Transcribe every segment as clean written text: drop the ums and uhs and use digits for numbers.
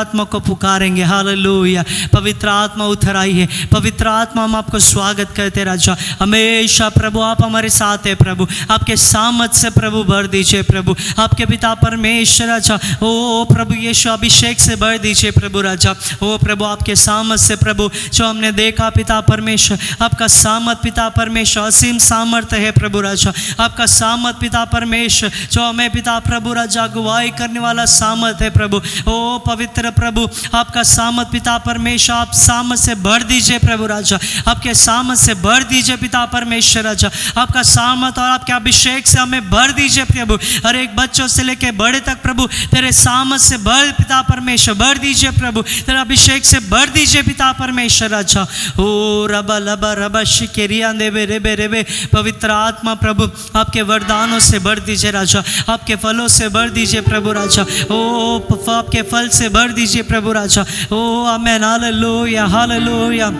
आत्मा को पुकारेंगे। हालेलुया। पवित्र आत्मा उतर आई है। पवित्र आत्मा हम आपको स्वागत करते राजा। हमेशा प्रभु आप हमारे साथ है प्रभु। आपके सामर्थ से प्रभु भर दीजिए प्रभु। आपके पिता परमेश्वर राजा, ओ प्रभु यीशु अभिषेक से भर दीजिए प्रभु राजा। ओ प्रभु आपके सामर्थ से प्रभु जो हमने देखा पिता परमेश्वर, आपका सामर्थ पिता परमेश्वर असीम सामर्थ है प्रभु राजा। आपका सामर्थ पिता परमेश्वर जो हमें पिता प्रभु राजा अगुवाई करने वाला सामर्थ है प्रभु। ओ पवित्र प्रभु आपका सामर्थ पिता परमेश्वर आप सामर्थ से भर दीजिए प्रभु राजा। आपके सामर्थ से भर दीजिए पिता परमेश्वर राजा। आपका सामर्थ और आपके अभिषेक से हमें भर दीजिए प्रभु। हर एक बच्चों से लेके बड़े तक प्रभु तेरे सामर्थ से भर पिता परमेश्वर भर दीजिए प्रभु। तेरे अभिषेक से भर दीजिए पिता परमेश्वर राजा। ओ रबा लबा रबा शिकेरिया देवे रेबे रेबे। पवित्र आत्मा प्रभु आपके वरदानों से भर दीजिए राजा। आपके फलों से भर दीजिए प्रभु राजा। ओ आपके फल से भर दीजिए प्रभु राजा। ओ amen. Hallelujah hallelujah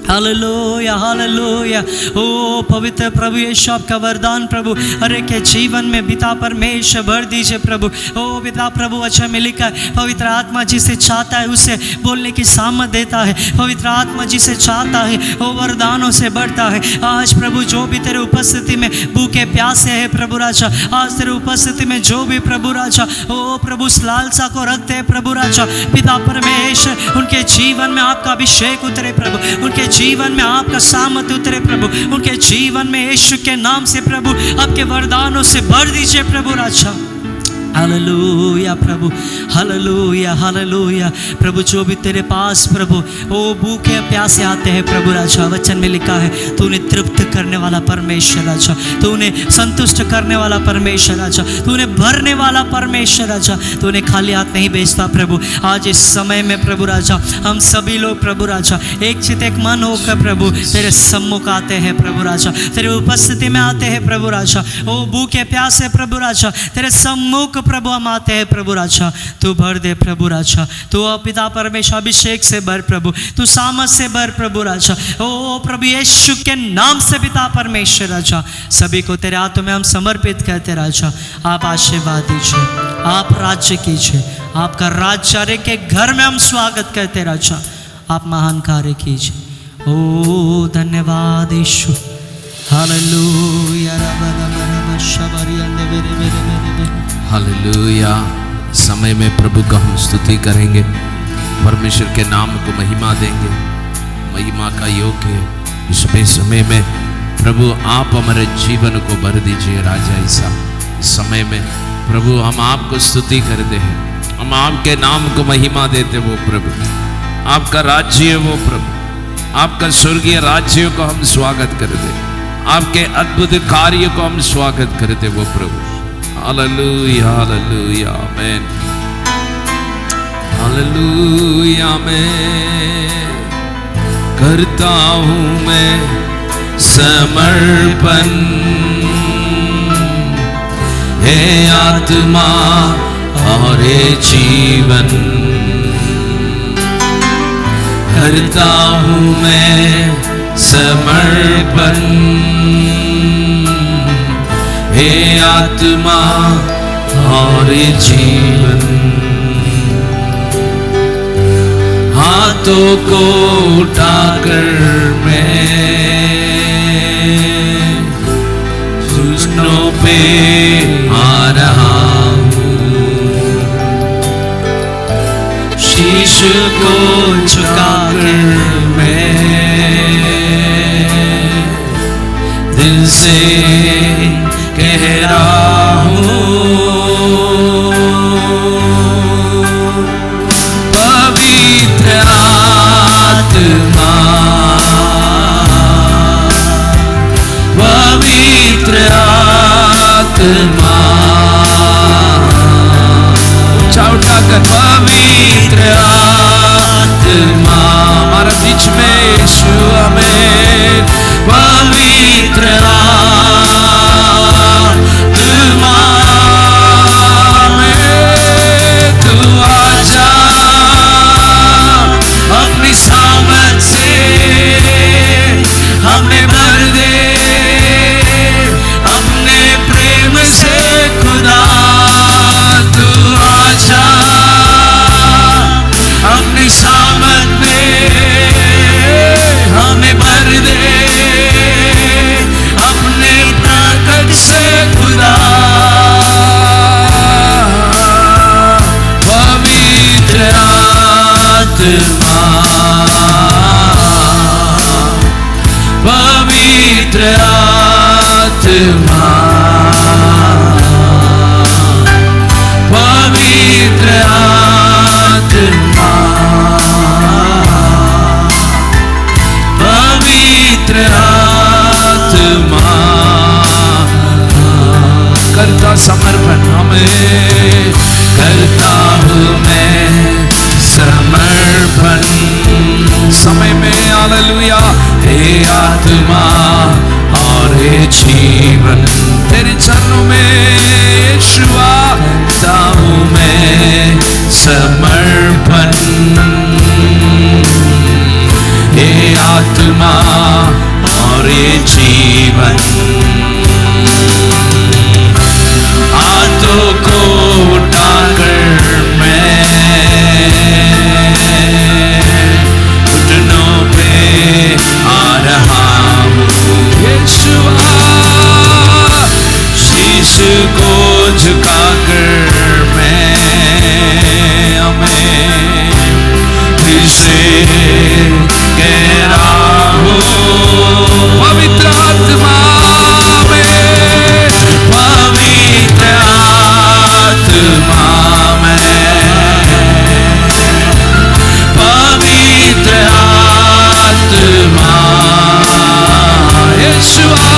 hallelujah hallelujah. ओ पवित्र प्रभु यीशु आपका वरदान प्रभु हर एक के जीवन में पिता परमेश्वर भर दीजिए प्रभु। ओ पिता प्रभु अच्छा में लिखा है पवित्र आत्मा जिसे चाहता है उसे बोलने की सामर्थ देता है। पवित्र आत्मा जिसे चाहता है वो वरदानों से बढ़ता है। आज प्रभु जो भी तेरे उपस्थिति में भूखे प्यासे है प्रभु राजा, आज तेरे उपस्थिति में जो भी प्रभु राजा ओ प्रभु उस लालसा को रखते हैं प्रभु राजा, पिता परमेश्वर उनके जीवन में आपका अभिषेक उतरे प्रभु। उनके जीवन में आपका सामर्थ उतरे प्रभु। उनके जीवन में यीशु के नाम से प्रभु आपके वरदानों से भर दीजिए प्रभु राजा। हालेलुया प्रभु हालेलुया हालेलुया। प्रभु जो भी तेरे पास प्रभु ओ भूखे प्यासे आते हैं प्रभु राजा, वचन में लिखा है तूने तृप्त करने वाला परमेश्वर राजा, तूने संतुष्ट करने वाला परमेश्वर राजा, तूने भरने वाला परमेश्वर राजा, तूने खाली हाथ नहीं भेजता प्रभु। आज इस समय में प्रभु राजा हम सभी लोग प्रभु राजा एक चित एक मन होकर प्रभु तेरे सम्मुख आते हैं प्रभु राजा, तेरे उपस्थिति में आते हैं प्रभु राजा। ओ भूखे प्यासे प्रभु राजा तेरे सम्मुख प्रभु हम आते हैं प्रभु राजा। तू भर दे प्रभु राजा। तू पिता परमेश्वर अभिषेक से भर प्रभु, तू सामर्थ से भर प्रभु राजा। ओ प्रभु यीशु के नाम से पिता परमेश्वर राजा सभी को तेरे हाथों में हम समर्पित करते राजा। आप आशीर्वाद दीजिए, आप राज्य कीजिए, आपका राज्य के घर में हम स्वागत करते राजा। आप महान कार्य कीजिए। ओ धन्यवाद यीशु। Hallelujah hallelujah. समय में प्रभु का हम स्तुति करेंगे, परमेश्वर के नाम को महिमा देंगे। महिमा का योग्य है इस समय में प्रभु आप हमारे जीवन को भर दीजिए राजा ईसा। इस समय में प्रभु हम आपको स्तुति करते हैं, हम आपके नाम को महिमा देते वो प्रभु। आपका राज्य है वो प्रभु, आपका स्वर्गीय राज्य को हम स्वागत करते, आपके अद्भुत कार्य को हम स्वागत करते वो प्रभु। Hallelujah hallelujah amen hallelujah. मैं करता हूँ मैं समर्पण, हे आत्मा और हे जीवन। करता हूँ मैं समर्पण, हे आत्मा और जीवन। हाथों को उठाकर मैं घुटनों पे आ रहा हूँ, शीश को झुकाकर मैं दिल से कह रहा हूँ, पवित्र आत्मा, पवित्र आत्मा। उठाकर पवित्र आत्मा हमारे बीच में यीशु हमें पवित्र आत्मा में तू आजा, अपनी सामर्थ से हमें भर दे, अपने प्रेम से खुद पवित्र आत्मा, पवित्र आत्मा, पवित्र आत्मा, करता समर्पण हमें, करता हूँ मैं समर्पण समय में। हालेलुया। हे आत्मा और हे जीवन तेरे चरणों में यीशुआ चाहूं मैं समर्पण। हे आत्मा और हे जीवन हाथों को उठाकर मैं घुटनों पे आ रहा हूँ यीशुआ। शीश को झुकाकर मैं हमें तुझसे कह रहा हूँ पवित्र आत्मा में, पवित्र आत्मा में, पवित्र आत्मा यीशुआ,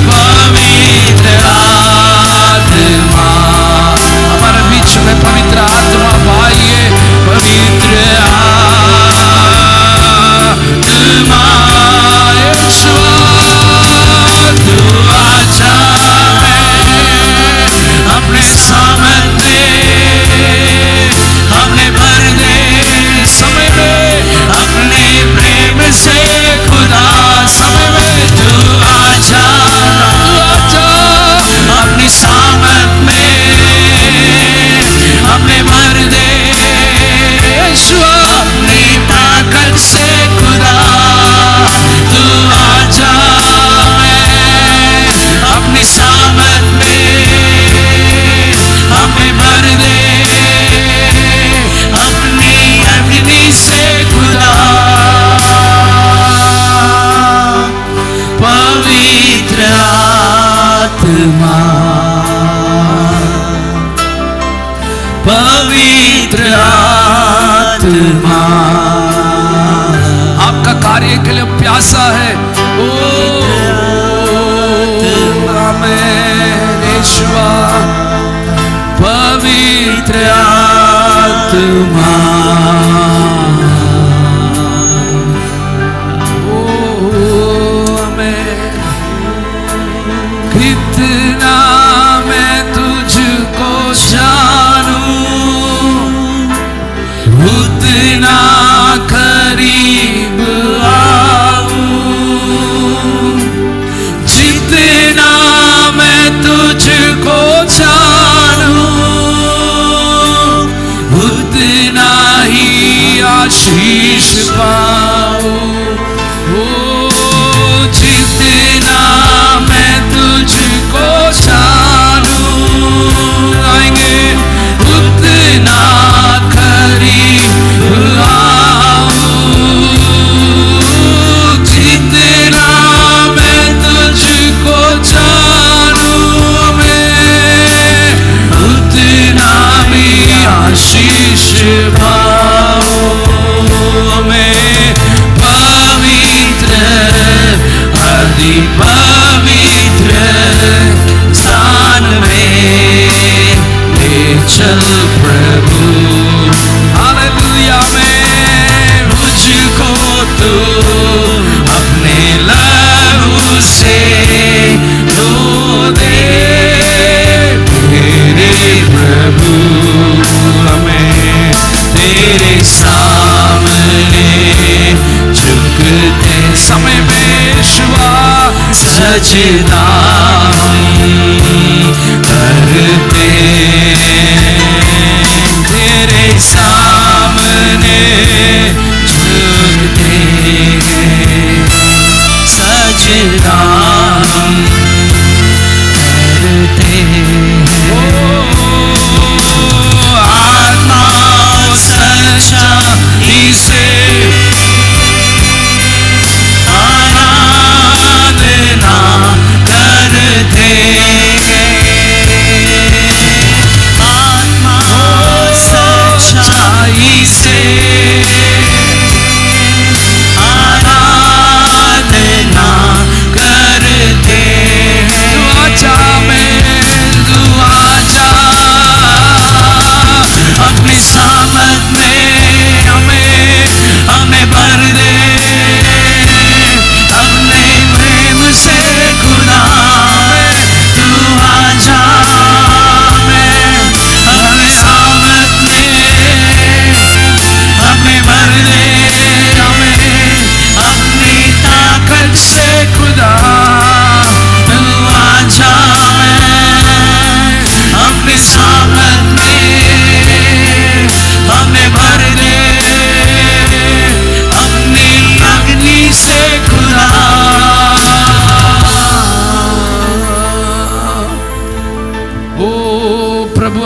पवित्र आत्मा हमारे बीच में पवित्र आत्मा पाइए। पवित्र आत्मा यीशुआ तू आजा अपने सामने हमें भर दे समय में अपने प्रेम से खुदा। समय में तू आजा अपनी सामत में हमें भर दे यीशुआ अपनी ताकत से खुदा। तू आजा अपनी सामत में हमें भर दे अपनी अग्नि से खुदा। पवित्र आत्मा, पवित्र आत्मा आपका कार्य के लिए प्यासा है। ओ आमेन यीशुआ, पवित्र आत्मा। ओ आमेन। कितना मैं तुझको जानूं उतना करीब आऊं। जितना मैं तुझको जानूं उतना ही आशीष पाऊं। ओ जितना मैं तुझको जानूं आएंगे उतना करीब आऊं। जितना मैं तुझको जानूं मैं उतना ही आशीष पाऊं। मैं पवित्र अति पवित्र स्थान में ले चल प्रभु। हालेलुया। मैं मुझको तू अपने लहू से धो दे मेरे प्रभु। हमें तेरे सामने झुकते समय में यीशुआ सजदा करते तेरे सामने झुकते सजदा करते। आत्मा सच्चा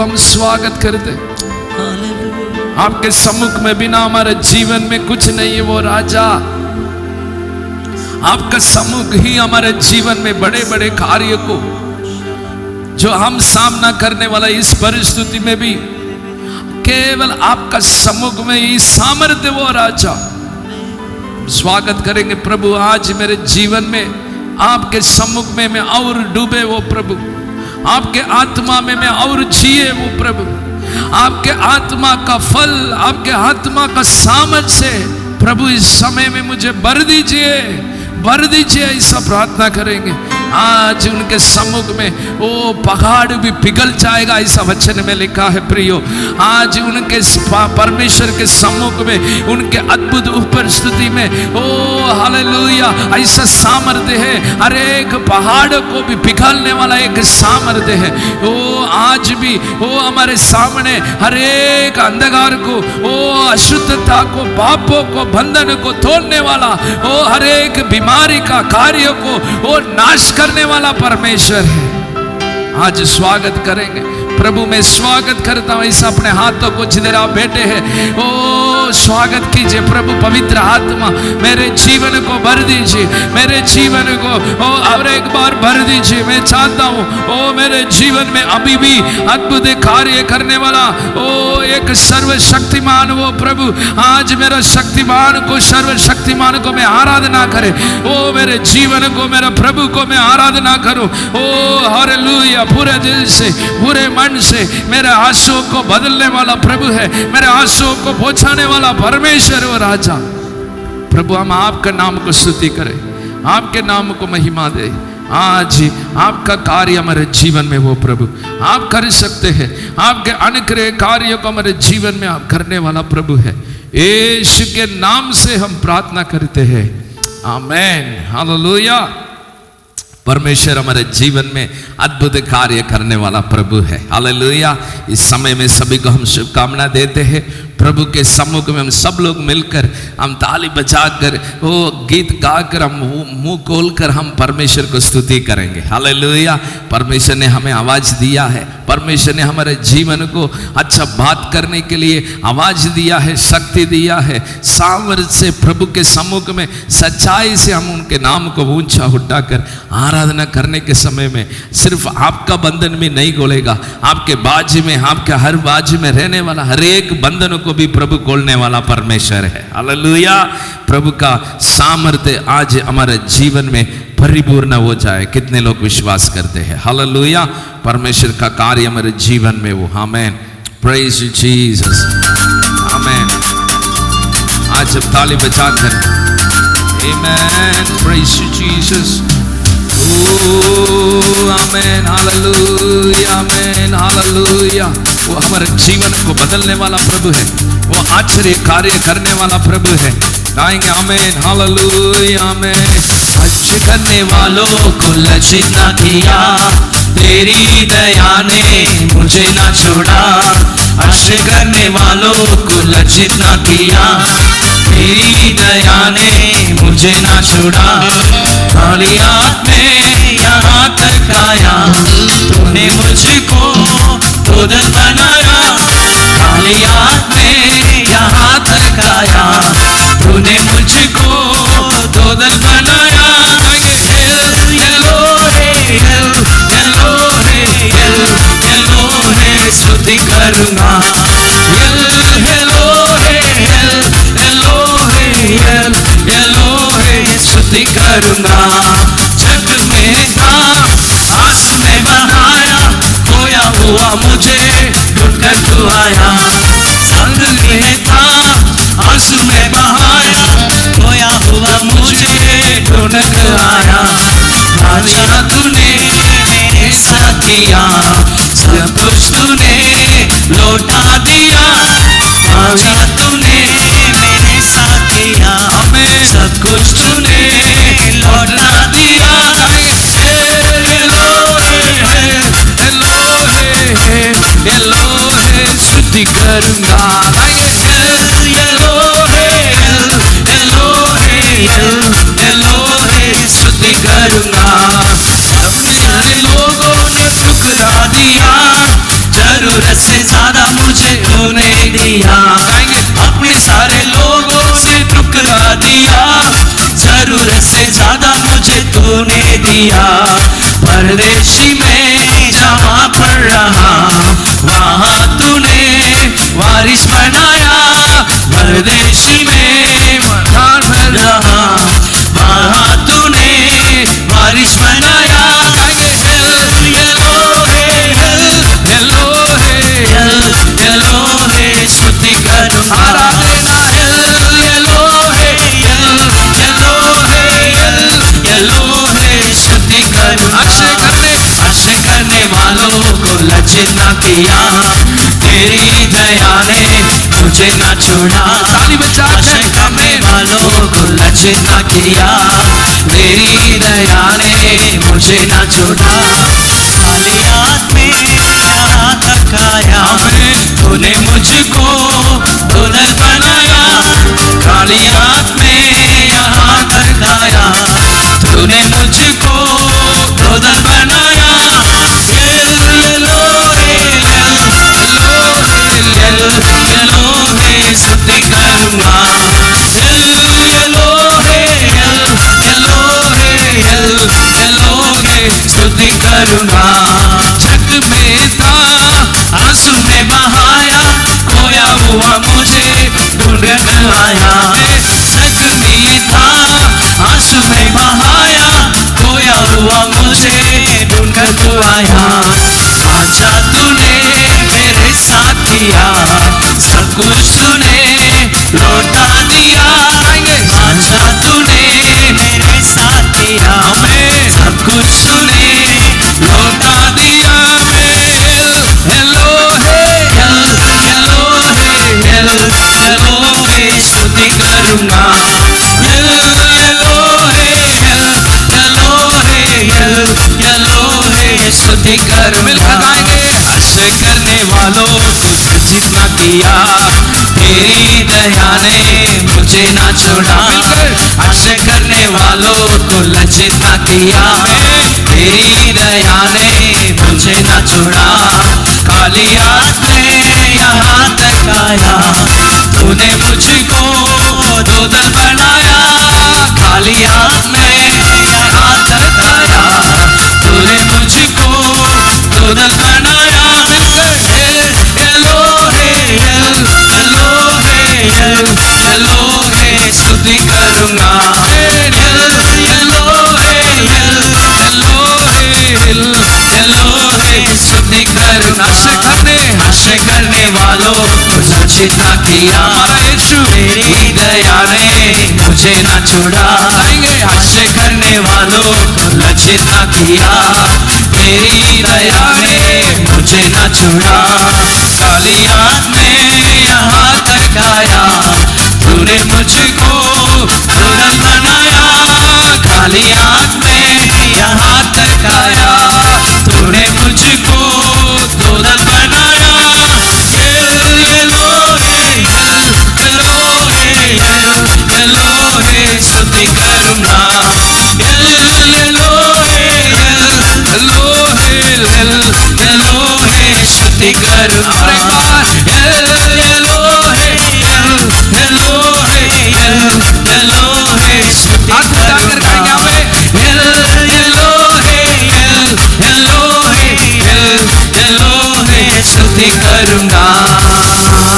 हम स्वागत करते। हालेलुया। आपके सम्मुख में बिना हमारे जीवन में कुछ नहीं है वो राजा। आपका सम्मुख ही हमारे जीवन में बड़े बड़े कार्य को जो हम सामना करने वाला इस परिस्थिति में भी केवल आपका सम्मुख में ही सामर्थ्य वो राजा। स्वागत करेंगे प्रभु। आज मेरे जीवन में आपके सम्मुख में मैं और डूबे वो प्रभु, आपके आत्मा में मैं और जिए वो प्रभु, आपके आत्मा का फल, आपके आत्मा का सामर्थ से प्रभु इस समय में मुझे भर दीजिए, भर दीजिए। ऐसा प्रार्थना करेंगे। आज उनके सम्मुख में वो पहाड़ भी पिघल जाएगा, ऐसा वचन में लिखा है प्रियो। आज उनके परमेश्वर के सम्मुख में, उनके अद्भुत उपस्थिति में ओ हालेलुया ऐसा सामर्थ्य है। हर एक पहाड़ को भी पिघलने वाला एक सामर्थ्य है। ओ आज भी वो हमारे सामने हर एक अंधकार को, ओ अशुद्धता को, पापों को, बंधन को तोड़ने वाला, ओ हर एक बीमारी का कार्य को वो नाश करने वाला परमेश्वर है। आज स्वागत करेंगे प्रभु। मैं स्वागत करता हूं। ऐसा अपने हाथों को जिधर आप बैठे हैं ओ स्वागत कीजिए प्रभु। पवित्र आत्मा मेरे जीवन को भर दीजिए, मेरे जीवन को ओ और एक बार भर दीजिए। मैं चाहता हूं ओ मेरे जीवन में अभी भी अद्भुत कार्य करने वाला ओ एक सर्वशक्तिमान वो प्रभु आज मेरा शक्तिमान को, सर्वशक्तिमान को मैं आराधना करे। ओ मेरे जीवन को, मेरा प्रभु को मैं आराधना करूं। ओ हालेलुया। पूरे दिल से, पूरे मन से मेरे आंसुओं को बदलने वाला प्रभु है, मेरे आंसुओं को पहुंचाने वाला परमेश्वर वो राजा। प्रभु हम आपका नाम को स्तुति करें, आपके नाम को महिमा दे। आज आपका कार्य हमारे जीवन में वो प्रभु आप कर सकते हैं। आपके अनुग्रह कार्यों को हमारे जीवन में आप करने वाला प्रभु है। यीशु के नाम से हम प्रार्थना करते हैं, आमेन। हालेलुया। परमेश्वर हमारे जीवन में अद्भुत कार्य करने वाला प्रभु है। हालेलुया। इस समय में सभी को हम शुभकामना देते हैं। प्रभु के सम्मुख में हम सब लोग मिलकर हम ताली बजाकर वो गीत गाकर हम मुंह खोलकर हम परमेश्वर को स्तुति करेंगे। हालेलुया। परमेश्वर ने हमें आवाज दिया है, परमेश्वर ने हमारे जीवन को अच्छा बात करने के लिए आवाज दिया है, शक्ति दिया है। सामर्थ्य से प्रभु के सम्मुख में सच्चाई से हम उनके नाम को ऊंचा उठाकर आराधना करने के समय में सिर्फ आपका बंधन भी नहीं खोलेगा, आपके बाजू में, आपके हर बाजू में रहने वाला हर एक बंधन को भी प्रभु खोलने वाला परमेश्वर है। हालेलुया। प्रभु का सामर्थ्य आज हमारे जीवन में परिपूर्ण हो जाए। कितने लोग विश्वास करते हैं? हालेलुया। परमेश्वर का कार्य हमारे जीवन में वो, amen. Praise you Jesus, amen. आज सब ताली बजाकर आमेन, प्रेज यू जीसस, ओ आमेन, हालेलुया, आमेन, हालेलुया। वो हमारे जीवन को बदलने वाला प्रभु है, वो आश्चर्य कार्य करने वाला प्रभु है। गाएंगे आमेन, हालेलुया, आमेन। अच्छे करने वालों को लज्जित ना किया, तेरी दया ने मुझे ना छोड़ा। अच्छे करने वालों को लज्जित ना किया, तेरी दया ने मुझे ना छोड़ा। खाली हाथ में यहाँ तक आया, तूने मुझको खुद बनाया। खाली हाथ में यहाँ तक आया, तूने मुझको खुद बनाया। स्तुति करूँगा, स्तुति करूँगा। जग में था आंसू में बहाया, खोया हुआ मुझे ढूंढ कर तू आया। संग में था आंसू में बहाया, खोया हुआ मुझे ढूंढ कर आया। राजा तूने मेरे साथ दिया, सब कुछ तूने लौटा दिया। राजा तूने मेरे साथ दिया, सब कुछ तूने लौटा दिया। स्तुति कर से ज्यादा मुझे तूने दिया, अपने सारे लोगों से टुकरा दिया। जरूरत से ज्यादा मुझे तूने दिया, परदेशी में जहाँ पड़ रहा वहाँ तूने वारिस बनाया। परदेशी में वहाँ पड़ रहा वहाँ तूने वारिस बनाया। स्तुति करूँगा स्तुति करूँगा। आशा करने वालों को लज्जित ना किया, तेरी दया ने मुझे ना छोड़ा। आशा करने वालों को लज्जित ना किया, तेरी दया ने मुझे ना छोड़ा। खाली हाथ में यहाँ तक आया, तूने मुझको दुल्हन बनाया। खाली हाथ में यहाँ तक आया, तूने मुझको दुल्हन बनाया। स्तुति करूँगा स्तुति करूँगा। जग में था आंसू में बहाया, खोया हुआ मुझे ढूंढ कर आया। जग में था आंसू में बहाया, खोया हुआ मुझे ढूंढ कर तू आया। आजा तूने मेरे साथ दिया, सब कुछ तूने लौटा दिया। आजा तूने मेरे साथ दिया, सब कुछ तूने लौटा दिया। स्तुति करूँगा स्तुति करूँगा। आशा करने वालों को लज्जित ना किया, तेरी दया ने मुझे ना छोड़ा। आशा करने वालों को लज्जित ना किया, तेरी दया ने मुझे ना छोड़ा। खाली हाथ में यहाँ तक आया, तूने मुझको दुल्हन बनाया। खाली हाथ में यहाँ तक आया, तूने मुझको दुल्हन बनाया। स्तुति करूँगा स्तुति करूँगा। आशा करने वालों को लज्जित ना किया, तेरी दया ने मुझे ना छोड़ा। आशा करने वालों को लज्जित ना किया, तेरी दया ने मुझे ना छोड़ा। खाली हाथ में यहाँ तक आया, तूने मुझको दुल्हन बनाया। खाली हाथ में यहाँ तक आया, तूने मुझको दुल्हन बनाया। स्तुति करूँगा स्तुति करूँगा। स्तुति करूँगा।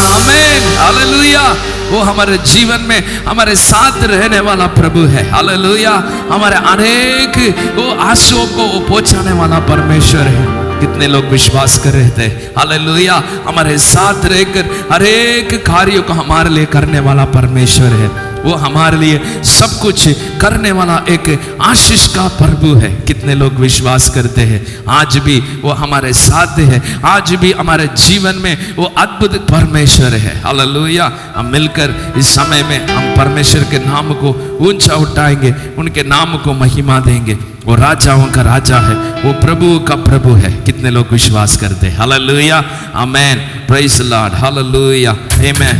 आमीन, हालेलुया। वो हमारे जीवन में हमारे साथ रहने वाला प्रभु है। हालेलुया। हमारे अनेक वो आंसुओं को पहुंचाने वाला परमेश्वर है। कितने लोग विश्वास कर रहे थे? हालेलुया। हमारे साथ रहकर हर एक कार्यों को हमारे लिए करने वाला परमेश्वर है। वो हमारे लिए सब कुछ करने वाला एक आशीष का प्रभु है। कितने लोग विश्वास करते हैं? आज भी वो हमारे साथ है, आज भी हमारे जीवन में वो अद्भुत परमेश्वर है। हालेलुया। हम मिलकर इस समय में हम परमेश्वर के नाम को ऊंचा उठाएंगे, उनके नाम को महिमा देंगे। वो राजाओं का राजा है, वो प्रभु का प्रभु है। कितने लोग विश्वास करते हैं? Hallelujah, amen, praise the Lord, hallelujah, amen.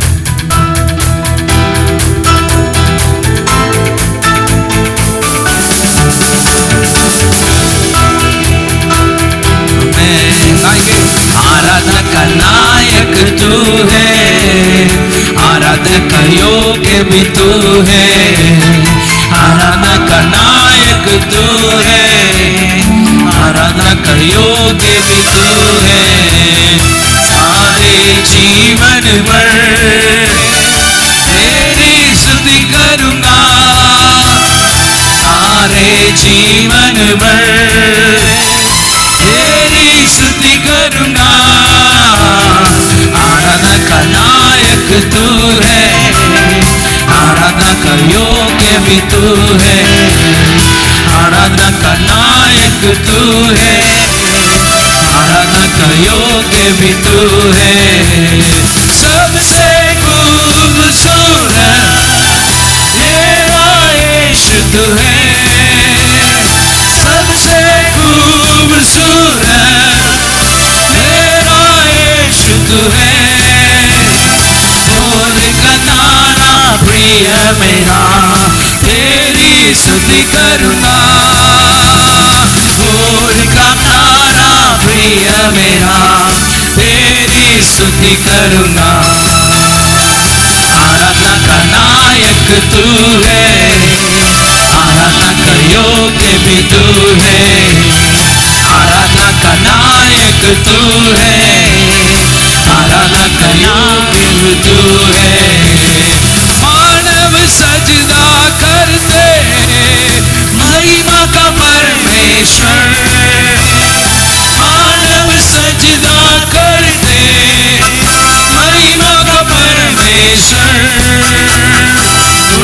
आराधना का नायक तू है, आराधना का योग्य भी तू है, आराधना का नायक तू है, आराधना का योग्य भी तू है। सारे जीवन भर तेरी स्तुति करूंगा, सारे जीवन भर तेरी स्तुति करूंगा। आराधना का नायक तू है, आराधना का योग्य भी तू है, आराधना का नायक तू है, आराधना का योग्य भी तू है। सबसे खूबसूरत मेरा यीशु तू है, सबसे खूबसूरत मेरा यीशु तू है। बोल का तारा प्रिय मेरा, तेरी स्तुति करूंगा। बोल का तारा प्रिय मेरा, तेरी स्तुति करूंगा। आराधना का नायक तू है, आराधना का योग्य भी तू है, आराधना का नायक तू है, आराधना का योग्य भी तू है। मानव सजदा करते महिमा का परमेश्वर, मानव सजदा करते महिमा का परमेश्वर।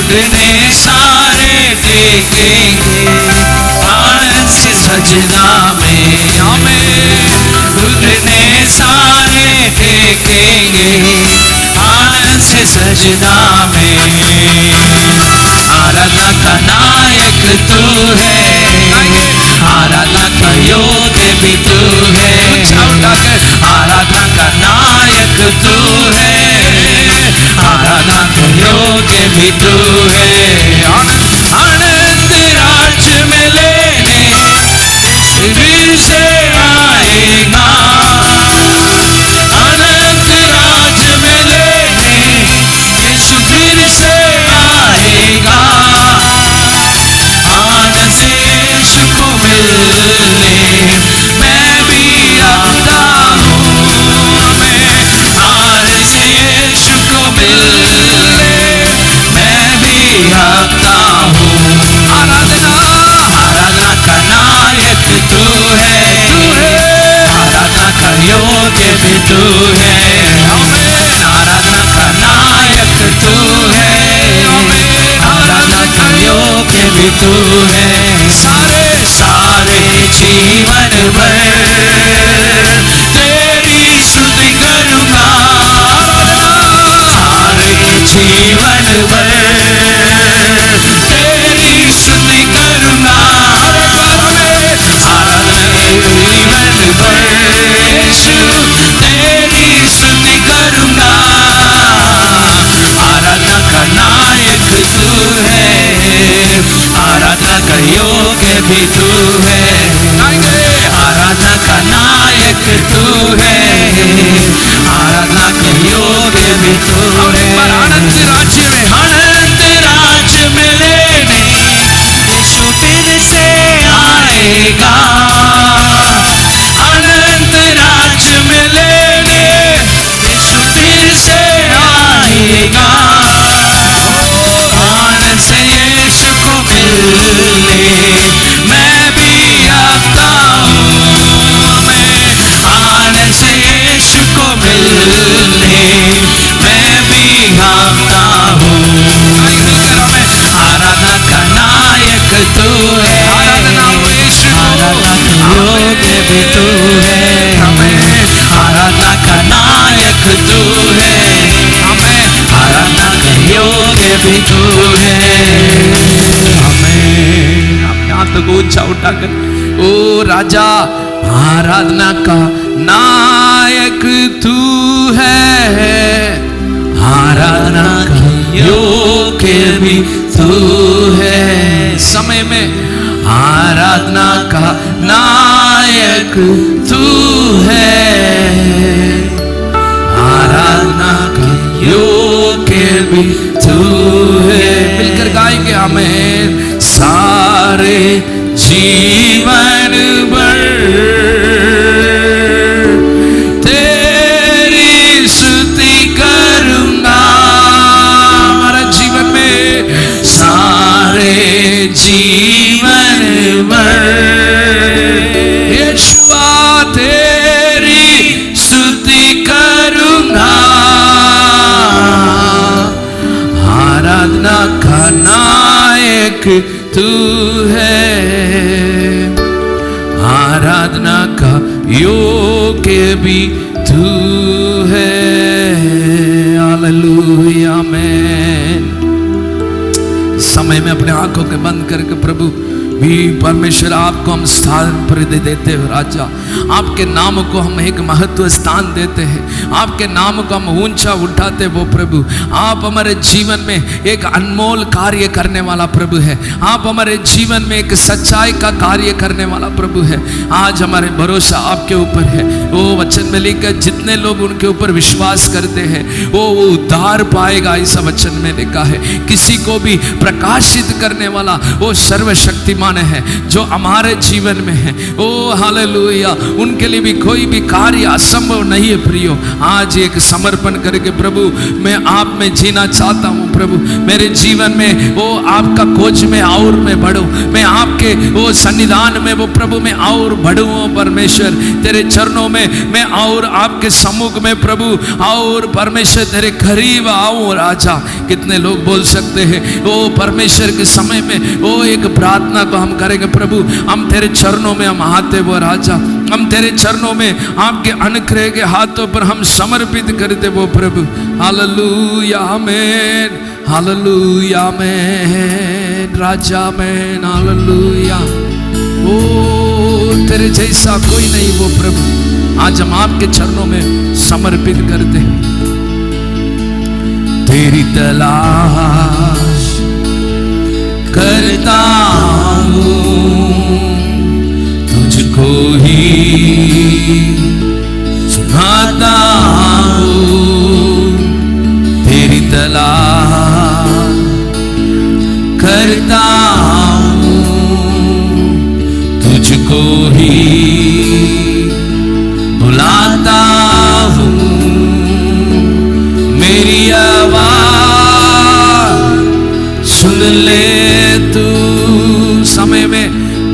घुटने सारे टेकेंगे आनंद से सजदा में, हमें घुटने सारे टेकेंगे आनंद से सजदा में। आराधना का नायक तू है, आराधना का योग्य भी तू है, आराधना का नायक तू है, आराधना का योग्य भी तू है। आनंद राज्य में लेने फिर से आएगा, आनंद राज्य में लेने यीशु फिर से आएगा। आनंद से यीशु को मिलने मैं भी आता हूँ, आनंद से यीशु को मिलने मैं भी आता हूँ। आराधना का नायक तू है, आराधना का योग्य भी तू है, आराधना का नायक तू है, आराधना का योग्य भी तू है। सारे जीवन भर तेरी स्तुति करूंगा, सारे जीवन भर तेरी स्तुति करूंगा। सारे जीवन भर यीशु तेरी स्तुति करूंगा। आराधना का नायक तू है, आराधना का योग्य भी तू है, आराधना का नायक तू है, आराधना का योग्य भी तू है। अनंत राज्य में लेने यीशु फिर से आएगा, अनंत राज्य में लेने यीशु फिर से आएगा। आनंद से यीशु को मिलने मैं भी आता हूँ, आनंद से यीशु को मिलने मैं भी आता हूँ। आराधना का नायक तू है, आराधना का योग्य भी तू है, आराधना का नायक तू है, आराधना का योग्य भी तू है। अपने हाथ को ऊंचा उठाकर ओ राजा, आराधना का नायक तू है, आराधना का योग्य भी तू है। समय में आराधना का नायक तू है, भी तू है। मिलकर गाएंगे आमीन। सारे जीवन भर तेरी स्तुति करूंगा। हमारा जीवन में सारे जीवन भर यीशुआ तेरी स्तुति करूंगा। आराधना का नायक तू है, आराधना का योग्य भी तू है। हालेलुया आमीन। समय में अपने आंखों के बंद करके प्रभु भी परमेश्वर आपको हम स्थान पर देते हो राजा। आपके नाम को हम एक महत्व स्थान देते हैं, आपके नाम को हम ऊंचा उठाते वो प्रभु। आप हमारे जीवन में एक अनमोल कार्य करने वाला प्रभु है। आप हमारे जीवन में एक सच्चाई का कार्य करने वाला प्रभु है। आज हमारे भरोसा आपके ऊपर है। वो वचन में लिखा जितने लोग उनके ऊपर विश्वास करते हैं वो उद्धार पाएगा। ऐसा वचन में लिखा है। किसी को भी प्रकाशित करने वाला वो सर्वशक्तिमान है जो हमारे जीवन में है। ओ हालेलुया। उनके लिए भी कोई भी कार्य असंभव नहीं है प्रियो। आज एक समर्पण करके प्रभु मैं आप में जीना चाहता हूँ प्रभु। मेरे जीवन में वो आपका खोज में और मैं बढ़ूं, मैं आपके वो सन्निधान में वो प्रभु मैं और बढ़ूं। परमेश्वर तेरे चरणों में मैं और आपके सम्मुख में प्रभु और परमेश्वर तेरे करीब आऊं राजा। कितने लोग बोल सकते हैं वो परमेश्वर के समय में वो एक प्रार्थना को हम करेंगे प्रभु। हम तेरे चरणों में हम आते वो राजा, हम तेरे चरणों में आपके अनुग्रह के हाथों पर हम समर्पित करते वो प्रभु। हालेलुया आमीन, हालेलुया आमीन राजा आमीन, हालेलुया। ओ तेरे जैसा कोई नहीं वो प्रभु। आज हम आपके चरणों में समर्पित करते हैं। तेरी तलाश करता हूँ, तुझको ही सुनाता हूँ। तेरी तलाश करता हूँ, तुझको ही बुलाता हूँ। मेरी आवाज सुन ले तू, समय में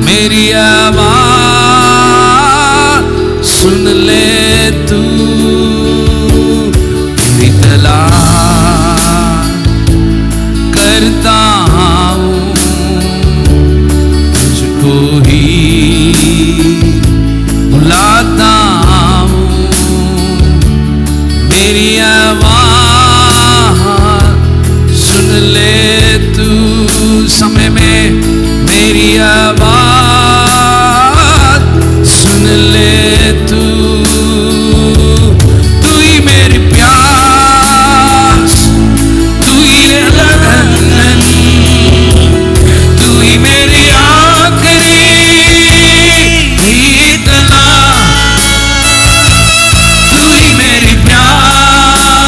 मेरी आवाज सुन ले तू। तेरी तलाश करता हूँ, तुझको ही बुलाता हूँ। मेरी आवाज सुन ले तू, समय में मेरी आवाज सुन ले तू। तू ही मेरी प्यास, तू ही लगन, तू ही मेरी आखिरी इतना। तू ही मेरी प्यास,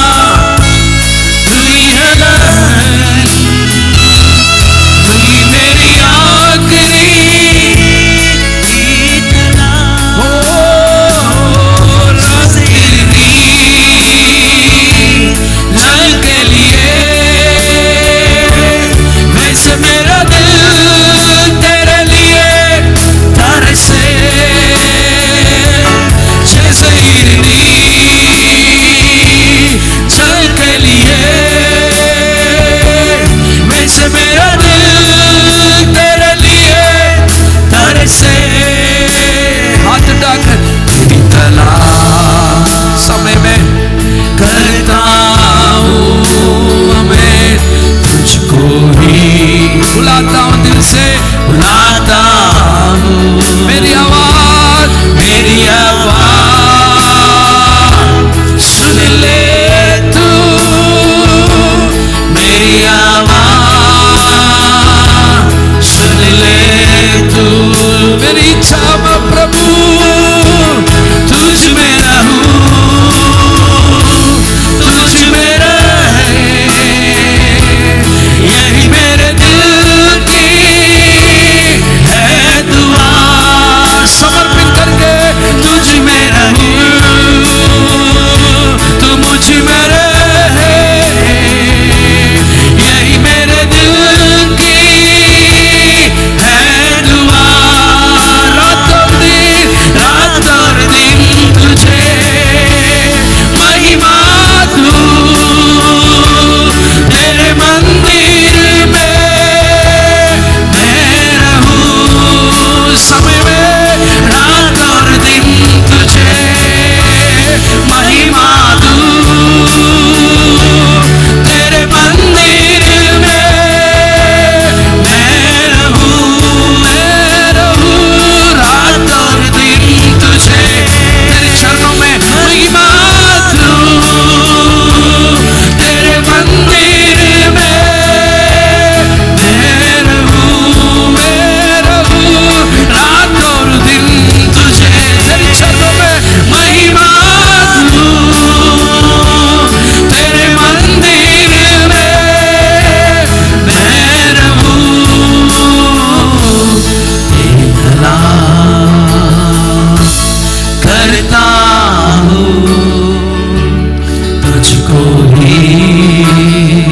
तुझको ही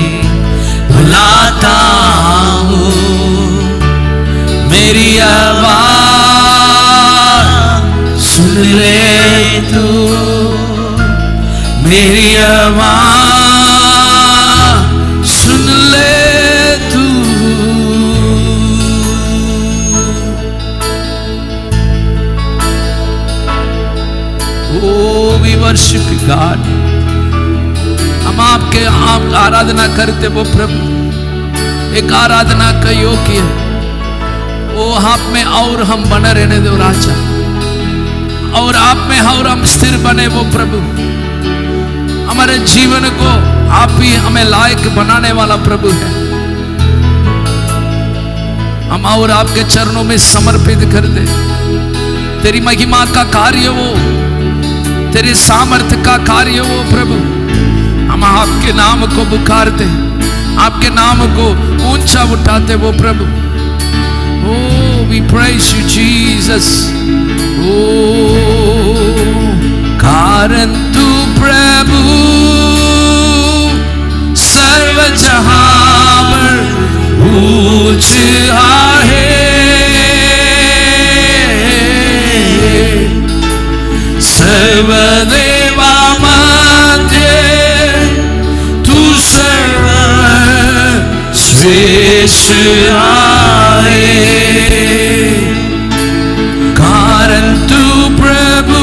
बुलाता हूँ। मेरी आवाज़ सुन ले तू, मेरी आवाज़ सुन ले तू। Oh, we worship you, God. हम आपके आराधना करते वो प्रभु, एक आराधना का योग्य है। ओ आप में और हम बने रहने दो राजा, और आप में और हम स्थिर बने वो प्रभु। हमारे जीवन को आप ही हमें लायक बनाने वाला प्रभु है। हम और आपके चरणों में समर्पित कर दे। तेरी महिमा का कार्य वो, तेरे सामर्थ्य का कार्य वो प्रभु। हम आपके नाम को पुकारते, आपके नाम को ऊंचा उठाते वो प्रभु। Oh, we praise you, Jesus. Oh, कारण तू प्रभु सर्व जहां पर ऊंच आहे, सर्व देवा मध्ये तू सर्व श्रेष्ठ आहे। कारण तू प्रभु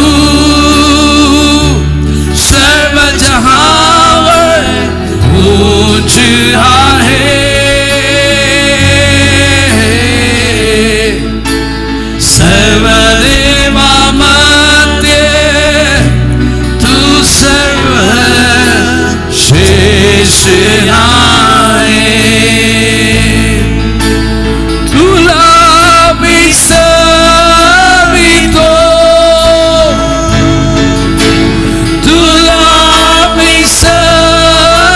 सर्व जहां पर ऊंच आहे, सर्व देवा मध्ये तू सर्व श्रेष्ठ आहे। तुला मी सवितो, तुला मी सवितो,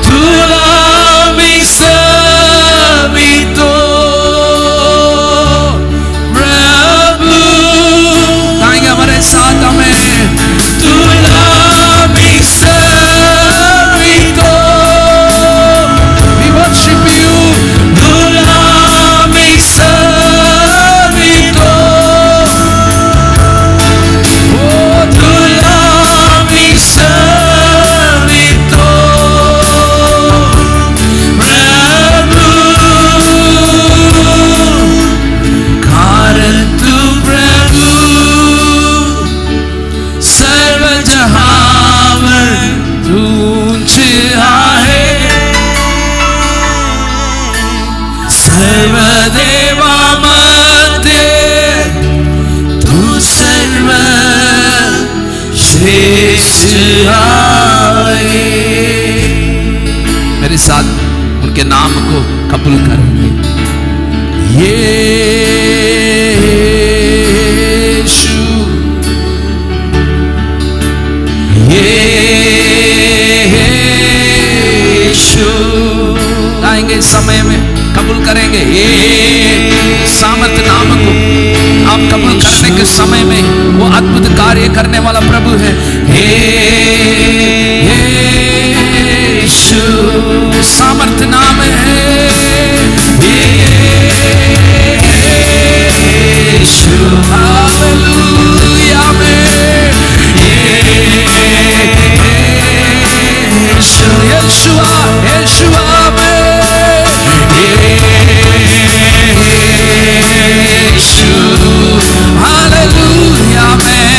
तुला मी सवितो प्रभु। गाएंगे हमारे साथ हमें, तुला मी सवितो। We worship you, तुला मी सवितो। ओ तुला मी सवितो प्रभु। कारण तू प्रभु सर्व जहां पर ऊंच आहे, सर्व देवा मध्ये तू सर्व श्रेष्ठ आहे। मेरे साथ उनके नाम को कबूल करेंगे। यीशु, यीशु गाएंगे इस समय में, कबूल करेंगे ये सामर्थ नाम को। आप कबूल करने के समय में वो अद्भुत कार्य करने वाला प्रभु है। यीशु सामर्थ नाम है। यीशु हालेलुया में, यीशु यीशुआ यीशुआ में, यीशु हालेलुया में,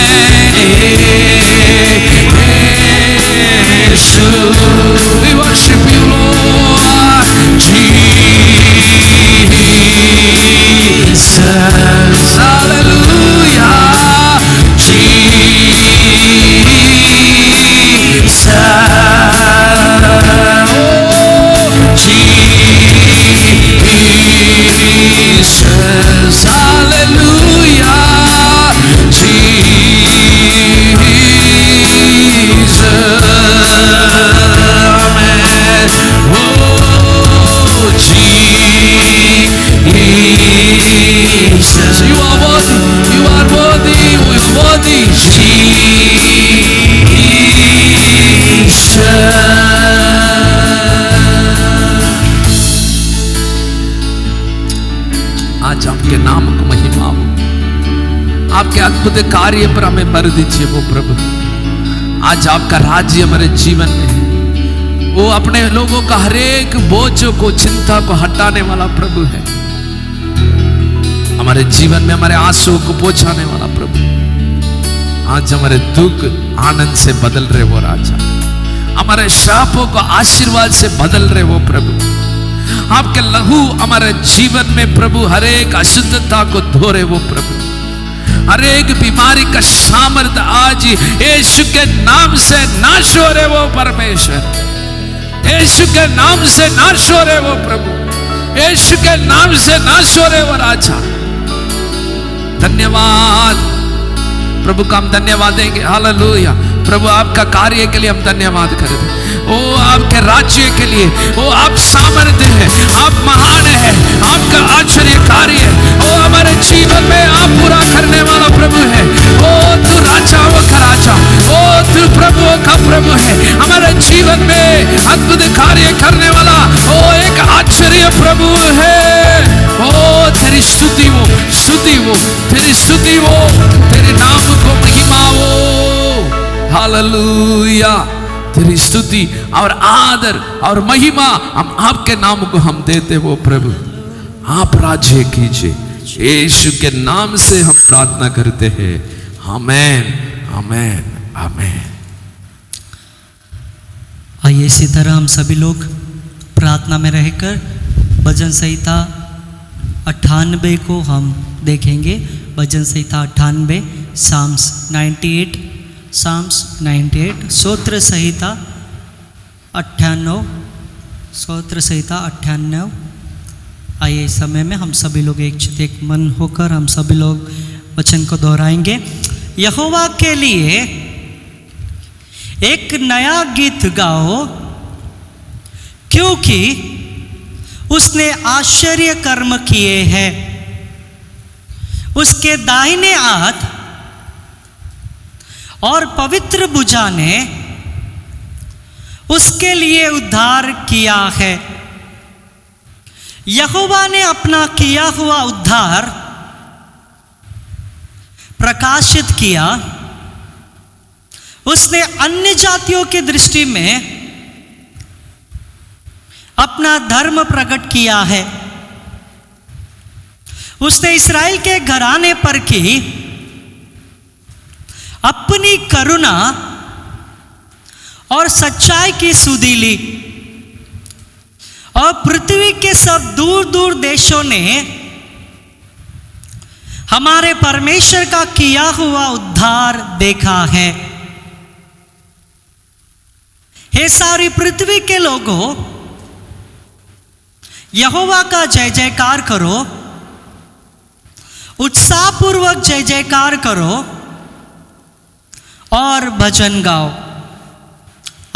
आपके अद्भुत कार्य पर हमें भर दीजिए वो प्रभु। आज आपका राज्य हमारे जीवन में है, वो अपने लोगों का हरेक बोझों को, चिंता को हटाने वाला प्रभु है। हमारे जीवन में हमारे आंसुओं को पहुंचाने वाला प्रभु। आज हमारे दुख आनंद से बदल रहे वो राजा, हमारे श्रापों को आशीर्वाद से बदल रहे वो प्रभु। आपके लहू हमारे जीवन में प्रभु हर एक अशुद्धता को धो रहे वो प्रभु। हर एक बीमारी का सामर्थ आज यीशु के नाम से नाश हो रहे वो परमेश्वर। यीशु के नाम से नाश हो रहे वो प्रभु। यीशु के नाम से नाश हो रहे वो राजा। धन्यवाद प्रभु का हम धन्यवाद देंगे। हालेलुया। प्रभु आपका कार्य के लिए हम धन्यवाद करते हैं। ओ आपके राज्य के लिए, ओ आप सामर्थ्य है, आप महान है, आपका आश्चर्य कार्य है। ओ हमारे जीवन में आप पूरा करने वाला प्रभु है। ओ तू राजाओं का राजा, ओ तू प्रभुओं का प्रभु है। हमारे जीवन में अद्भुत कार्य करने वाला ओ एक आश्चर्य प्रभु है। ओ तेरी स्तुति हो, स्तुति हो, तेरी स्तुति हो, तेरे नाम को महिमा हो। हालेलुया। तेरी स्तुति और आदर और महिमा हम आपके नाम को हम देते वो प्रभु। आप राज्य कीजिए, यीशु के नाम से हम प्रार्थना करते हैं। आमेन, आमेन, आमेन। आइए इसी तरह हम सभी लोग प्रार्थना में रहकर भजन संहिता 98 को हम देखेंगे। भजन संहिता 98, साम्स 98, साम्स 98, स्तोत्र संहिता 98, स्तोत्र संहिता 98। आइए इस समय में हम सभी लोग एक चित एक मन होकर हम सभी लोग वचन को दोहराएंगे। यहोवा के लिए एक नया गीत गाओ, क्योंकि उसने आश्चर्य कर्म किए हैं। उसके दाहिने हाथ और पवित्र भुजा ने उसके लिए उद्धार किया है। यहोवा ने अपना किया हुआ उद्धार प्रकाशित किया। उसने अन्य जातियों की दृष्टि में अपना धर्म प्रकट किया है। उसने इस्राएल के घराने पर की अपनी करुणा और सच्चाई की सुधि ली, और पृथ्वी के सब दूर दूर देशों ने हमारे परमेश्वर का किया हुआ उद्धार देखा है। हे सारी पृथ्वी के लोगों, यहोवा का जय जयकार करो, उत्साहपूर्वक जय जयकार करो और भजन गाओ।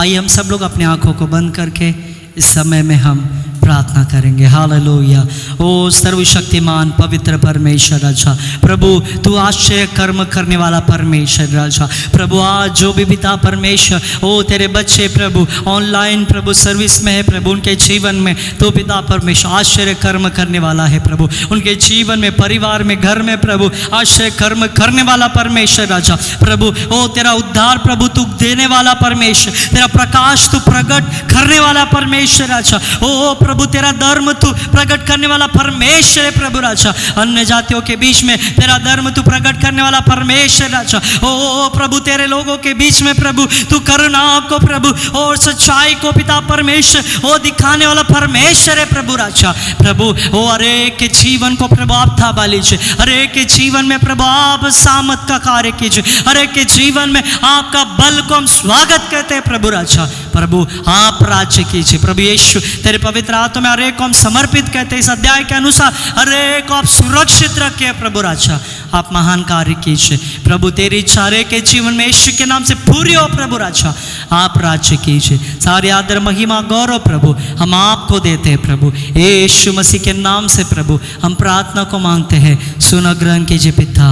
आइए हम सब लोग अपने आंखों को बंद करके इस समय में हम प्रार्थना करेंगे। हालेलुया। ओ सर्वशक्तिमान पवित्र परमेश्वर राजा, प्रभु तू आश्चर्य कर्म करने वाला परमेश्वर राजा। प्रभु आज जो भी पिता परमेश्वर ओ तेरे बच्चे प्रभु ऑनलाइन प्रभु सर्विस में है प्रभु, उनके जीवन में तो पिता परमेश्वर आश्चर्य कर्म करने वाला है प्रभु। उनके जीवन में, परिवार में, घर में प्रभु आश्चर्य कर्म करने वाला परमेश्वर राजा। प्रभु ओ तेरा उद्धार प्रभु तू देने वाला परमेश्वर, तेरा प्रकाश तू प्रकट करने वाला परमेश्वर राजा। ओ प्रभु तेरा धर्म तू प्रकट करने वाला परमेश्वर है प्रभु राजा। अन्य जातियों के बीच में तेरा धर्म तू प्रकट करने वाला परमेश्वर राजा। ओ प्रभु तेरे लोगों के बीच में प्रभु तू करुणा को प्रभु और सच्चाई को पिता परमेश्वर ओ दिखाने वाला परमेश्वर है प्रभु राजा। प्रभु ओ हरे के जीवन को प्रभु आप थामा लीजिए, हरे के जीवन में प्रभु आप सामर्थ का कार्य कीजिए, हरे के जीवन में आपका बल को हम स्वागत करते हैं प्रभु राजा। प्रभु आप राज्य कीजिए प्रभु यीशु, तेरे पवित्र हाथों में हरेक को हम समर्पित करते हैं। इस अध्याय के अनुसार हरेक को आप सुरक्षित रखिए प्रभु राजा। आप महान कार्य कीजिए प्रभु, तेरी इच्छा हरेक के जीवन में यीशु के नाम से पूरी हो प्रभु राजा। आप राज्य कीजिए, सारी आदर महिमा गौरव प्रभु हम आपको देते हैं प्रभु। यीशु मसीह के नाम से प्रभु हम प्रार्थना को मांगते हैं, सुनो ग्रहण कीजिए पिता।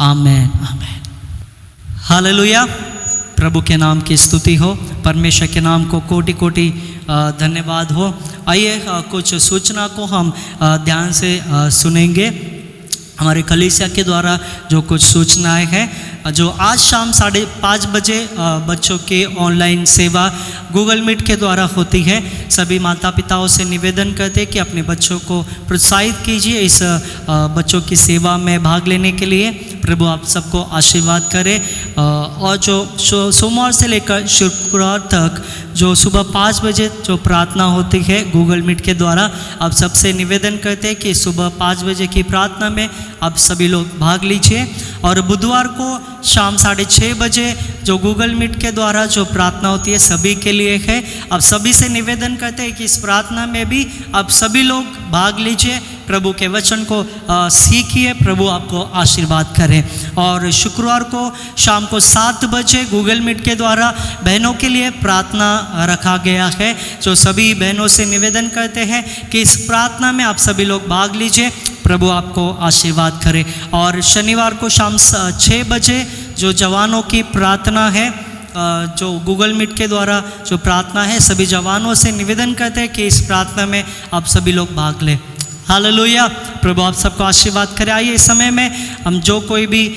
आमेन, आमेन। हालेलुया। प्रभु के नाम की स्तुति हो, परमेश्वर के नाम को कोटि कोटि धन्यवाद हो। आइए कुछ सूचना को हम ध्यान से सुनेंगे। हमारे कलीसिया के द्वारा जो कुछ सूचनाएं हैं, जो आज शाम 5:30 बजे बच्चों की ऑनलाइन सेवा गूगल मीट के द्वारा होती है। सभी माता पिताओं से निवेदन करते हैं कि अपने बच्चों को प्रोत्साहित कीजिए इस बच्चों की सेवा में भाग लेने के लिए। प्रभु आप सबको आशीर्वाद करे। और जो सोमवार से लेकर शुक्रवार तक जो सुबह 5 बजे जो प्रार्थना होती है गूगल मीट के द्वारा, आप सबसे निवेदन करते हैं कि सुबह 5 बजे की प्रार्थना में आप सभी लोग भाग लीजिए। और बुधवार को शाम 6:30 बजे जो गूगल मीट के द्वारा जो प्रार्थना होती है सभी के लिए है। आप सभी से निवेदन करते हैं कि इस प्रार्थना में भी आप सभी लोग भाग लीजिए, प्रभु के वचन को सीखिए, प्रभु आपको आशीर्वाद करें। और शुक्रवार को शाम को 7 बजे गूगल मीट के द्वारा बहनों के लिए प्रार्थना रखा गया है। जो सभी बहनों से निवेदन करते हैं कि इस प्रार्थना में आप सभी लोग भाग लीजिए, प्रभु आपको आशीर्वाद करे। और शनिवार को शाम 6 बजे जो जवानों की प्रार्थना है, जो गूगल मीट के द्वारा जो प्रार्थना है, सभी जवानों से निवेदन करते हैं कि इस प्रार्थना में आप सभी लोग भाग लें। हालेलुया, प्रभु आप सबको आशीर्वाद करे। आइए इस समय में हम जो कोई भी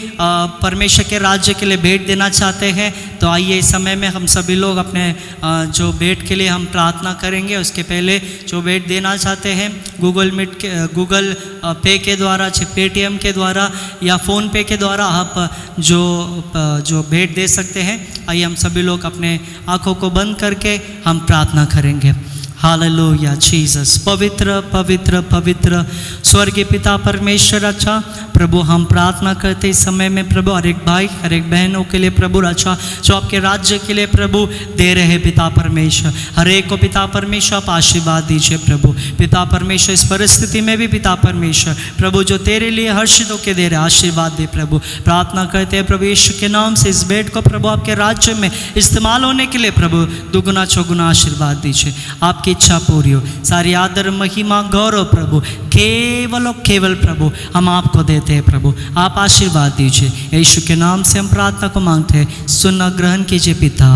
परमेश्वर के राज्य के लिए भेंट देना चाहते हैं, तो आइए इस समय में हम सभी लोग अपने जो भेंट के लिए हम प्रार्थना करेंगे। उसके पहले जो भेंट देना चाहते हैं गूगल पे के द्वारा, पेटीएम के द्वारा या फ़ोन पे के द्वारा आप जो भेंट दे सकते हैं। आइए हम सभी लोग अपने आँखों को बंद करके हम प्रार्थना करेंगे। Hallelujah Jesus. पवित्र पवित्र पवित्र स्वर्गीय पिता परमेश्वर, अच्छा प्रभु हम प्रार्थना करते इस समय में प्रभु हर एक भाई हर एक बहनों के लिए प्रभु, अच्छा जो आपके राज्य के लिए प्रभु दे रहे हैं पिता परमेश्वर, हर एक को पिता परमेश्वर आप आशीर्वाद दीजिए प्रभु। पिता परमेश्वर इस परिस्थिति में भी पिता परमेश्वर प्रभु जो तेरे लिए हर्षित होकर दे रहे आशीर्वाद दे प्रभु। प्रार्थना करते हैं प्रभु यीशु के नाम से इस भेंट को प्रभु आपके राज्य में इस्तेमाल होने के लिए प्रभु दुगुना चौगुना आशीर्वाद दीजिए। आपकी इच्छा पूरी हो। सारी आदर महिमा गौरव प्रभु केवल और केवल प्रभु हम आपको देते हैं प्रभु। आप आशीर्वाद दीजिए, यीशु के नाम से हम प्रार्थना को मांगते हैं, सुनना ग्रहण कीजिए पिता।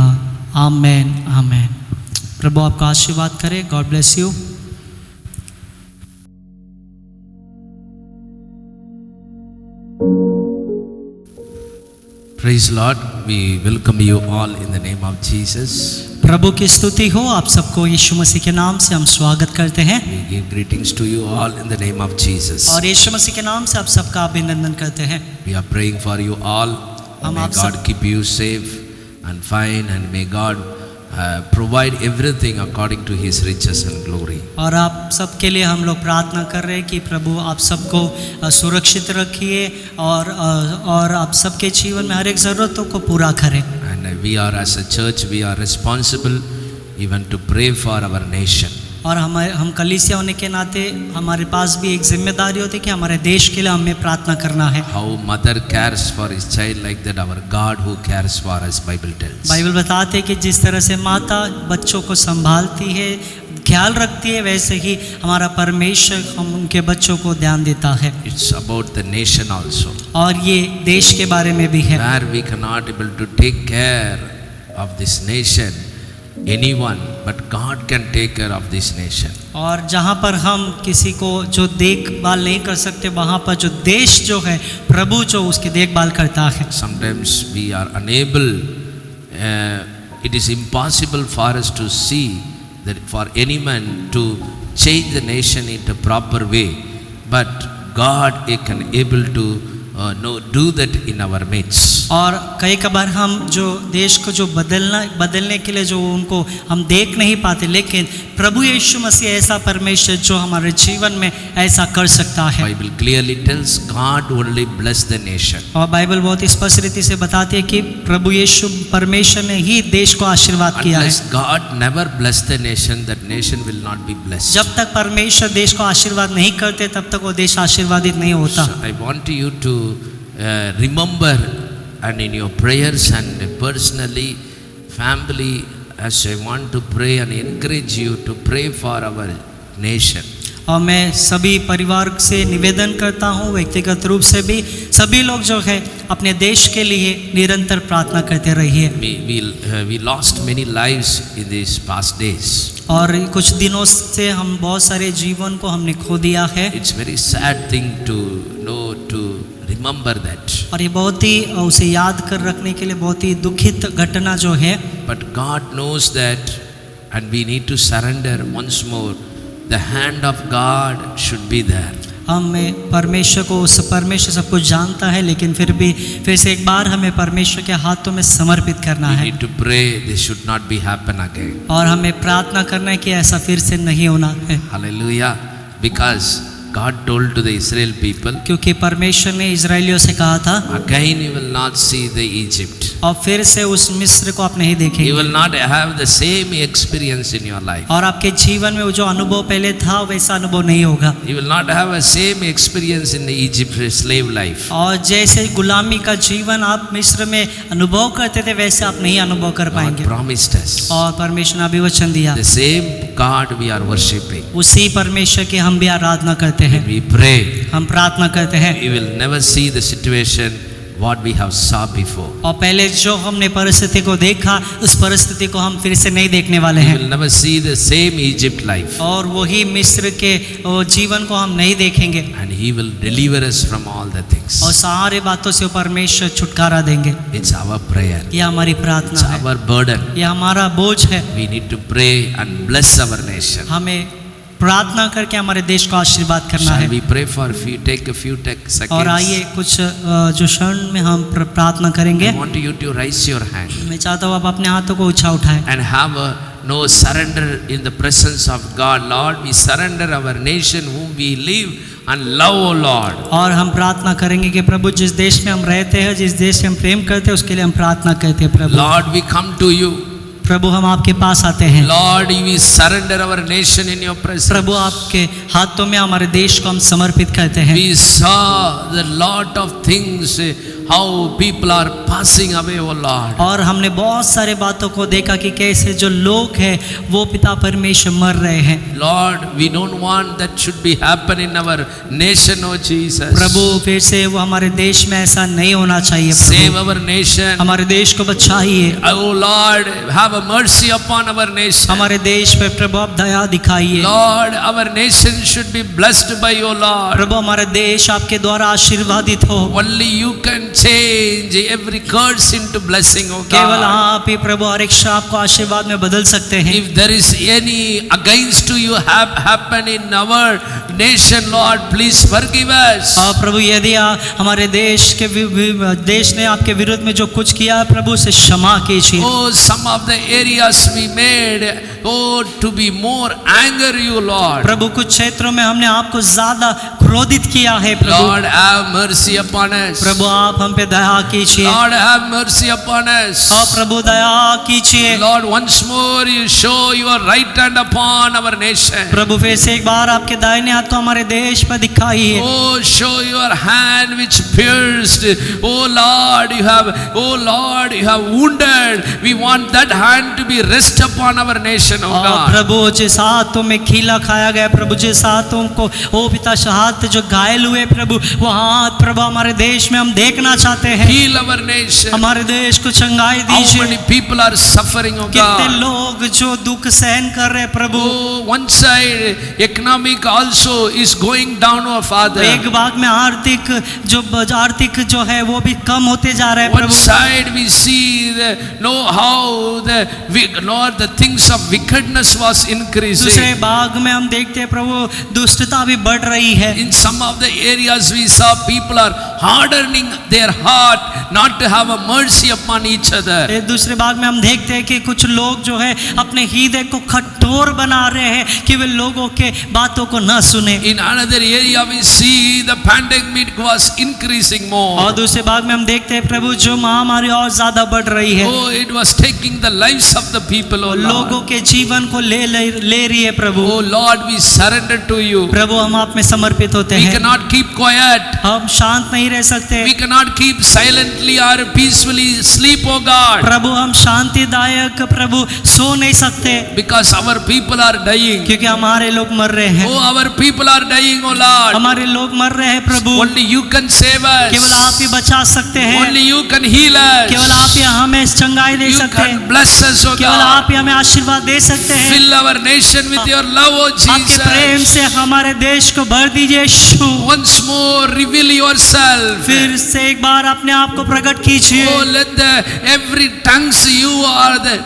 आमेन आमेन। प्रभु आपका आशीर्वाद करे। God bless you. Praise Lord, we welcome you all in the name of Jesus. प्रभु की स्तुति हो। आप सबको यीशु मसीह के नाम से हम स्वागत करते हैं। We give greetings to you all in the name of Jesus. और यीशु मसीह के नाम से आप सबका अभिनंदन करते हैं। We are praying for you all. हम May आप God सब keep you safe and fine, and may God provide everything according to His riches and glory. और आप सबके लिए हम लोग प्रार्थना कर रहे हैं कि प्रभु आप सबको सुरक्षित रखिए और आप सबके जीवन में हर एक ज़रूरतों को पूरा करें। And we are as a church, we are responsible even to pray for our nation. और हम कलीसिया होने के नाते हमारे पास भी एक जिम्मेदारी होती है कि हमारे देश के लिए हमें प्रार्थना करना है। How mother cares for his child, like that our God who cares for us, Bible tells. Bible बताते हैं कि जिस तरह से माता बच्चों को संभालती है, ख्याल रखती है, वैसे ही हमारा परमेश्वर हम उनके बच्चों को ध्यान देता है। It's about the nation also. और ये देश के बारे में भी है। Where we cannot able to take care of this nation, anyone, but God can take care of this nation. और जहाँ पर हम किसी को जो देखभाल नहीं कर सकते, वहाँ पर जो देश जो है प्रभु जो उसकी देखभाल करता है। Sometimes we are unable, it is impossible for us to see that for any man to change the nation in a proper way, but God can able to do that in our midst. और कई कबार हम जो देश को जो बदलने के लिए जो उनको हम देख नहीं पाते, लेकिन प्रभु यीशु मसीह ऐसा परमेश्वर जो हमारे जीवन में ऐसा कर सकता है। Bible clearly tells God only bless the nation. और बाइबल बहुत स्पष्ट रीति से बताती है कि प्रभु यीशु परमेश्वर ने ही देश को आशीर्वाद किया है। Unless God never bless the nation, that nation will not be blessed. जब तक परमेश्वर देश को आशीर्वाद नहीं करते, तब तक वो देश आशीर्वादित नहीं होता। So I want you to remember, and in your prayers and personally, family, as I want to pray and encourage you to pray for our nation. और मैं सभी परिवार से निवेदन करता हूँ, व्यक्तिगत रूप से भी सभी लोग जो है अपने देश के लिए निरंतर प्रार्थना करते रहिए। We lost many lives in these past days. और कुछ दिनों से हम बहुत सारे जीवन को हमने खो दिया है। It's very sad thing to know, to remember that. और ये बहुत ही उसे याद कर रखने के लिए बहुत ही दुखित घटना जो है, But God knows that, and we need to surrender once more. The hand of God should be there. हमें परमेश्वर को, उस परमेश्वर सब कुछ जानता है, लेकिन फिर से एक बार हमें परमेश्वर के हाथों में समर्पित करना We है। need to pray this should not be happen again. और हमें प्रार्थना करना है कि ऐसा फिर से नहीं होना है, Hallelujah. Because God told to the Israel people, क्योंकि परमेश्वर ने इजरायलियों से कहा था, again you will not see the Egypt. और फिर से उस मिस्र को आप नहीं You देखेंगे, will not have the same experience in your life. और आपके जीवन में वो जो अनुभव पहले था वैसा अनुभव नहीं होगा। You will not have a same experience in the Egypt slave life. और जैसे गुलामी का जीवन आप मिस्र में अनुभव करते थे वैसे आप नहीं अनुभव कर God पाएंगे। promised us. और परमेश्वर ने अभिवचन दिया, The same God we are worshipping. उसी परमेश्वर की हम भी आराधना करते हैं, We pray. हम प्रार्थना करते हैं। We will never see the situation what we have saw before. और पहले जो हमने परिस्थिति को देखा उस परिस्थिति को हम फिर से नहीं देखने वाले We हैं, will never see the same Egypt life. और वही मिस्र के वो जीवन को हम नहीं देखेंगे, And He will deliver us from all the things. और सारे बातों से वो परमेश्वर छुटकारा देंगे। It's our prayer. यह हमारी It's प्रार्थना है, our burden. यह हमारा बोझ है। We need to pray and bless our nation. हमें प्रार्थना करके हमारे देश को आशीर्वाद करना Shall है। we pray for take a few seconds? और आइए कुछ जो क्षण में हम प्रार्थना करेंगे। I want you to raise your hand मैं चाहता हूँ आप अपने हाथों को ऊंचा उठाएं and have a surrender in the presence of God. Lord, we surrender our nation whom we live and love, O Lord. और हम प्रार्थना करेंगे कि प्रभु जिस देश में हम रहते हैं, जिस देश से हम प्रेम करते हैं, उसके लिए हम प्रार्थना करते हैं। प्रभु Lord, we come to you. प्रभु हम आपके पास आते हैं। Lord, we surrender our nation in your presence. प्रभु आपके हाथों में हमारे देश को हम समर्पित करते हैं। We saw the lot of things, how people are passing away, O Lord. और हमने बहुत सारे बातों को देखा कि कैसे जो लोग हैं वो पिता परमेश्वर मर रहे हैं। Lord, we don't want that should be happen in our nation, O Jesus. प्रभु फिर से वो हमारे देश में ऐसा नहीं होना चाहिए। Save Prabhu our nation. हमारे देश को बचाइए। Oh Lord, have a mercy upon our nation. हमारे देश पे प्रभु आप दया दिखाइए। Lord, our nation should be blessed by you, Lord. प्रभु हमारा देश आपके द्वारा आशीर्वादित हो। Only you can change every curse into blessing, O केवल God. आप ही प्रभु हर एक श्राप को आशीर्वाद में बदल सकते हैं। If there is any against you have happened in our nation, Lord, please forgive us. और प्रभु यदि हमारे देश के देश ने आपके विरुद्ध में जो कुछ किया है प्रभु से क्षमा कीजिए। Oh, some of the areas we made, oh, to be more anger you, Lord. प्रभु कुछ क्षेत्रों में हमने आपको ज्यादा क्रोधित किया है प्रभु। Lord, have mercy upon us. प्रभु आप हम पे दया कीजिए। Lord, have mercy upon us. और प्रभु दया कीजिए। Lord, once more you show your right hand upon our nation. प्रभु फिर से एक बार आपके दाहिने हाथ को हमारे देश पर दिखाइए। Oh, show your hand which pierced. Oh Lord, you have wounded. We want that hand to be rest upon our nation, oh और God. प्रभु जिस हाथों में खीला खाया गया प्रभु, जिस हाथों को ओ पिता हाथ जो घायल हुए प्रभु, वो हाथ प्रभु हमारे देश में हम देखना चाहते हैं। Heal our nation. हमारे देश को चंगाई How दीजिए। many people are suffering, oh कितने God. लोग जो दुख सहन कर रहे हैं प्रभु। Oh, one side economic also is going down, oh Father. एक भाग में आर्थिक जो है वो भी कम होते जा रहे हैं One Prabhu. side we see how the things of wickedness was दूसरे increasing. भाग में हम देखते हैं प्रभु दुष्टता भी बढ़ रही है। In some of the areas we saw people are hardening their heart not to have a mercy upon each other. दूसरे भाग में हम देखते हैं कि कुछ लोग जो है अपने हृदय को कठोर बना रहे हैं कि वे लोगों के बातों को न सुने। In another area we see the pandemic was increasing more. और दूसरे भाग में हम देखते हैं प्रभु जो महामारी और ज्यादा बढ़ रही है। Oh, it was taking the lives of the people, oh लोगों Lord. के जीवन को ले रही है प्रभु। Oh Lord, we surrender to you. प्रभु हम आप में समर्पित होते We हैं। cannot keep quiet. हम शांत नहीं रह सकते। We cannot keep silently or peacefully sleep, oh God. प्रभु हम शांतिदायक प्रभु सो नहीं सकते Because our people are dying. क्योंकि हमारे लोग मर रहे हैं। Oh, our people are dying, oh Lord. हमारे लोग मर रहे हैं प्रभु। Only you can save us. केवल आप ही बचा सकते हैं। Only you can heal us. केवल आप ही हमें चंगाई चंगाई दे You सकते can हैं, bless us, oh केवल God. आप ही हमें आशीर्वाद दे सकते हैं। Fill our nation with your love, oh आपके प्रेम Jesus. से हमारे देश को भर दीजिए यीशु। Once more, reveal yourself. फिर से एक बार अपने आप को प्रकट कीजिए। Oh, let every tongues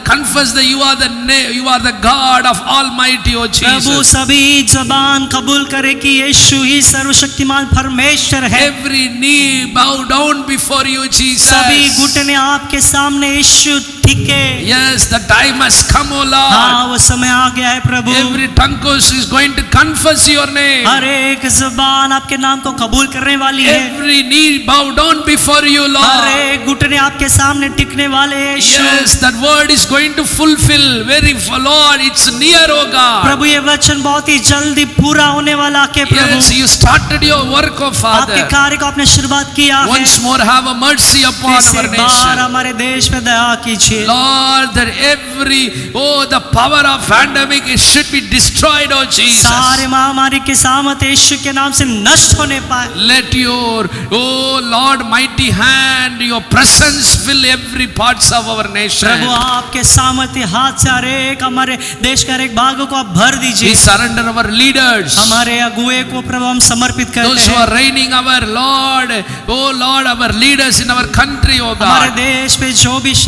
confess that you are the God of Almighty, oh Prabhu Jesus. सभी जबान कबूल करे कि यीशु ही सर्वशक्तिमान परमेश्वर है। Every knee bow down before you, Jesus. सभी घुटने आपके सामने यीशु टिके। Yes, the time has come, oh Lord. हाँ, वो समय आ गया है प्रभु। Every tongue is going to confess your name. हर एक जबान आपके नाम को कबूल करने वाली है। Every knee bow down before you, her Lord. एक घुटने आपके सामने टिकने वाले हैं यीशु। Yes, that word is going to fulfill. Very, Lord, it's near, oh God. प्रभु ये वचन बहुत ही जल्दी पूरा होने वाला है प्रभु। Yes, you started your work, oh आपके Father. कार्य को आपने शुरुआत किया है। Once more, have a mercy upon इस our एक बार nation. हमारे देश में दया कीजिए। Lord, that the power of pandemic it should be destroyed, oh Jesus. सारे महामारी के सामत यीशु के नाम से नष्ट होने पाए। Let your, oh Lord, mighty hand, your presence fill every parts of our nation. प्रभु आपके सामर्थ्य हाथ से हर एक हमारे देश के हर एक भागों को आप भर We दीजिए। surrender our leaders, हमारे अगुए को प्रभु हम समर्पित करते those who हैं। are reigning our Lord, oh Lord, our leaders in our country, oh हमारे God. देश पे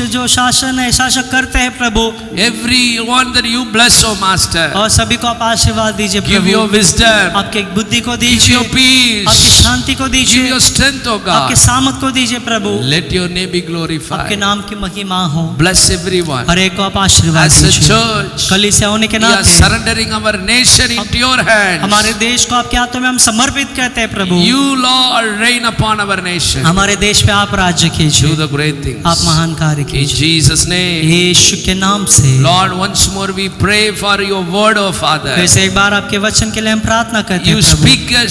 जो शासन है शासक करते हैं प्रभु, Everyone that you bless, oh Master. और सभी को आप आशीर्वाद दीजिए Give your प्रभु। wisdom, आपके बुद्धि को give दीजिए, your आपकी peace, शांति को give दीजिए, your strength, oh आपके God. सामर्थ को दीजिए प्रभु। Let your name be आपके glorified. नाम की महिमा हो। Bless everyone. हर एक को आप आशीर्वाद As a दीजिए। church, कलीसिया होने के we are नाते surrendering our nation into your hands. हमारे देश को आपके हाथों में हम समर्पित करते हैं प्रभु। You, Lord, reign upon our nation. हमारे देश पे आप राज्य Do कीजिए, the great things. आप महान कार्य In कीजिए Jesus' name. यीशु के नाम से। Lord, once more we pray for your word, oh Father. फिर से एक बार आपके वचन के लिए हम प्रार्थना करते हैं You Prabhu.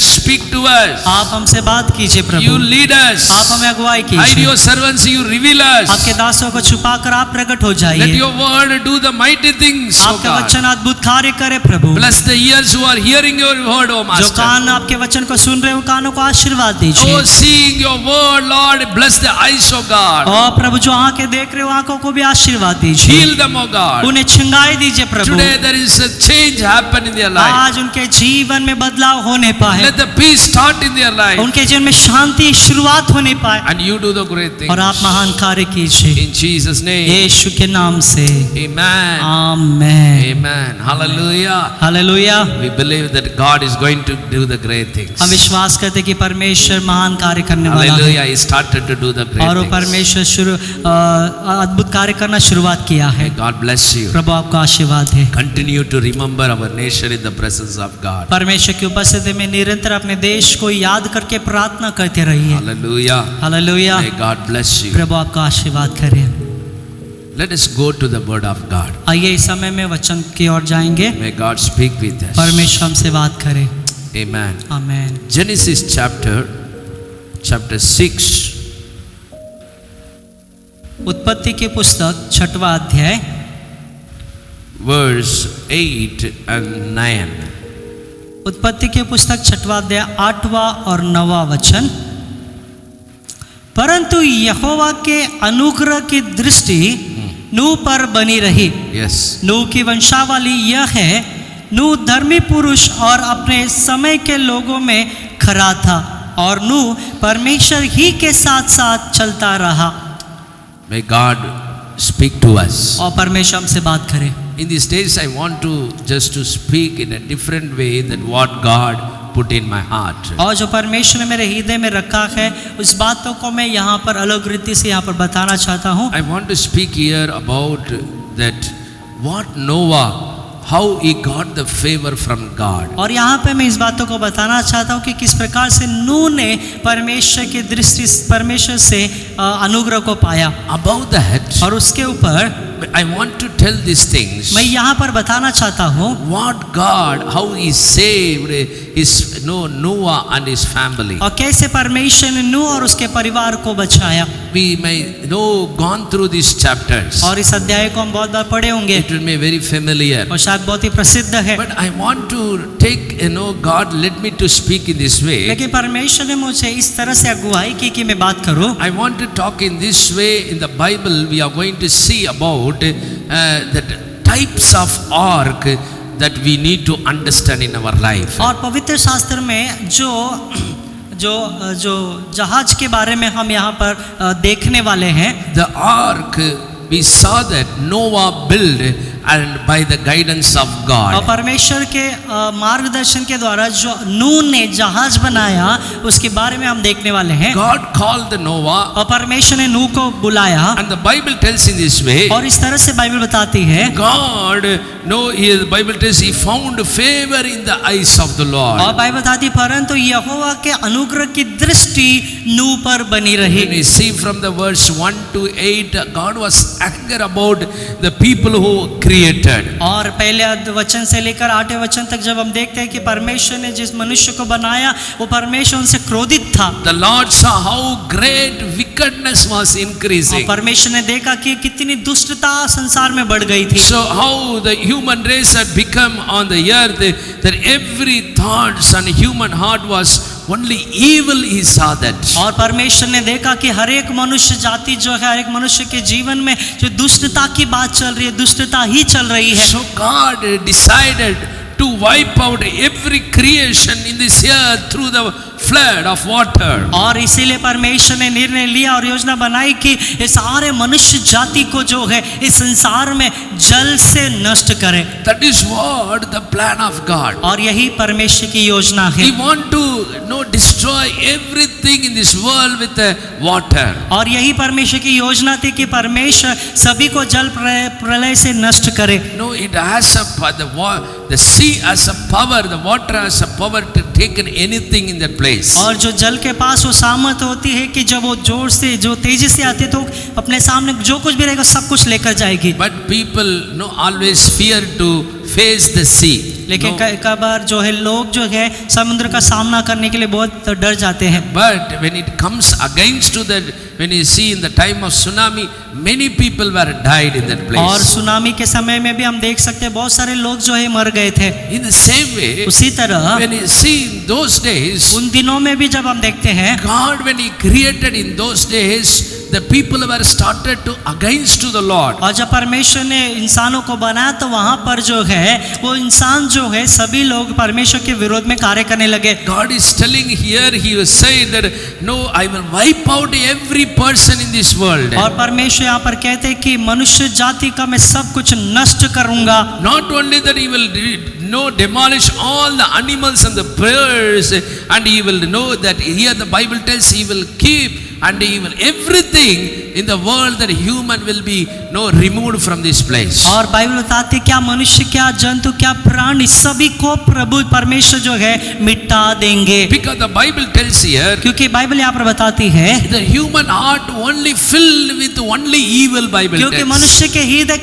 speak to us. आप हमसे बात कीजिए You प्रभु, lead us. आप हमें अगुवाई Hide कीजिए, your servants, you reveal आपके us. दासों को छुपा कर आप प्रकट हो Let जाइए। your word do the mighty things, oh आपका God. वचन अद्भुत कार्य करे प्रभु। Bless the ears who are hearing your word, oh जो Master. कान आपके वचन को सुन रहे हैं, उन कानों को आशीर्वाद दीजिए। Oh, seeing your word, Lord, bless the eyes, oh God. और प्रभु जो आंखें देख रहे हो, आंखों को भी आशीर्वाद दीजिए, Heal them, oh God. उन्हें छंगाई दीजिए प्रभु। Today there is a change happen in their life. आज उनके जीवन में बदलाव होने पाए, Let the peace start in their life. उनके जीवन में शांति शुरुआत होने पाए, And you do the great things. और आप महान कार्य कीजिए In Jesus' name. यीशु के नाम से। Amen. Amen. Amen. Hallelujah. Hallelujah. We believe that God is going to do the great things. हम विश्वास करते हैं कि परमेश्वर महान कार्य करने वाला है, Hallelujah. He started to do the great और वो things. परमेश्वर अद्भुत कार्य करना शुरुआत किया है। May God bless you. प्रभु आपका आशीर्वाद है। Continue to remember our nation in the presence of God. परमेश्वर की उपस्थिति में निरंतर अपने देश को याद करके प्रार्थना करते रहिए। Hallelujah. Hallelujah. May God bless you. प्रभु आपका आशीर्वाद करें। Let us go to the word of God. आइए इस समय में वचन की ओर जाएंगे। May God speak with us. परमेश्वर हमसे बात करे। Amen. आमेन। Genesis chapter 6. उत्पत्ति की पुस्तक 6वां अध्याय Verse 8 and 9. उत्पत्ति की पुस्तक 6वां अध्याय 8वां और 9वां वचन। परंतु यहोवा के अनुग्रह की दृष्टि नूह पर बनी रही। Yes. नूह की वंशावली यह है, नूह धर्मी पुरुष और अपने समय के लोगों में खरा था, और नूह परमेश्वर ही के साथ साथ चलता रहा। May God speak to us. और परमेश्वर हमसे बात करे। In these days, I want to just to speak in a different way than what God put in my heart. और जो परमेश्वर ने मेरे हृदय में रखा है, उस बातों को मैं यहाँ पर अलग रीति से यहाँ पर बताना चाहता हूँ। I want to speak here about that what Noah, how he got the favor from God. और यहाँ पे मैं इस बातों को बताना चाहता हूँ कि किस प्रकार से नूह ने परमेश्वर की दृष्टि, परमेश्वर से अनुग्रह को पाया। Above that, और उसके ऊपर I want to tell these things. मैं यहाँ पर बताना चाहता हूँ What God, how he saved his Noah and his family. और कैसे परमेश्वर ने नूह और उसके परिवार को बचाया। we may know gone through these chapters, और इस अध्याय को हम बहुत बार पढ़े होंगे it will be very familiar. और शायद बहुत ही प्रसिद्ध है, But I want to take, God led me to speak in this way. लेकिन परमेश्वर ने मुझे इस तरह से अगुवाई की कि मैं बात करूं। I want to talk in this way. In the Bible, we are going to see about the types of ark that we need to understand in our life. और पवित्र शास्त्र में जो जो जो जहाज के बारे में हम यहाँ पर देखने वाले हैं, The ark, we saw that Noah built and by the guidance of और God. परमेश्वर के मार्गदर्शन के द्वारा जो नूह ने जहाज बनाया उसके बारे में हम देखने वाले हैं। God called the Noah, और परमेश्वर ने नूह को बुलाया, and the Bible tells in this way. और इस तरह से बाइबल बताती है, God, the Bible tells he found favor in the eyes of the और Lord. बाइबल बताती है परंतु यहोवा के अनुग्रह की दृष्टि नूह पर बनी रही। When we see from the verse 1 to 8, God was angry about the people who created. और पहले वचन से लेकर 8वें वचन तक जब हम देखते हैं कि परमेश्वर ने जिस मनुष्य को बनाया वो परमेश्वर उनसे क्रोधित था। The Lord saw how great wickedness was और increasing. परमेश्वर ने देखा कि कितनी दुष्टता संसार में बढ़ गई थी। So how the human race had become on the earth, that every thoughts and human heart was only evil, he saw that. और परमेश्वर ने देखा कि हर एक मनुष्य जाति जो है, हर एक मनुष्य के जीवन में जो दुष्टता की बात चल रही है, दुष्टता ही चल रही है। So God decided to wipe out every creation in this earth through the flood of water. और इसीलिए परमेश्वर ने निर्णय लिया और योजना बनाई कि ये सारे मनुष्य जाति को जो है इस संसार में जल से नष्ट करे। That is what the plan of God. और यही परमेश्वर की योजना है। He want to destroy everything in this world with the water. और यही परमेश्वर की योजना थी कि परमेश्वर सभी को जल प्रलय से नष्ट करे। No, it has the sea has a power, the water has a power to take anything in that place. और जो जल के पास वो सामर्थ होती है कि जब वो जोर से जो तेजी से आती है तो अपने सामने जो कुछ भी रहेगा सब कुछ लेकर जाएगी। But people always fear to face the sea. लेकिन कई बार जो है लोग जो है समुद्र का सामना करने के लिए बहुत डर जाते हैं। But when it comes against to that, when you see in the time of tsunami, many people were died in that place. और सुनामी के समय में भी हम देख सकते हैं बहुत सारे लोग जो है मर गए थे। In the same way, उसी तरह when you see in those days, उन दिनों में भी जब हम देखते हैं God, when He created in those days, the people were started to against to the Lord. और जब परमेश्वर ने इंसानों को बनाया तो वहां पर जो है वो इंसान जो है सभी लोग परमेश्वर के विरोध में कार्य करने लगे। God is telling here, He was saying that no, I will wipe out every person in this world. और परमेश्वर यहाँ पर कहते हैं कि मनुष्य जाति का मैं सब कुछ नष्ट करूंगा। Not only that, He will demolish all the animals and the birds, and He will know that here the Bible tells He will keep and He will everything in the world that human will be removed from this place. और Bible बताती है क्या मनुष्य क्या जंतु क्या प्राणी सभी को प्रभु परमेश्वर जो है मिटा देंगे। Because the Bible tells here, क्योंकि बाइबल यहाँ पर बताती है the human heart only filled with only evil. Bible क्योंकि tells. मनुष्य के हृदय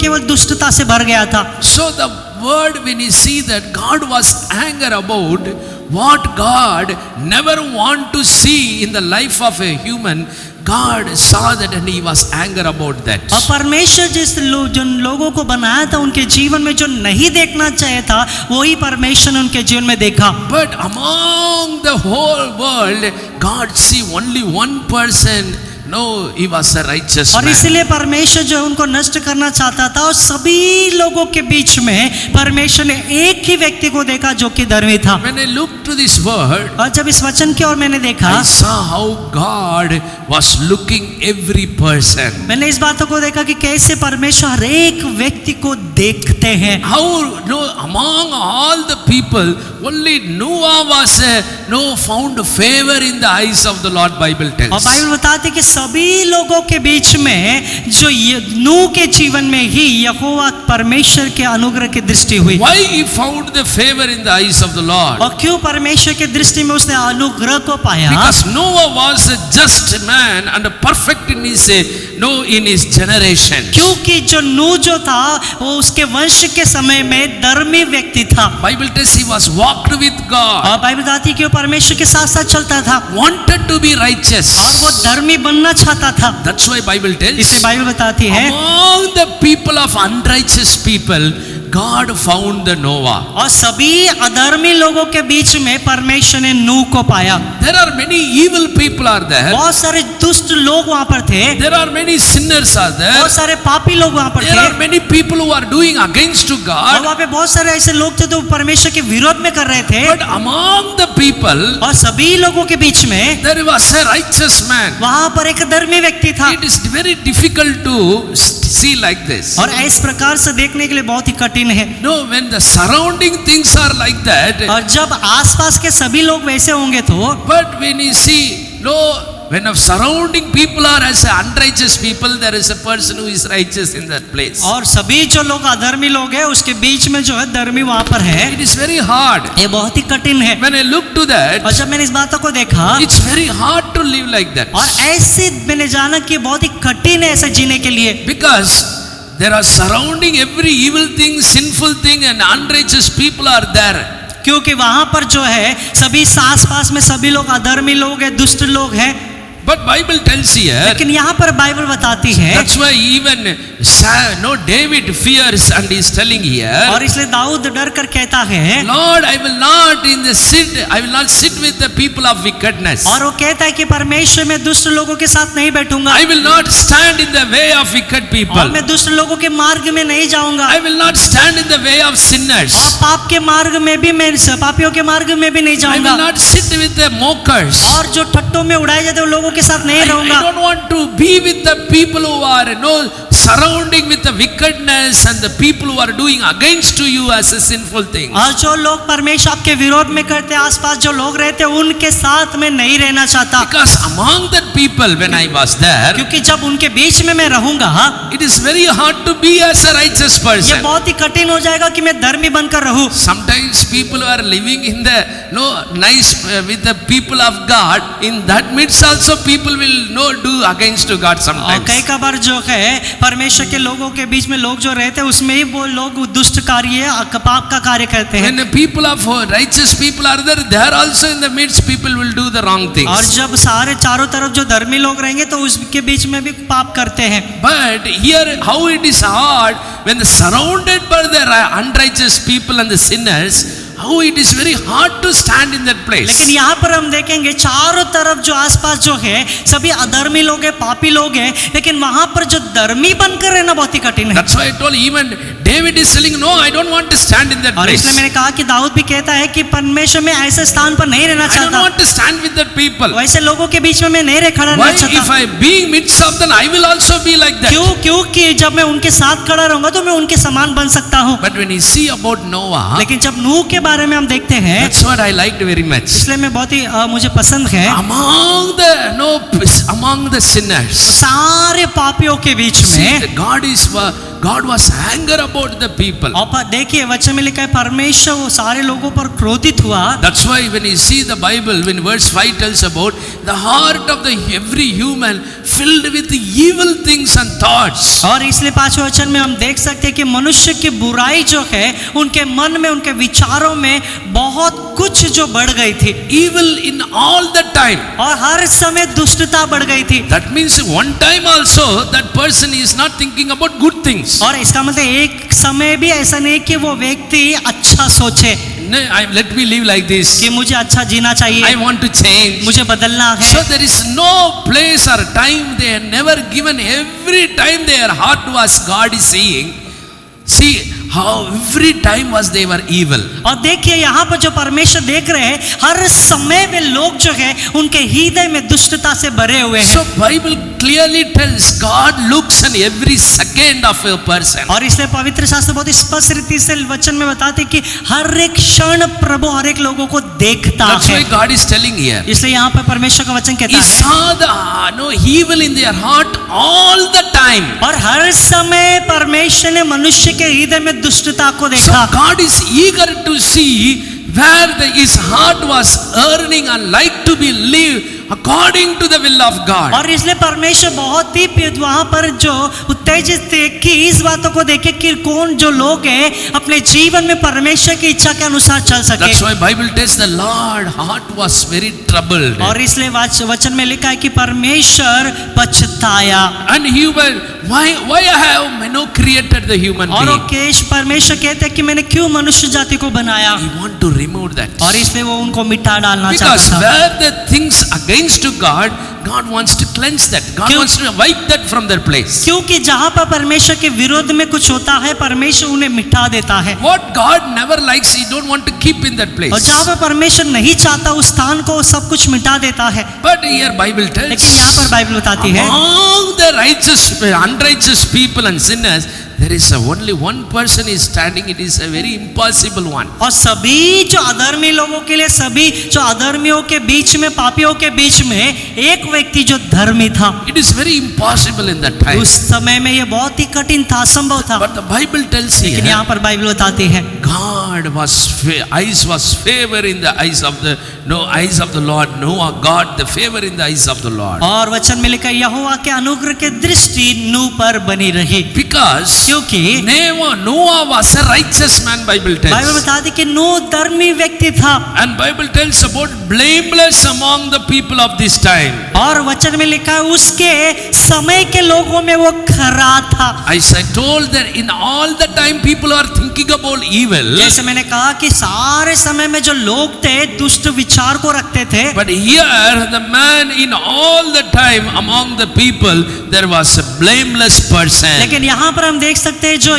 केवल दुष्टता से भर गया था। So the word, when you see that God was angry about what God never want to see in the life of a human, God saw that and He was angry about that. और परमेश्वर जिन लोगों को बनाया था उनके जीवन में जो नहीं देखना चाहिए था वही परमेश्वर ने उनके जीवन में देखा। But among the whole world, God see only one person. No, he was a righteous और man. इसलिए परमेश्वर जो उनको नष्ट करना चाहता था और सभी लोगों के बीच में परमेश्वर ने एक ही व्यक्ति को देखा जो कि धर्मी था। When I looked to this word, और जब इस वचन की ओर मैंने देखा I saw how God was looking every person. मैंने इस बातों को देखा कि कैसे परमेश्वर हर एक व्यक्ति को देखते हैं। How among all the people only Noah was found favor in the eyes of the Lord. Bible tells. और बाइबल बताती है कि सभी लोगों के बीच में जो नूह के जीवन में ही यहोवा परमेश्वर के अनुग्रह की दृष्टि हुई। Why he found the favor in the eyes of the Lord? और क्यों परमेश्वर की दृष्टि में उसने अनुग्रह को पाया? Because Noah was a just man and a perfect in his generation. क्योंकि जो नूह जो था वो उसके वंश के समय में धर्मी व्यक्ति था। Bible tells he was walked with God. और बाइबल बताती है कि वो परमेश्वर के साथ साथ चलता था। Wanted to be righteous. और वो धर्मी बनना होना चाहता था। That's why Bible tells, इसलिए बाइबल बताती है among the people of unrighteous people, God found the Noah. और सभी अधर्मी लोगों के बीच में परमेश्वर ने नूह को पाया। There are many evil people are there. बहुत सारे दुष्ट लोग वहाँ पर थे, There are many sinners are there. बहुत सारे पापी लोग वहाँ पर There थे, are many people who are doing against to और God. वहाँ पे बहुत सारे ऐसे लोग थे जो परमेश्वर के विरोध में कर रहे थे। But among the people, और सभी लोगों के बीच में there was a righteous man. वहाँ पर एक धर्मी व्यक्ति था। It is very difficult to see like this. और इस प्रकार से देखने के लिए बहुत ही कठिन है। No, when the surrounding things are like that, और जब आसपास के सभी लोग वैसे होंगे तो, but when you see, no, when the surrounding people are as unrighteous people, there is a person who is righteous in that place. और सभी जो लोग अधर्मी लोग हैं उसके बीच में जो है धर्मी वहाँ पर है। It is very hard. ये बहुत ही कठिन है। When I look to that, और जब मैंने इस बातों को देखा, it's very hard to live like that. और ऐसे मैंने जाना कि बहुत ही कठिन है ऐसे जीने के लिए, Because there are surrounding every evil thing, sinful thing, and unrighteous people are there. क्योंकि वहाँ पर जो है सभी आस पास में सभी लोग अधर्मी लोग हैं, दुष्ट लोग हैं। But Bible tells here, लेकिन यहाँ पर बाइबल बताती है, that's why even David fears and is telling here, और इसलिए दाऊद डर कर कहता है, Lord, I will not sit with the people of wickedness. और वो कहता है कि परमेश्वर मैं दुष्ट लोगों के साथ नहीं बैठूंगा, I will not stand in the way of wicked people. और मैं दुष्ट लोगों के मार्ग में नहीं जाऊंगा, I will not stand in the way of sinners. और पाप के मार्ग में भी मैं पापियों के मार्ग में भी नहीं I जाऊंगा, will not sit with the mockers. और जो ठट्टों में उड़ाए जाते हैं उन लोगों के साथ नहीं I रहूंगा। don't want to be with the people who are surrounding with the wickedness and the people who are doing against to you as a sinful thing. और जो लोग परमेश्वर आपके विरोध में करते हैं, आसपास जो लोग रहते हैं उनके साथ मैं नहीं रहना चाहता, Because among that people when I was there, क्योंकि जब उनके बीच में मैं रहूंगा it is very hard to be as a righteous ये person. बहुत ही कठिन हो जाएगा कि मैं धर्मी बनकर रहूं। Sometimes people who are living in the nice with the people of God, in that midst also people will do against to God और sometimes. कई कबार जो है परमेश्वर के लोगों के बीच में लोग जो रहते हैं उसमें ही वो लोग दुष्ट कार्य पाप का कार्य करते हैं। When the people of righteous people are there, they are also in the midst people will do the wrong और things. जब सारे चारों तरफ जो धर्मी लोग रहेंगे तो उसके बीच में भी पाप करते हैं। But here how it is hard when surrounded by the unrighteous people and the sinners, how it is very hard to stand in that place. लेकिन यहाँ पर हम देखेंगे चारों तरफ जो आसपास जो है सभी अधर्मी लोग हैं, पापी लोग हैं, लेकिन वहां पर जो धर्मी बनकर रहना बहुत ही कठिन है। That's why I told even David is telling, no, I don't want to stand in that और place. इसलिए मैंने कहा कि दाऊद भी कहता है कि परमेश्वर में ऐसे स्थान पर नहीं रहना I don't चाहता, want to stand with that people. वैसे लोगों के बीच में मैं नहीं खड़ा Why? रहना चाहता। If I being midst of them, I will also be like that. क्योंकि जब मैं उनके साथ खड़ा रहूंगा तो मैं उनके समान बन सकता हूँ। But when you see about Noah, लेकिन जब नूह के बारे में हम देखते हैं, that's what I liked very much. इसलिए मैं बहुत ही मुझे पसंद है, Among the sinners, सारे पापियों के बीच में see, God was anger about the people. और देखिए वचन में लिखा है परमेश्वर वो सारे लोगों पर क्रोधित हुआ। That's why when you see the Bible, when verse 5 tells about the heart of the every human filled with evil things and thoughts. और इसलिए 5वें वचन में हम देख सकते हैं कि मनुष्य की बुराई जो है उनके मन में, उनके विचारों में बहुत कुछ जो बढ़ गई थी। Evil in all the time. और हर समय दुष्टता बढ़ गई थी। That means one time also that person is not thinking about good things. और इसका मतलब एक समय भी ऐसा नहीं कि वो व्यक्ति अच्छा सोचे, Let me live like this. कि मुझे अच्छा जीना चाहिए, I want to change. मुझे बदलना है। So there is no place or time they are never given. Every time their heart was God is seeing. See how every time was they were evil. और देखिए यहाँ पर जो परमेश्वर देख रहे हैं हर समय में लोग जो है उनके हृदय में दुष्टता से भरे हुए हैं। So Bible clearly tells God looks on every second of a person. और इसलिए पवित्र शास्त्र बहुत स्पष्ट रीति से वचन में बताते कि हर एक क्षण प्रभु हर एक लोगों को देखता That's है। why God is telling here. इसलिए यहाँ पर परमेश्वर का वचन कहता He है saw the evil in their heart all the time. और हर समय परमेश्वर ने मनुष्य के हृदय में दुष्टता को So देखा। God is eager to see where his heart was earning and like to be lived according to the will of God. और इसलिए परमेश्वर बहुत ही वहाँ पर जो उत्तेजित थे कि इस बातों को देखे कि कौन जो लोग हैं अपने जीवन में परमेश्वर की इच्छा के अनुसार चल सके। That's why Bible tells the Lord heart was very troubled. और इसलिए वचन में लिखा है कि परमेश्वर पछताया। And human, why I have no created the human और being? परमेश्वर कहते हैं कि मैंने क्यों मनुष्य जाति को बनाया, He want to remove that. और इसलिए वो उनको मिटा डालना Because चाहता था। where the things against to God, God wants to cleanse that. God wants to wipe that from their place. क्योंकि जहाँ पर परमेश्वर के विरोध में कुछ होता है परमेश्वर उन्हें मिटा देता है, What God never likes, He don't want to keep in that place. और जहाँ पर परमेश्वर नहीं चाहता उस स्थान को सब कुछ मिटा देता है। But here Bible tells, लेकिन यहाँ पर बाइबल बताती है among the righteous, unrighteous people and sinners, there is only one person is standing. It is a very impossible one. और सभी जो अधर्मी लोगों के लिए, सभी जो अधर्मियों के बीच में, पापियों के बीच में एक व्यक्ति जो धर्मी था। It is very impossible in that time. उस समय में ये बहुत ही कठिन था, असंभव था। But the Bible tells लेकिन here, यहाँ पर बाइबल बताती है God was eyes was favor in the eyes of the eyes of the Lord. Noah got the favor in the eyes of the Lord. और वचन में लिखा यहोवा के अनुग्रह की दृष्टि नूह पर बनी रही, Because क्योंकि Noah was a righteous man. Bible Bible tells. बताती कि नूह धर्मी व्यक्ति था। And Bible tells about blameless among the people of this time. और वचन में लिखा है उसके समय के लोगों में वो खरा था। As I told that in all the time people are thinking about evil. जैसे मैंने कहा कि सारे समय में जो लोग थे दुष्ट विचार को रखते थे, But here the man in all the time among the people there was a blameless person. लेकिन यहाँ पर हम देख सकते हैं जो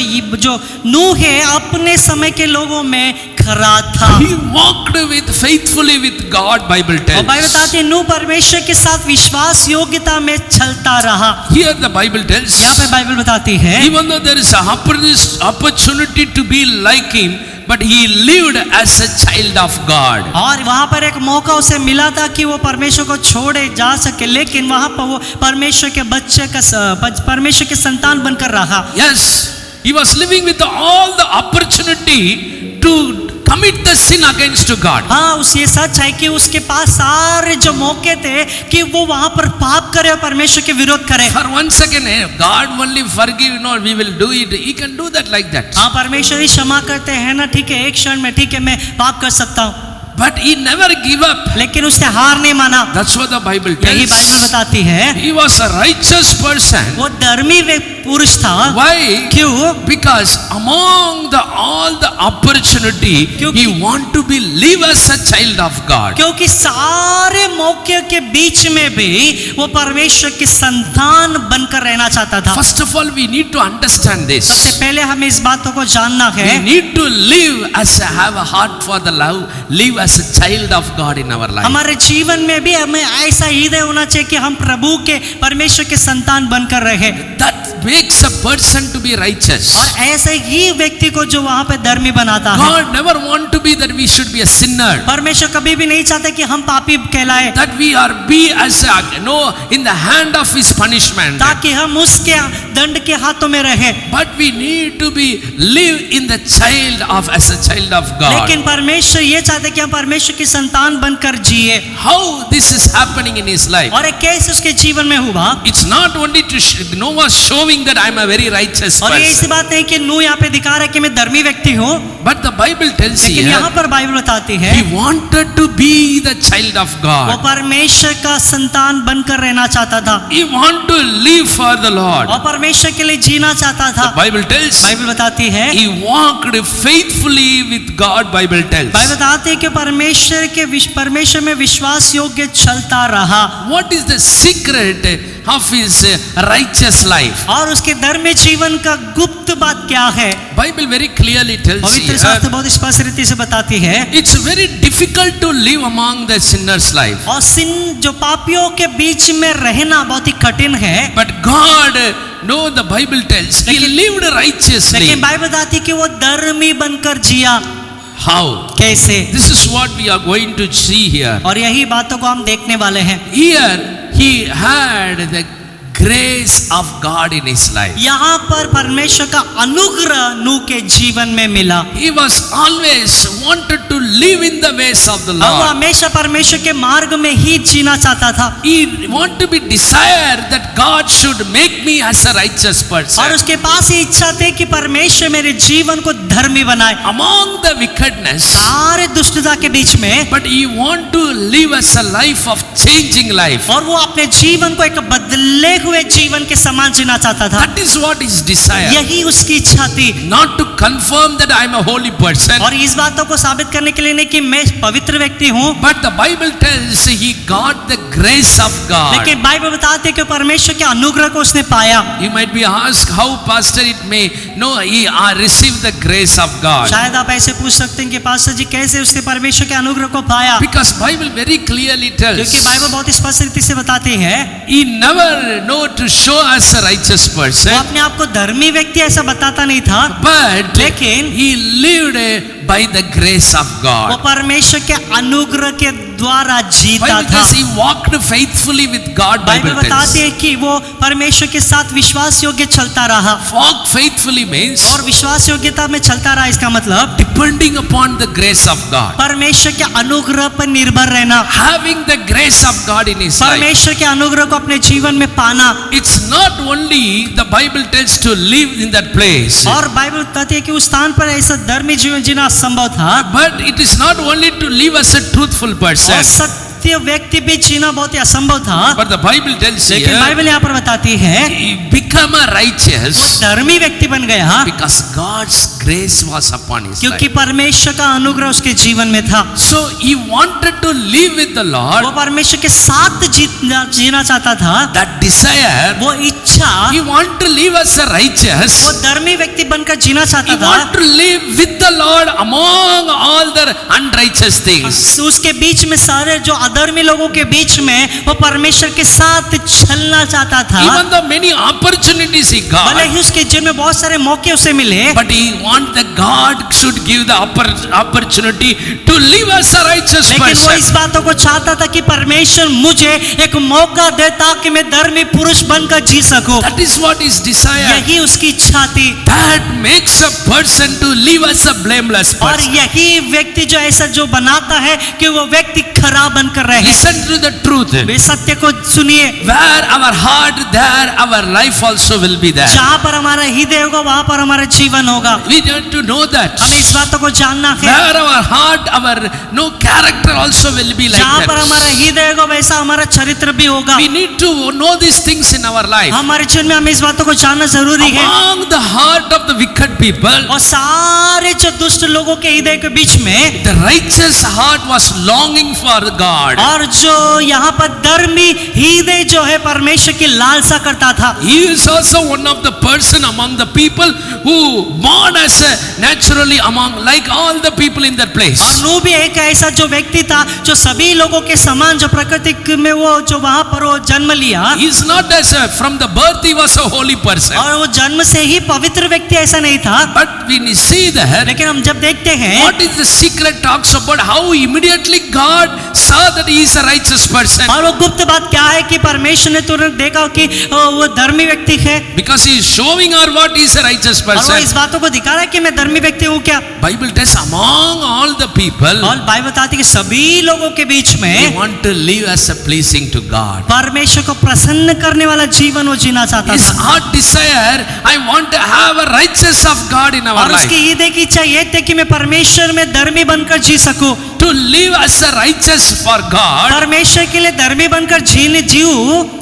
नूह है अपने समय के लोगों में खरा था। He walked with faithfully with God. Bible और tells. बाइबल बताती है नूह परमेश्वर के साथ विश्वास योग्यता में चलता रहा। Here the Bible tells. यहाँ पे बाइबल बताती है Even though there is a opportunity to be like him, but he lived as a child of God. और वहाँ पर एक मौका उसे मिला था कि वो परमेश्वर को छोड़े जा सके, लेकिन वहाँ पर वो परमेश्वर के बच्चे का परमेश्वर के संतान बनकर रहा। Yes, he was living with all the opportunity to commit the sin against God. हाँ, उस ये सच है कि उसके पास सारे जो मौके थे कि वो वहाँ पर पाप करे और परमेश्वर के विरोध करे। For 1 second, God only forgive, we will do it. He can do that like that. हाँ, परमेश्वर ही क्षमा करते हैं ना, ठीक है, एक क्षण में ठीक है मैं पाप कर सकता हूँ, But he never give up. लेकिन उसने हार नहीं माना। That's what the Bible यही tells. बाइबल बताती है He was a righteous person. वो धर्मी पुरुष था। Why? क्यों? Because among all the opportunity, he want to be live as a child of God. क्योंकि सारे मौके के बीच में भी वो परमेश्वर के संतान बनकर रहना चाहता था। First of all, we need to understand this. सबसे पहले हमें इस बातों को जानना है। We need to live as have a heart for the love, live as a child of God in our life. हमारे जीवन में भी हमें ऐसा हृदय होना चाहिए कि हम प्रभु के परमेश्वर के संतान बनकर रहे। That makes a person to be righteous. और ऐसे ही व्यक्ति को जो वहाँ पे धर्मी बनाता है। God never want to be that we should be a sinner. परमेश्वर कभी भी नहीं चाहता कि हम पापी कहलाए, That we are be as a in the hand of His punishment. ताकि हम उसके दंड के हाथों में रहे। But we need to be live in the child of as a child of God. लेकिन परमेश्वर ये चाहते हैं कि हम परमेश्वर की संतान बनकर जिए। How this is happening in his life? और एक कैसे उसके जीवन में हुआ? It's not only to Noah showing that I am a very righteous और ये ऐसी person. बात नहीं कि नूह यहाँ पे दिखा रहा है कि मैं धर्मी व्यक्ति हूँ, But the Bible tells लेकिन here यहाँ पर बाइबल बताती है he wanted to be the child of वो God. परमेश्वर का संतान बनकर रहना चाहता था He want to live for the Lord. और परमेश्वर के लिए जीना चाहता था। The Bible tells बाइबल बताती है he walked faithfully with God. Bible tells. Bible बताती है कि परमेश्वर में विश्वास योग्य चलता रहा। What is the secret of his righteous life? और उसके धर्मी जीवन का गुप्त बात क्या है? Bible very clearly tells पवित्र here, शास्त्र बहुत स्पष्ट रीति से बताती है it's very difficult to live among the sinners' life. और जो पापियों के बीच में रहना बहुत ही कठिन है। But God, no, the Bible tells he lived righteously. लेकिन बाइबल बताती है कि वो धर्मी बनकर जिया। How? कैसे? This is what we are going to see here. और यही बातों को हम देखने वाले हैं। Here he had the grace of God in his life. यहाँ पर परमेश्वर का अनुग्रह नूह के जीवन में मिला। He was always wanted to live in the ways of the और वो Lord. हमेशा परमेश्वर के मार्ग में ही जीना चाहता था He want to be desire that God should make me as a righteous और person. उसके पास ये इच्छा थी कि परमेश्वर मेरे जीवन को धर्मी बनाए Among the wickedness, सारे दुष्टता के बीच में, but he want to live as a life of changing life. और वो अपने जीवन को एक बदले हुए जीवन के समान जीना चाहता था। That is what his desire. यही उसकी इच्छा थी Not to confirm that I am a holy person, और इस बातों को साबित करने के लिए नहीं कि मैं पवित्र व्यक्ति हूँ, but the Bible tells he got the grace of God. लेकिन बाइबल बताते हैं कि परमेश्वर के अनुग्रह को उसने पाया। You might be asked how pastor it may no he received the grace of God. शायद आप ऐसे पूछ सकते हैं कि पास्टर जी कैसे उसने परमेश्वर के अनुग्रह को पाया, Because Bible very clearly tells क्योंकि बाइबल बहुत स्पष्ट रीति से बताती है he never know to show us a righteous वो person, अपने आप को धर्मी व्यक्ति ऐसा बताता नहीं था, but लेकिन he lived by the grace of वो God. परमेश्वर के अनुग्रह के द्वारा जीता Bible था। says he walked faithfully with God. Bible Bible बताती tells है कि वो परमेश्वर के साथ विश्वास योग्य चलता रहा, walk faithfully means और विश्वास योग्यता में चलता रहा इसका मतलब depending upon the grace of God, परमेश्वर के अनुग्रह पर निर्भर रहना, having the grace of God in his life. परमेश्वर के अनुग्रह को अपने जीवन में पाना। It's not only the Bible tells to live in that place, और बाइबल बताती है कि उस स्थान पर ऐसा धर्मी जीवन जीना असंभव था, but it is not only to live as a truthful person, और सत्य व्यक्ति भी जीना बहुत ही असंभव था, but the Bible tells लेकिन here बाइबल यहाँ पर बताती है he become a righteous धर्मी व्यक्ति बन गया because God's grace was upon his क्योंकि life. परमेश्वर का अनुग्रह उसके जीवन में था। So he wanted to live with the Lord. वो परमेश्वर के साथ जीना चाहता था। That desire, वो इच्छा, he want to live as a righteous. वो धर्मी व्यक्ति बनकर जीना He चाहता था। want to live with the Lord among all the unrighteous things. उसके बीच में सारे जो अधर्मी लोगों के बीच में वो परमेश्वर के साथ चलना चाहता था। Even though many opportunities he भले got, ही उसके जीवन में बहुत सारे मौके उसे मिले, but he want that God should give the opportunity to live as a righteous लेकिन वो person. इस बातों को चाहता था कि परमेश्वर मुझे एक मौका दे ताकि मैं धर्मी पुरुष बनकर जी सकूं। That is what his desire. यही उसकी इच्छा थी, That makes a person to live as a blameless और person. यही व्यक्ति जो ऐसा जो बनाता है कि वो व्यक्ति खराब बनकर रहे। Listen to the truth. वे सत्य को सुनिए, Where our heart, there our life also will be there. जहाँ पर हमारा हृदय होगा वहाँ पर हमारा जीवन होगा। We need to know that. हमें इस बातों को जानना है, Where our heart, our no character also will be like जहाँ पर हमारा that. हृदय होगा वैसा हमारा चरित्र भी होगा। We need to know these things in our life. हमारे जीवन में हमें इस बातों को जानना जरूरी है। Among the heart of the wicked people, और सारे जो दुष्ट लोगों के हृदय के बीच में, the righteous heart was longing for God. और जो यहाँ पर धर्मी हृदय जो है परमेश्वर की लालसा करता था। He is also one of the person among the people who born as a naturally among like all the people in that place. और नूह भी एक ऐसा जो व्यक्ति था जो सभी लोगों के समान जो प्रकृति में वो जो वहाँ पर वो जन्म लिया, He is not as a from the birth he was a holy person. और वो जन्म से ही पवित्र व्यक्ति ऐसा नहीं था। But when we see that, लेकिन हम जब देखते हैं what is the secret talks about how immediately God saw that he is a righteous person. और वो गुप्त बात क्या है कि परमेश्वर ने तुरंत देखा कि वो धर्मी व्यक्ति है, Because he is showing her what is a righteous और वो person. इस बातों को दिखा रहा है कि मैं धर्मी व्यक्ति हूँ क्या। Bible tells among all the people, और बाइबल बताती है कि सभी लोगों के बीच they में want to live as a pleasing to God. परमेश्वर को प्रसन्न करने वाला जीवन वो जीना चाहता His था। heart desire, I want to have a righteous of God in our और life. उसकी हृदय की इच्छा ये थी कि मैं परमेश्वर में धर्मी बनकर जी सकूं, To live as a righteous for God, परमेश्वर के लिए धर्मी बनकर जीऊं।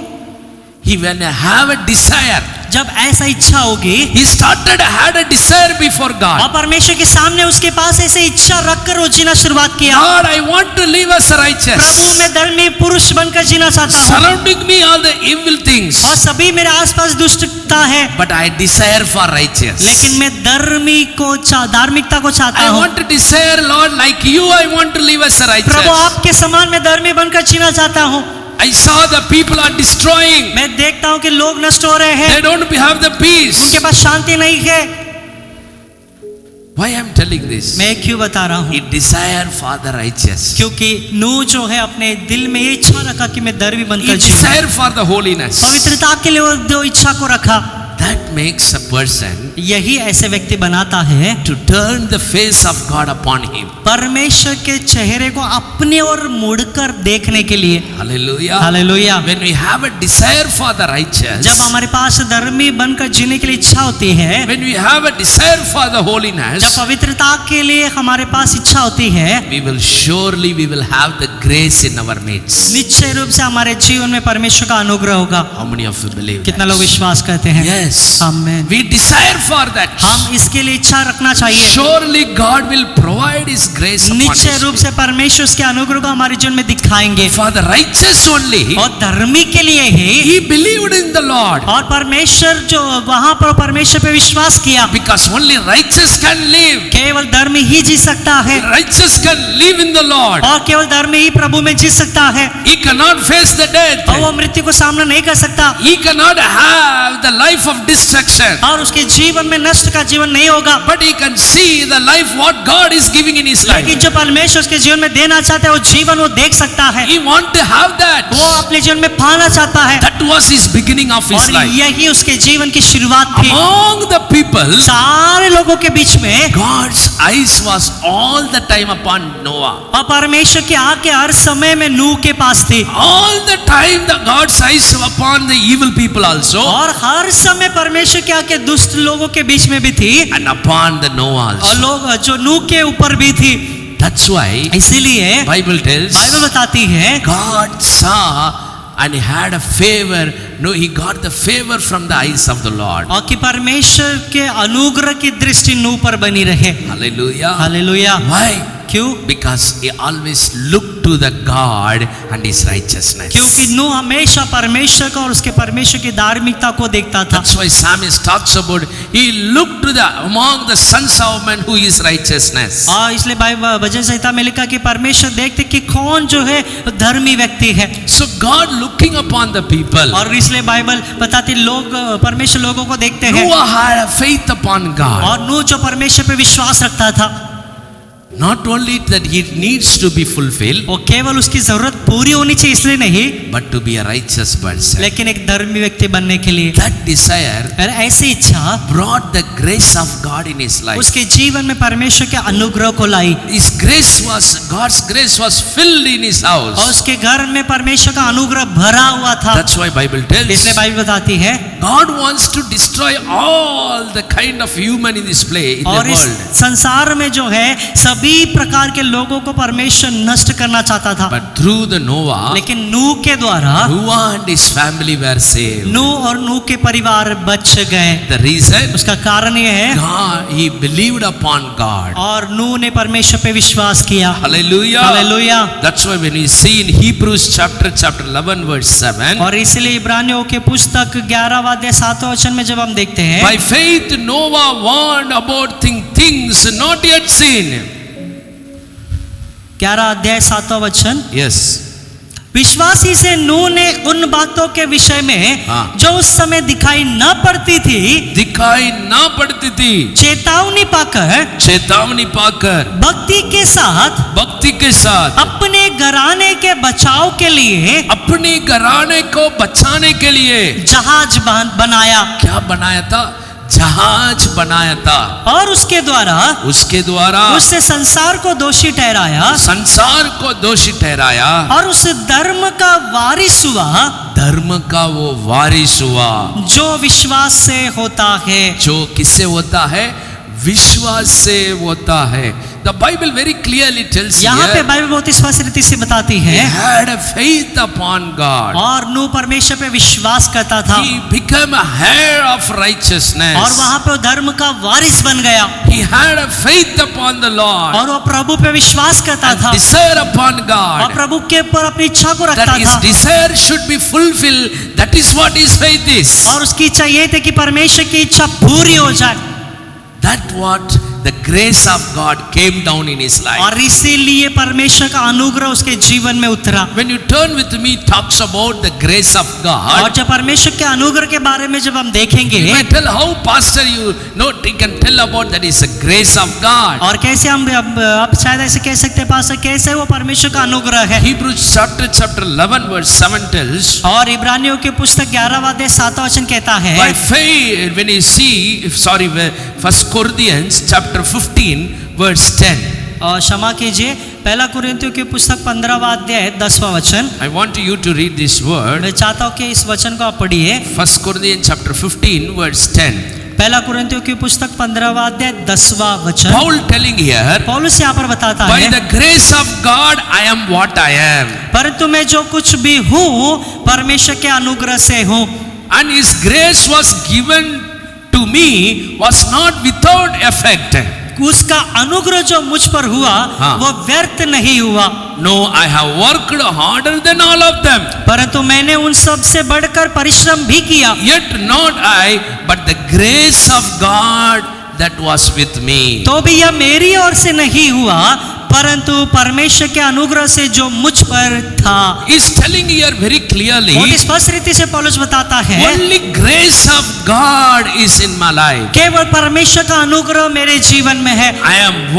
he when have a desire, जब ऐसा इच्छा होगी, he started had a desire before और God. परमेश्वर के सामने उसके पास ऐसे इच्छा रखकर वो जीना शुरुआत किया। Lord, I want to live as a Prabhu righteous. मैं धर्मी पुरुष बनकर जीना चाहता हूँ, Surrounding me all the evil things, और सभी मेरे आसपास दुष्टता है, but I desire for righteous. लेकिन मैं धार्मिकता को चाहता I हूँ। want to desire, Lord, like you, I want to live as a Prabhu righteous. आपके समान मैं धर्मी बनकर जीना चाहता हूँ। I saw the people are destroying. मैं देखता हूँ कि लोग नष्ट हो रहे हैं, They don't have the उनके peace. पास शांति नहीं है। Why I am telling this? मैं क्यों बता रहा हूँ? He desired for the righteous. क्योंकि नूह जो है अपने दिल में ये इच्छा रखा कि मैं धर्मी He बनकर जीऊं। desired for the holiness. पवित्रता के लिए वो दो इच्छा को रखा। That makes a person यही ऐसे व्यक्ति बनाता है to turn the face of God upon him. परमेश्वर के चेहरे को अपने ओर मुड़कर देखने के लिए। Hallelujah. Hallelujah. When we have a desire for the righteous, जब हमारे पास धर्मी बनकर जीने के लिए इच्छा होती है, when we have a desire for the जब holiness, पवित्रता के लिए हमारे पास इच्छा होती है, we will have the grace in our midst. निश्चय रूप से हमारे जीवन में परमेश्वर का अनुग्रह होगा। How many of you believe कितना that? लोग विश्वास करते हैं? Yes. Amen. We desire for that. हम इसके लिए इच्छा रखना चाहिए। Surely God will provide His grace upon निश्चय us. रूप से परमेश्वर उसके अनुग्रह को हमारे जीवन में दिखाएंगे। For the righteous only, और धर्मी के लिए ही, he believed in the Lord. और परमेश्वर जो वहां पर परमेश्वर पे विश्वास किया, Because only righteous can live. केवल धर्मी ही जी सकता है, Righteous can live in the Lord. और केवल धर्मी ही प्रभु में जी सकता है। He cannot face the death. और वो मृत्यु को सामना नहीं कर सकता, He cannot have the life of destruction. और उसके जीवन में नष्ट का जीवन नहीं होगा, But he can see the life what God is giving in his life. लेकिन जो परमेश्वर उसके जीवन में देना चाहता है वो जीवन वो देख सकता है। He want to have that. वो अपने जीवन में पाना चाहता है, That was his beginning of his और life. यही उसके जीवन की शुरुआत थी। Among the people, सारे लोगों के बीच में God's eyes was all the time upon Noah. और परमेश्वर की आंखें हर समय में नूह के पास थी, All the time the God's eyes were upon the evil people also, और हर समय परमेश्वर की आंखें दुष्ट लोगों के बीच में भी थी, and upon the Noah और also. लोग जो नूह के ऊपर भी थी। That's why इसीलिए Bible tells बाइबल बताती है God saw and he had a favor. No, he got the favor from the eyes of the Lord. और कि परमेश्वर के अनुग्रह की दृष्टि नूह पर बनी रहे। Hallelujah. हालेलुया। Why? क्यों? Because he always looked to the God and his righteousness. क्योंकि नूह हमेशा परमेश्वर को और उसके परमेश्वर की धार्मिकता को देखता था। That's why Psalmist talks about he looked to the among the sons of men who is righteousness. और इसलिए बाइबल भजन संहिता में लिखा कि परमेश्वर देखते कि कौन जो है धर्मी व्यक्ति है। So God looking upon the people. और इसलिए बाइबल बताती लोग परमेश्वर लोगों को देखते हैं। Noah had a faith upon God. और नूह जो परमेश्वर पे विश्वास रखता था, Not only that he needs to be fulfilled, वो केवल उसकी जरूरत पूरी होनी चाहिए इसलिए नहीं, but to be a righteous person. लेकिन एक धर्मी व्यक्ति बनने के लिए। That desire और ऐसी इच्छा brought the grace of God in his life. उसके जीवन में परमेश्वर के अनुग्रह को लाई, His grace was, God's grace was filled in his और house. उसके घर में परमेश्वर का अनुग्रह भरा हुआ था। That's why Bible tells इसलिए बाइबल बताती है God wants to destroy all the kind of human in this place, in the और इस world. संसार में जो है सभी प्रकार के लोगों को परमेश्वर नष्ट करना चाहता था, But through the Noah, लेकिन नूह के द्वारा Noah and his family were saved. नूह और नूह के परिवार बच गए। The reason? उसका कारण ये है, God, he believed upon God. और नूह ने परमेश्वर पे विश्वास किया। Hallelujah. Hallelujah. That's why when we see in Hebrews chapter 11 verse 7, और इसलिए इब्रानियों के पुस्तक 11वां अध्याय 7वां वचन में जब हम देखते हैं, by faith Noah warned about things not yet seen. 11 अध्याय 7वां वचन, Yes. विश्वासी से नूह ने उन बातों के विषय में हाँ। जो उस समय दिखाई न पड़ती थी दिखाई ना पड़ती थी, चेतावनी पाकर चेतावनी पाकर भक्ति के साथ भक्ति के साथ अपने घराने के बचाव के लिए अपने घराने को बचाने के लिए जहाज बनाया, क्या बनाया था? जहाज बनाया था, और उसके द्वारा उससे संसार को दोषी ठहराया, संसार को दोषी ठहराया, और उस धर्म का वारिस हुआ, धर्म का वो वारिस हुआ जो विश्वास से होता है। जो किससे होता है? विश्वास से होता है। The Bible very clearly tells यहाँ पे here, बाइबल बहुत ही स्पष्ट रीति से बताती he है, had a faith upon God. और नूह परमेश्वर पे विश्वास करता था, He became a heir of और righteousness. वहां पे वो धर्म का वारिस बन गया, He had a faith upon the Lord. और वो प्रभु पे विश्वास करता And था, desire upon और God. प्रभु के ऊपर अपनी इच्छा को That रखता his था, desire should be fulfilled. That is what his faith is. और उसकी इच्छा ये थी कि परमेश्वर की इच्छा पूरी हो जाए। That what the grace of God came down in his life. और इसीलिए परमेश्वर का अनुग्रह उसके जीवन में उतरा। When you turn with me, talks about the grace of और God. जब परमेश्वर के अनुग्रह के बारे में जब हम देखेंगे, You may tell how pastor you know you can tell about that is the grace of God. और कैसे हम आप शायद ऐसे कह सकते हैं पास्टर, कैसे वो परमेश्वर का अनुग्रह है। Hebrews chapter 11 verse 7 tells, और इब्रानियों की पुस्तक 11वां अध्याय 7वां वचन कहता है, by faith when you see, First Corinthians chapter 15 verse 10. और क्षमा कीजिए, पहला कुरिन्थियों की पुस्तक 15वां अध्याय 10वां वचन। I want you to read this word. मैं चाहता हूँ कि इस वचन को आप पढ़िए। First Corinthians chapter 15 verse 10. पहला कुरिन्थियों की पुस्तक 15वां अध्याय 10वां वचन। Paul telling here, पौलुस यहाँ पर बताता by है, the grace of God I am what I am. परंतु मैं जो कुछ भी हूँ परमेश्वर के अनुग्रह से हूँ। And his grace was given to me was not without effect. उसका अनुग्रह जो मुझ पर हुआ हाँ। वो व्यर्थ नहीं हुआ। No, I have worked harder than all of them. परंतु मैंने उन सब से बढ़कर परिश्रम भी किया। Yet not I, but the grace of God that was with me. तो भी यह मेरी ओर से नहीं हुआ, परंतु परमेश्वर के अनुग्रह से जो मुझ पर था। He's telling here very clearly, और इस स्पष्ट रीति से पौलुस बताता है, only grace of God is in my life. केवल परमेश्वर का अनुग्रह मेरे जीवन में है। I am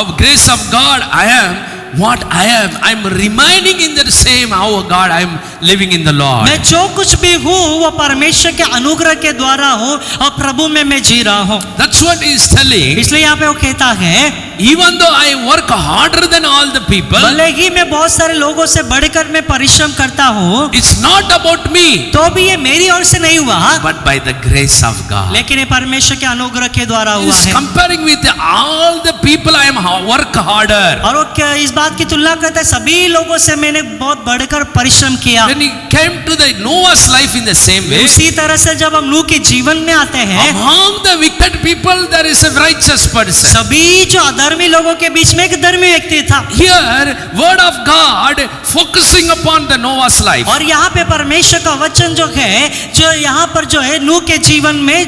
of grace of God. I am what I am. I am remaining in the same how God I am living in the Lord. मैं जो कुछ भी हूँ वो परमेश्वर के अनुग्रह के द्वारा हूँ और प्रभु में मैं जी रहा हूँ। That's what he is telling. इसलिए यहाँ पे वो कहता है, Even though I work harder than all the people, भले ही मैं बहुत सारे लोगों से बढ़कर मैं परिश्रम करता हूँ, it's not about me, तो भी ये मेरी ओर से नहीं हुआ, but by the grace of God. लेकिन ये परमेश्वर के अनुग्रह के द्वारा हुआ He's है। comparing with all the people I am work harder. और वो क्या इस बात की तुलना करता है, सभी लोगों से मैंने बहुत बढ़कर परिश्रम किया। When he came to the Noah's life in the same way, उसी तरह से जब हम नूह के जीवन में आते हैं, among the wicked people there is a righteous person. सभी जो अधर्मी लोगों के बीच में एक धर्मी व्यक्ति था। Here word of God focusing upon the Noah's life. और यहाँ पे परमेश्वर का वचन जो है, जो यहाँ पर जो है नूह के जीवन में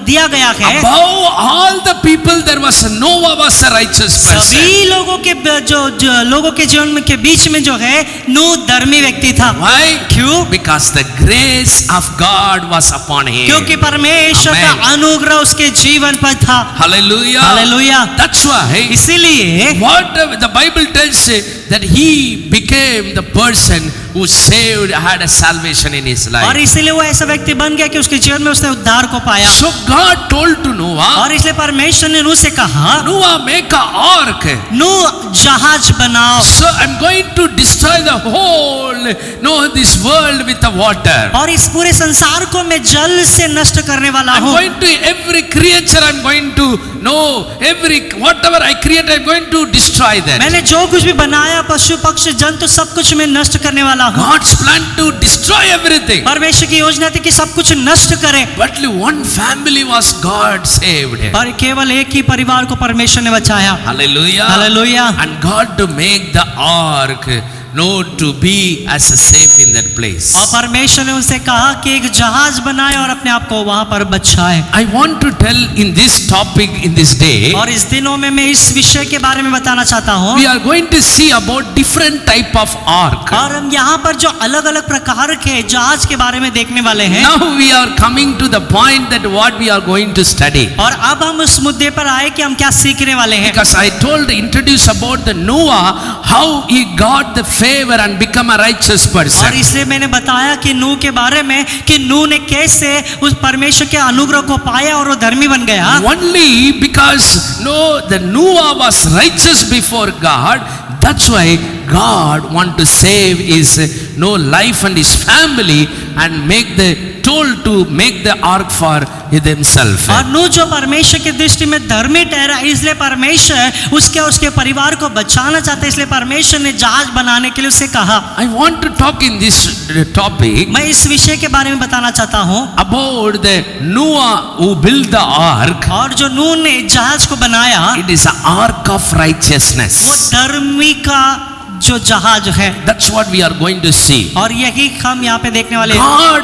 दिया गया है, Above all the people there was Noah was a righteous person. सभी लोगों के जो लोगों के जीवन में के बीच में जो है नूह धर्मी व्यक्ति था। Why? क्यों? Because the grace of God was upon him. क्योंकि परमेश्वर का Amen. अनुग्रह उसके जीवन पर था। Hallelujah. हालेलुया। That's why इसीलिए what the Bible tells that he became the person who saved, had a salvation in his और life. इसीलिए वो ऐसा व्यक्ति बन गया कि उसके जीवन में उसने उद्धार को पाया। So God told to Noah, और इसलिए परमेश्वर ने नूह से कहा, Noah make a ark. नूह जहाज बनाओ। So I'm going to destroy the whole, this world with the water. और इस पूरे संसार को मैं जल से नष्ट करने वाला I'm हूँ। going to every creature I'm going to every whatever I create I'm going to destroy that. मैंने जो कुछ भी बनाया, पशु पक्षी जंतु सब कुछ मैं नष्ट करने वाला हूँ। God's plan to destroy everything. परमेश्वर की योजना थी कि सब कुछ नष्ट करे, But only one family was God saved. पर केवल एक ही परिवार को परमेश्वर ने बचाया। Hallelujah. Hallelujah. And God to make the ark to be as a safe in that place. और परमेश्वर ने उनसे कहा कि एक जहाज बनाए और अपने आप को वहां पर बचाए। I want to tell in this topic in this day, और इस दिनों में मैं इस विषय के बारे में बताना चाहता हूँ। we are going to see about different type of ark. और हम यहाँ पर जो अलग अलग प्रकार के जहाज के बारे में देखने वाले हैं। Now we are coming to the point that what we are going to study. और अब हम उस मुद्दे पर आए कि हम क्या सीखने वाले हैं। Because I introduce about the Noah, how he got the favor and become a righteous person. और इसलिए मैंने बताया कि नूह के बारे में कि नूह ने कैसे उस परमेश्वर के अनुग्रह को पाया और वो धर्मी बन गया। Only because the Noah was righteous before God, that's why God want to save his life and his family and told to make the ark for himself. और नूह जो परमेश्वर की दृष्टि में धर्मी ठहरा, इसलिए परमेश्वर उसके परिवार को बचाना चाहता है, इसलिए परमेश्वर ने जहाज बनाने के लिए उसे कहा। I want to talk in this topic मैं इस विषय के बारे में बताना चाहता हूँ about the Noah who built the ark. और जो नूह ने जहाज को बनाया, It is an ark of righteousness. वो धर्मी का जो जहाज है, That's what we are going to see. और यही हम यहाँ पे देखने वाले हैं। God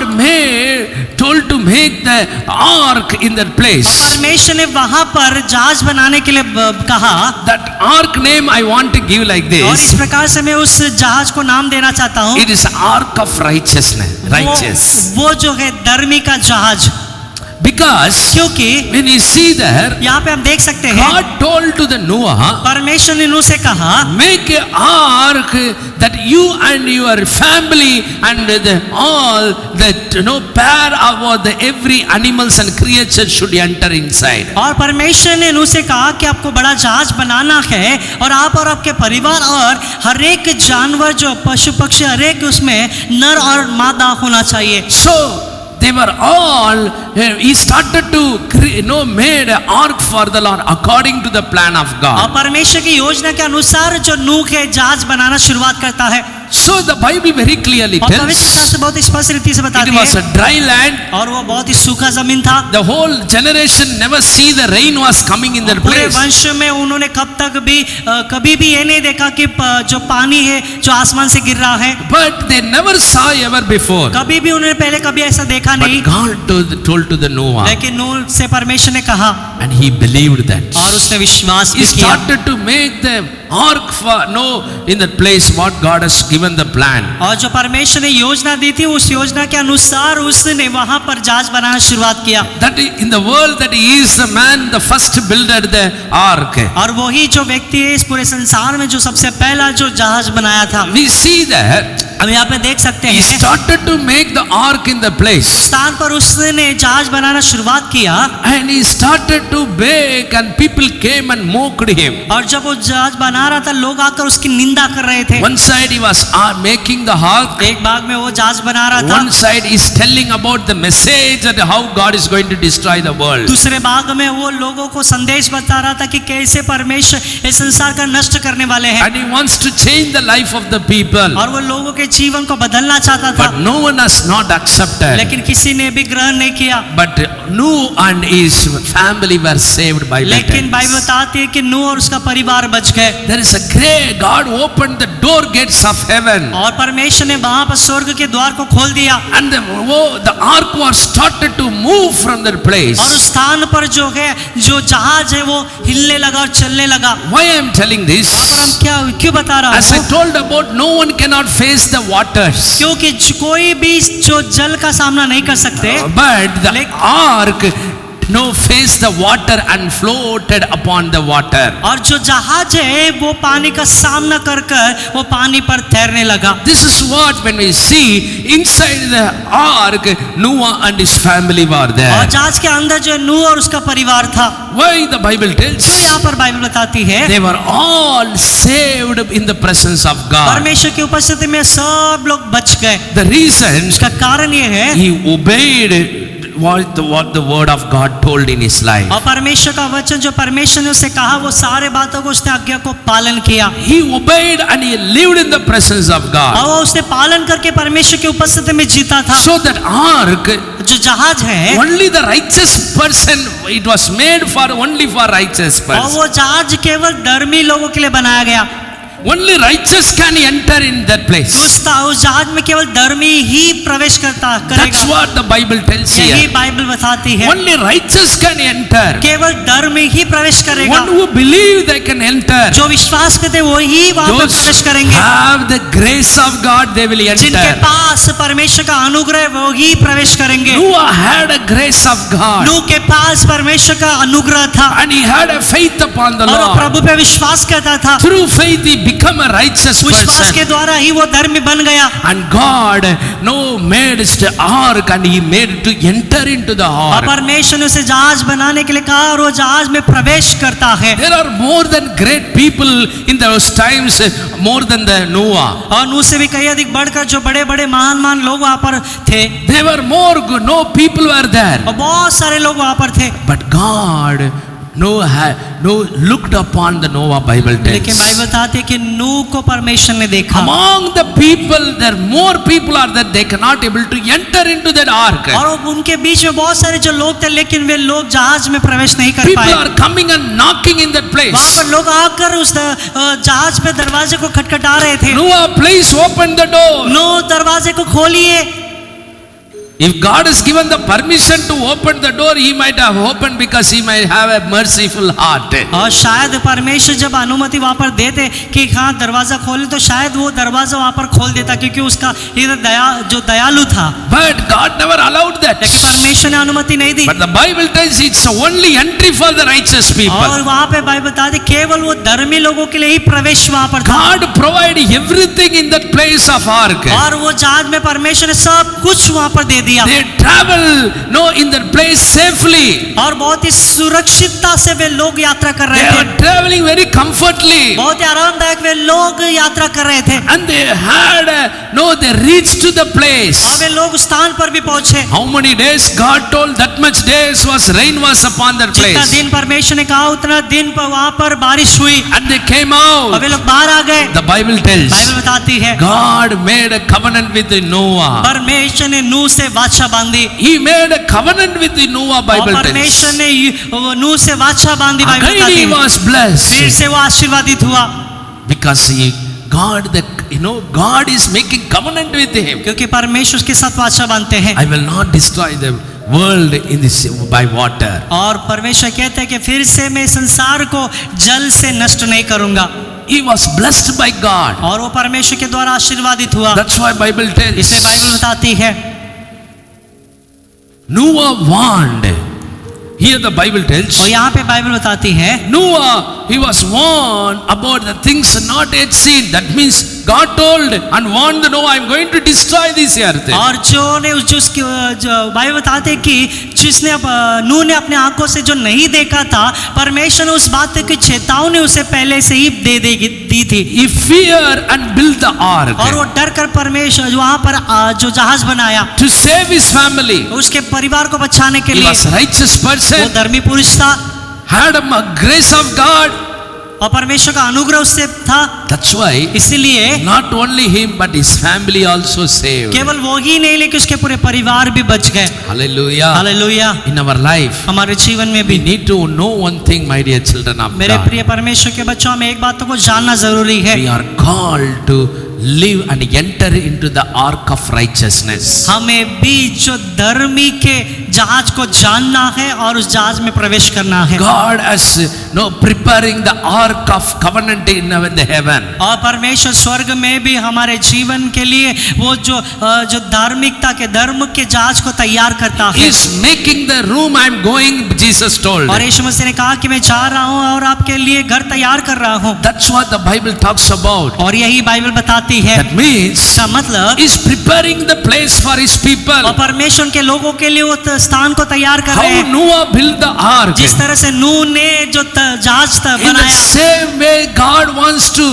told to make the ark in that place. परमेश्वर ने वहां पर जहाज बनाने के लिए कहा, That ark name I want to give like और this. इस प्रकार से मैं उस जहाज को नाम देना चाहता हूँ, It is ark of righteousness. Righteous. वो जो है धर्मी का जहाज। Because क्योंकि when you see there, यहाँ पे हम देख सकते हैं God told to the Noah, परमेश्वर ने नूह से कहा, make a ark that you and your family and all that pair of the every animals and creatures should enter inside. और परमेश्वर ने नूह से कहा कि आपको बड़ा जहाज बनाना है और आप और आपके परिवार और हर एक जानवर जो पशु पक्षी हर एक उसमें नर और मादा होना चाहिए। So they were all, he started to made an ark for the Lord according to the plan of और God. परमेश्वर की योजना के अनुसार जो नूह है जहाज बनाना शुरुआत करता है। So the Bible very clearly और tells पवित्र शास्त्र बहुत स्पष्ट रीति से it बताती was है, a dry land. और वो बहुत ही सूखा जमीन था। The whole generation never see the rain was coming in their पूरे place. वंश में उन्होंने कभी भी ये नहीं देखा कि जो पानी है जो आसमान से गिर रहा है, But they never saw ever before. कभी भी उन्होंने पहले कभी ऐसा देखा नहीं। But God told to the Noah, लेकिन नूह से परमेश्वर ने कहा and he believed that. और उसने विश्वास He भी किया, started to make the ark for in that place what God has given the plan. और जो परमेश्वर ने योजना दी थी उस योजना के अनुसार उसने वहां पर जहाज बनाना शुरुआत किया। That in the world that he is the man the first builder the ark. और वही जो व्यक्ति है इस पूरे संसार में जो सबसे पहला जो जहाज बनाया था। We see that हम यहाँ पे देख सकते he हैं started to make the ark in the place. स्थान पर उसने जहाज बनाना शुरुआत किया, And he started to beg and people came and mocked him. और जब वो जहाज बना रहा था लोग आकर उसकी निंदा कर रहे थे। One side he was making the ark. एक भाग में वो जहाज बना रहा था, One side is telling about the message that how God is going to destroy the world. दूसरे भाग में वो लोगों को संदेश बता रहा था कि कैसे परमेश्वर इस संसार का नष्ट करने वाले हैं, And he wants to change the life of the people. और वो लोगों के जीवन को बदलना चाहता था। But no one has not accepted. लेकिन किसी ने भी ग्रहण नहीं किया। But Noah and his family were saved by लेकिन बाइबल repentance. बताती है कि नूह और उसका परिवार बच गए, There is a great God opened the door gates of heaven. और परमेश्वर ने वहां पर स्वर्ग के द्वार को खोल दिया, And the ark was started to move from their place. और उस स्थान पर जो है जो जहाज है वो हिलने लगा और चलने लगा। Why I am telling this? क्यों बता रहा As I हूँ? told about, no one cannot face the waters. क्योंकि कोई भी जो जल का सामना नहीं कर सकते, But the ark faced the water and floated upon the water. और जो जहाज है वो पानी का सामना कर कर वो पानी पर तैरने लगा। This is what when we see inside the ark, Noah and his family were और there. जहाज के अंदर जो नूह और उसका परिवार था, Why the Bible tells? यहाँ पर बाइबल बताती है They were all saved in the presence of God. परमेश्वर की उपस्थिति में सब लोग बच गए। The reason इसका कारण ये है, he obeyed what the word of God told in his life. और परमेश्वर का वचन जो परमेश्वर ने उसे कहा वो सारे बातों को उसने आज्ञा को पालन किया, He obeyed and he lived in the presence of और God. वो उसने पालन करके परमेश्वर की उपस्थिति में जीता था। So that ark, जो जहाज है, only the righteous person, it was made for only for righteous और person. वो जहाज केवल धर्मी लोगों के लिए बनाया गया। Only righteous can enter in that place. उस जहाज में केवल धर्मी ही प्रवेश That's करेगा। what the Bible tells यही here. बाइबल बताती है, Only righteous can enter. केवल धर्मी ही प्रवेश करेगा। One who believe they can enter. जो विश्वास करते वो ही वहां पर Those प्रवेश करेंगे। have the grace of God, they will जिनके enter. पास परमेश्वर का अनुग्रह है, वो ही प्रवेश करेंगे। Noah had a grace of God. नूह के पास परमेश्वर का अनुग्रह था, And he had a faith upon the और वो Lord. प्रभु पे विश्वास करता था। Through faith he became a righteous विश्वास के person. द्वारा ही वो धर्मी बन गया। And God made the ark and he made it to enter into the और ark. परमेश्वर ने उसे जहाज बनाने के लिए कहा और वो जहाज में प्रवेश करता है। There are more than great people in those times, more than the Noah. और नूह से भी कई अधिक बढ़कर जो बड़े बड़े महान लोग वहां पर थे, They were more good. No people were there. और बहुत सारे लोग वहां पर थे। But God Noah looked upon the Noah, Bible लेकिन tells. बाइबल बताती है कि नूह को परमेश्वर ने देखा। Among the people, there more people are that they cannot able to enter into that ark. और उनके बीच में बहुत सारे जो लोग थे, लेकिन वे लोग जहाज में प्रवेश नहीं कर People पाए। are coming and knocking in that वहां place. पर लोग आकर उस जहाज पे दरवाजे को खटखटा रहे थे। Noah, please open the door. नूह दरवाजे को खोलिए। If God has given the permission to open the door, he might have opened because he might have a merciful heart. और शायद परमेश्वर जब अनुमति वहां पर देते कि हाँ दरवाजा खोले, तो शायद वो दरवाजा वहां पर खोल देता, क्योंकि उसका जो दयालु था। But God never allowed that. लेकिन परमेश्वर ने अनुमति नहीं दी। But the Bible tells it's only entry for the righteous और people. वहां पे बाइबल बताती केवल वो धर्मी लोगों के लिए ही प्रवेश वहां पर था। God provided everything in that place of ark. और वो जहाज में परमेश्वर ने सब कुछ वहां पर दे दिया। They travel in that place safely. और बहुत ही सुरक्षितता से वे लोग यात्रा कर They रहे थे। are traveling very comfortably. बहुत ही आरामदायक वे लोग यात्रा कर रहे थे। And they had they reached to the और place. वे लोग स्थान पर भी पहुंचे। How many days God told that much days was rain was upon that जितना place. दिन परमेश्वर ने कहा उतना दिन पर वहां पर बारिश हुई। And they came और out. वे लोग बाहर आ गए। The Bible tells बाइबल बताती है God made a covenant with Noah. परमेश्वर ने नूह से वाचा बांधी। He made a covenant with Noah, और Bible परमेश्वर tells. ने नूह से वाचा बांधी। बाइबल Again बताती he है was फिर blessed से वो आशीर्वादित हुआ, because God is making covenant with him. क्योंकि परमेश्वर के साथ वाचा बांधते हैं। I will not destroy the world in this by water. और परमेश्वर कहते हैं कि फिर से मैं संसार को जल से नष्ट नहीं करूंगा। He was blessed by God. और वो परमेश्वर के द्वारा आशीर्वादित हुआ। That's why Bible tells. इसे बाइबल बताती है Noah warned. Here the Bible tells. और यहाँ पे बाइबल बताती है Noah, he was warned about the things not yet seen. That means God told and warned the Noah, I am going to destroy this earth. और जो Bible बताते हैं कि जिसने नूह ने अपने आंखों से जो नहीं देखा था, परमेश्वर ने उस बात की चेतावनी उसे पहले से ही दी थी। He feared and built the ark और वो डर कर परमेश्वर वहां पर जो जहाज बनाया to save his family. उसके परिवार को बचाने के He लिए। was a righteous वो person, धर्मी पुरुष था had a grace of God. और परमेश्वर का अनुग्रह उससे था। That's why इसीलिए not only him but his family also saved. केवल वो ही नहीं, लेकिन उसके पूरे परिवार भी बच गए। Hallelujah. Hallelujah. In our life, हमारे जीवन में we भी need to know one thing, my dear children of मेरे God. प्रिय परमेश्वर के बच्चों, हमें एक बात को जानना जरूरी है। We are called to live and enter into the ark of righteousness. हमें भी जो धर्मी के जहाज को जानना है और उस जहाज में प्रवेश करना है। God has preparing the ark of covenant in the heaven. और परमेश्वर स्वर्ग में भी हमारे जीवन के लिए वो जो धार्मिकता के धर्म के जहाज को तैयार करता He है। is making the room I am going, Jesus told. और यीशु मसीह ने कहा कि मैं जा रहा हूँ और आपके लिए घर तैयार कर रहा हूँ। That's what the Bible talks about. और यही बाइबल बताती है। That means इसका मतलब He is preparing the place for His people. और परमेश्वर के लोगों के लिए वो स्थान को तैयार कर रहे How हैं। Noah built the ark. जिस तरह से नूह ने जो जहाज In the बनाया, same way, God wants to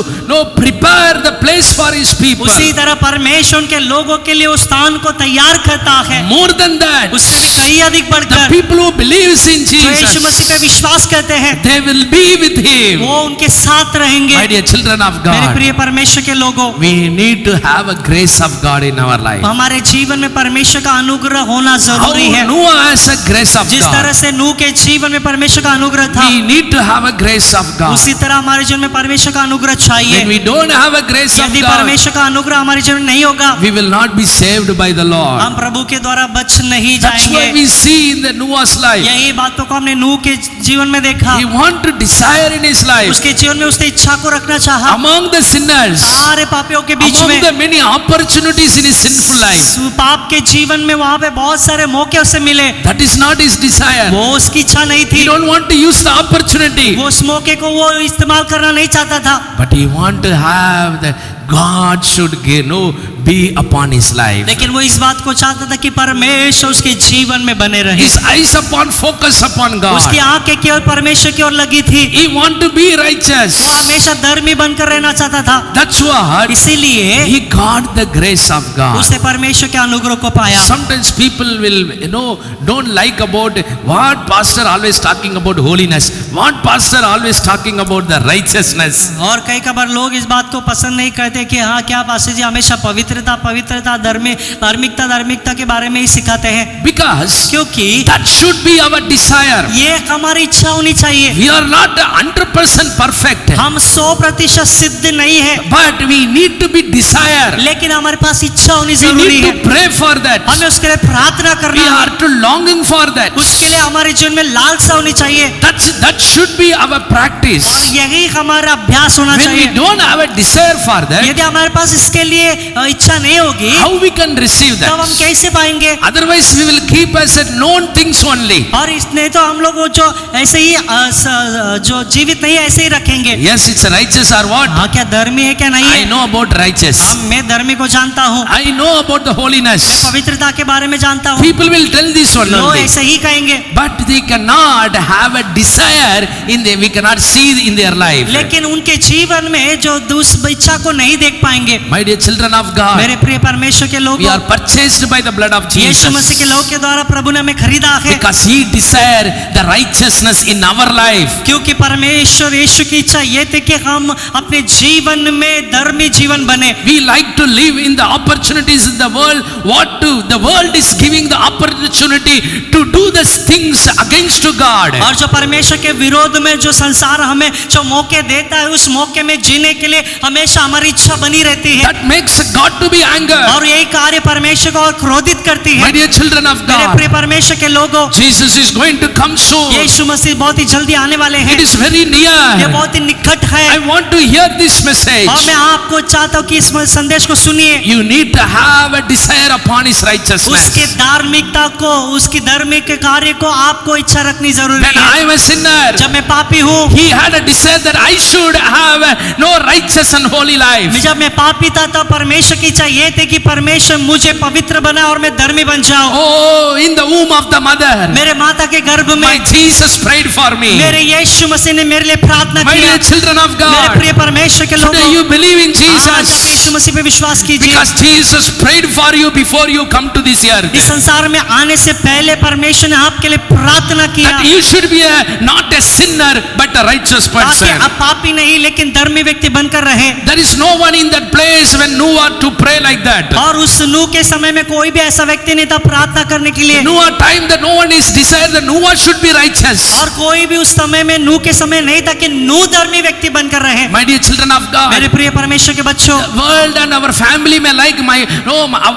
prepare the place for His people. उसी तरह परमेश्वर उनके लोगों के लिए उस स्थान को तैयार करता है। More than that, उससे भी कहीं अधिक the बढ़कर people who believes in जो यीशु मसीह पे Jesus, विश्वास करते हैं, they will be with Him. वो उनके साथ रहेंगे। My dear children of मेरे God, प्रिय परमेश्वर के लोगों, we need to have a grace of God in our life. हमारे जीवन में परमेश्वर का अनुग्रह होना How जरूरी है। Noah has a grace of जिस तरह God, से नूह के जीवन में परमेश्वर का अनुग्रह था, we need to have a grace of God. उसी तरह हमारे जीवन में परमेश्वर का अनुग्रह When चाहिए। we don't have a grace of यदि God, परमेश्वर का अनुग्रह हमारे जीवन में नहीं होगा, we will not be saved by the Lord. हम प्रभु के द्वारा बच नहीं That's why जाएंगे। we see in the Noah's life, यही बातों को हमने नूह के जीवन में देखा। he want to desire in his life उसके जीवन में उसने इच्छा को रखना चाहा। among the sinners, सारे पापियों के बीच among में, the many opportunities in his sinful life. पाप के जीवन में वहां पे बहुत सारे मौके उसे मिले, That is not his desire. वो उसकी इच्छा नहीं He थी। don't want to use the opportunity, वो उस मौके को वो इस्तेमाल करना नहीं चाहता था, but he want to have the God should be upon his life. लेकिन वो इस बात को चाहता था कि परमेश्वर उसके जीवन में बने रहे। His eyes focus upon उसकी God. आंखें केवल परमेश्वर की ओर लगी थी। He want to be वो righteous. हमेशा धर्मी बनकर रहना चाहता था। That's what इसीलिए he got the grace of God. उसने परमेश्वर के अनुग्रह को पाया। Sometimes people will don't like about what pastor always talking about holiness, what pastor always talking about the righteousness. और कई कबार लोग इस बात को पसंद नहीं करते कि हाँ क्या पास्टर जी हमेशा पवित्रता धार्मिकता के बारे में ही सिखाते हैं। Because क्योंकि that should be our desire. ये हमारी इच्छा होनी चाहिए। We are not 100% perfect, हम 100% सिद्ध नहीं है, but we need to be desire. लेकिन हमारे पास इच्छा होनी We जरूरी need है। to pray for that. हमें उसके लिए प्रार्थना We करना है, are to longing for that. उसके लिए हमारे जीवन में लालसा होनी चाहिए। That should be our practice. और यही हमारा अभ्यास होना When we चाहिए। don't have a desire for that, यदि हमारे पास इसके लिए इच्छा नहीं होगी how we can receive तब हम that? कैसे पाएंगे? Otherwise we will keep as a known things only. और इसने तो हम लोग वो जो ऐसे ही जो जीवित नहीं है ऐसे ही रखेंगे। Yes, it's righteous or what? हाँ क्या धर्मी है क्या नहीं I है? know about righteous. मैं धर्मी को जानता हूँ, I know about the holiness. पवित्रता के बारे में जानता हूँ। People will tell this one लोग only. ऐसे ही कहेंगे, But they cannot have a desire we cannot see in their life. लेकिन उनके जीवन में जो उस इच्छा को नहीं देख पाएंगे। My dear children of God, मेरे प्रिय परमेश्वर के we लोगों, are purchased by the blood of यीशु मसीह के Jesus. लोग के द्वारा प्रभु ने हमें खरीदा है। Because he desire the righteousness in our life. क्योंकि परमेश्वर यीशु की इच्छा ये थी कि हम अपने जीवन में धर्मी जीवन बने। We like to live in the opportunities in the world. The world is giving the opportunity to do the things against to God. और जो परमेश्वर के विरोध में जो संसार हमें जो मौके देता है उस मौके में जीने के लिए हमेशा हमारी इच्छा बनी रहती है। That makes God to be angry. और यही कार्य परमेश्वर को और क्रोधित करती है। My dear children of मेरे God, प्रिय परमेश्वर के लोगों, Jesus is going to come soon. यीशु मसीह बहुत ही जल्दी आने वाले हैं। It is very ये near. बहुत ही निकट है। I want to hear this message. और मैं आपको चाहता हूँ कि इस संदेश को सुनिए। You need to have a desire upon his उसके righteousness. धार्मिकता को, उसकी धार्मिक कार्य को आपको इच्छा रखनी जरूरी When है। I am a sinner, जब मैं पापी हूँ, he had a desire that I should have no righteous and holy life. जब मैं पापी था तब परमेश्वर की इच्छा ये थी कि परमेश्वर मुझे पवित्र बनाए और मैं धर्मी बन जाऊं। Oh, in the womb of the mother, मेरे माता के गर्भ में my Jesus prayed for me. मेरे यीशु मसीह ने मेरे लिए प्रार्थना My किया। dear children of मेरे God, प्रिय परमेश्वर के लोगों, today you believe in आज Jesus यीशु मसीह पे विश्वास कीजिए। because Jesus prayed for you before you come to this earth. इस संसार में आने से पहले परमेश्वर ने आपके लिए प्रार्थना किया That you should be not a sinner but a righteous ताकि person. आप पापी नहीं लेकिन धर्मी व्यक्ति बनकर रहे। There is no one in that place when Noah to pray like that. और उस नूह के समय में कोई भी ऐसा व्यक्ति नहीं था प्रार्थना करने के लिए। Noah time that no one is desire that Noah should be righteous. और कोई भी उस समय में नूह के समय नहीं था कि नूह धर्मी व्यक्ति बनकर रहे। My dear children of मेरे God, प्रिय परमेश्वर के बच्चों, world and our family may like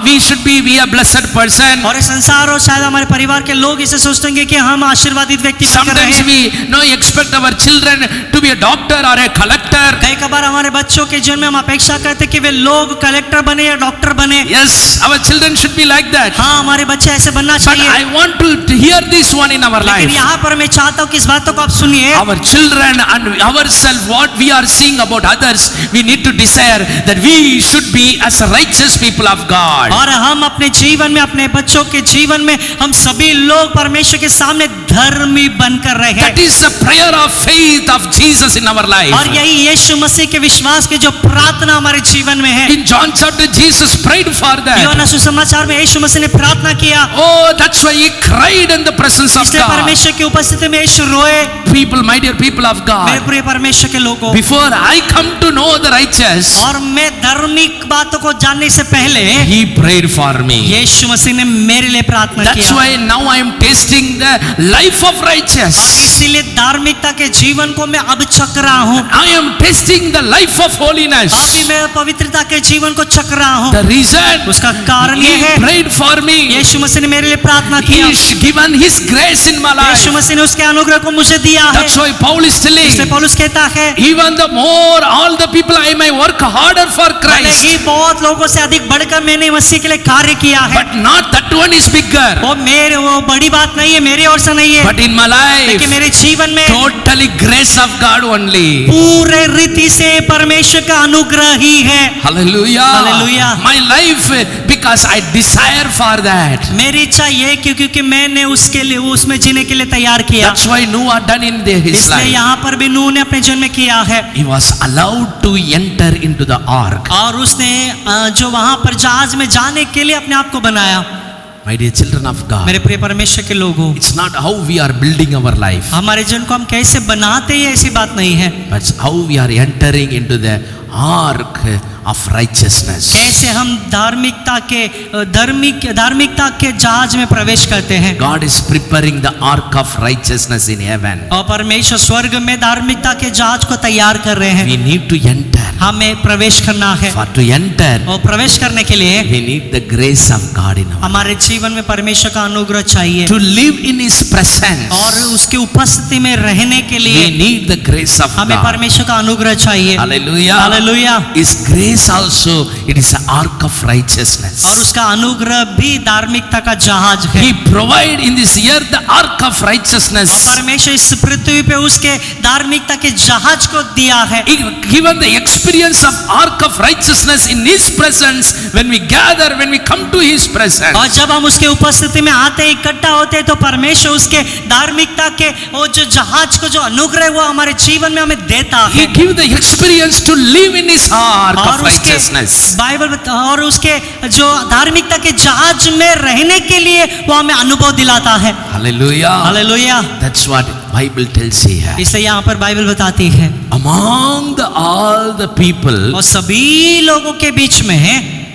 we should be a blessed person. और इस संसार और शायद हमारे परिवार के लोग इसे सोचते हैं कि हम आशीर्वादित व्यक्ति बनकर Sometimes रहे। we expect our children to be a doctor or a collector. कई कबार हमारे बच्चों के जीवन में हम अपेक्षा करते हैं कि वे लोग कलेक्टर बने या डॉक्टर बने। Yes, our children should be like that. हाँ, हमारे बच्चे ऐसे बनना But चाहिए। I want to hear this one in our लेकिन life. यहाँ पर मैं चाहता हूँ कि इस बातों को आप सुनिए। Our children and ourselves, what we are seeing about others, we need to desire that we should be as a righteous people of God. और हम अपने जीवन में, अपने बच्चों के जीवन में हम सभी लोग परमेश्वर के सामने धर्मी बनकर रहे। That is the prayer of faith of Jesus in our life. और यही यीशु मसीह के विश्वास की जो प्रार्थना हमारे जीवन में है। In John chapter, Jesus prayed for that. यूहन्ना सुसमाचार में यीशु मसीह ने प्रार्थना किया। Oh, that's why he cried in the presence of इसलिए God. परमेश्वर की उपस्थिति में यीशु रोए। People, my dear people of मेरे God, प्रिय परमेश्वर के लोगों, before I come to know the righteous, और मैं धार्मिक बातों को जानने से पहले he prayed for me. यीशु मसीह ने मेरे लिए प्रार्थना That's किया। why now I am tasting the life of righteous. इसीलिए धार्मिकता के जीवन को मैं अब चख रहा हूँ। I am tasting the life of holiness. अभी मैं पवित्रता के जीवन को चख रहा हूँ। The reason उसका कारण ये he है, prayed for me. यीशु मसीह ने मेरे लिए प्रार्थना He किया। has given his grace in my life. यीशु मसीह ने उसके अनुग्रह को मुझे दिया है। That's why Paul is telling, इसलिए पौलुस कहता है, even the more all the people I may work harder for भले ही Christ, बहुत लोगों से अधिक बढ़कर मैंने मसीह के लिए कार्य किया है, but not that one is bigger. वो बड़ी बात नहीं है, मेरी ओर से नहीं चाहिए, but in my लेकिन life, मेरे जीवन में totally grace of God only. पूरे रीति से परमेश्वर का अनुग्रह ही है। Hallelujah. Hallelujah. My life, because I desire for that. मेरी इच्छा ये क्योंकि मैंने उसके लिए उसमें जीने के लिए तैयार किया, That's why Noah done in his इसलिए life. यहाँ पर भी नूह ने अपने जन्म में किया है, He was allowed to enter into the ark. और उसने जो वहां पर जहाज में जाने के लिए अपने आप को बनाया। My dear children of God, मेरे प्रिय परमेश्वर के लोगों, it's not how we are building our life, हमारे जीवन को हम कैसे बनाते हैं ऐसी बात नहीं है, but how we are entering into the ark of righteousness. कैसे हम धार्मिकता के जहाज में प्रवेश करते हैं। God is preparing the ark of righteousness in heaven. और परमेश्वर स्वर्ग में धार्मिकता के जहाज को तैयार कर रहे हैं। We need to enter. हमें प्रवेश करना है, For to enter, और प्रवेश करने के लिए we need the grace of God in our life. हमारे जीवन में परमेश्वर का अनुग्रह चाहिए, To live in His presence, और उसकी उपस्थिति में रहने के we लिए need the grace of हमें God. परमेश्वर का अनुग्रह चाहिए। Hallelujah. Hallelujah. His grace also, it is an ark of righteousness. और उसका अनुग्रह भी धार्मिकता का जहाज है। He provide in this earth the ark of righteousness. परमेश्वर इस पृथ्वी पे उसके धार्मिकता के जहाज को दिया है। He given the experience of ark of righteousness in His presence when we gather, when we come to His presence. और जब हम उसके उपस्थिति में आते इकट्ठा होते हैं तो परमेश्वर उसके धार्मिकता के वो जो जहाज को जो अनुग्रह वो हमारे जीवन में हमें देता He है। give the experience to live in His ark और of righteousness. और उसके जो धार्मिकता के जहाज में रहने के लिए वो हमें अनुभव दिलाता है। Hallelujah. Hallelujah. That's what Bible tells here. इसलिए यहाँ पर बाइबल बताती है, Among all the people, और सभी लोगों के बीच में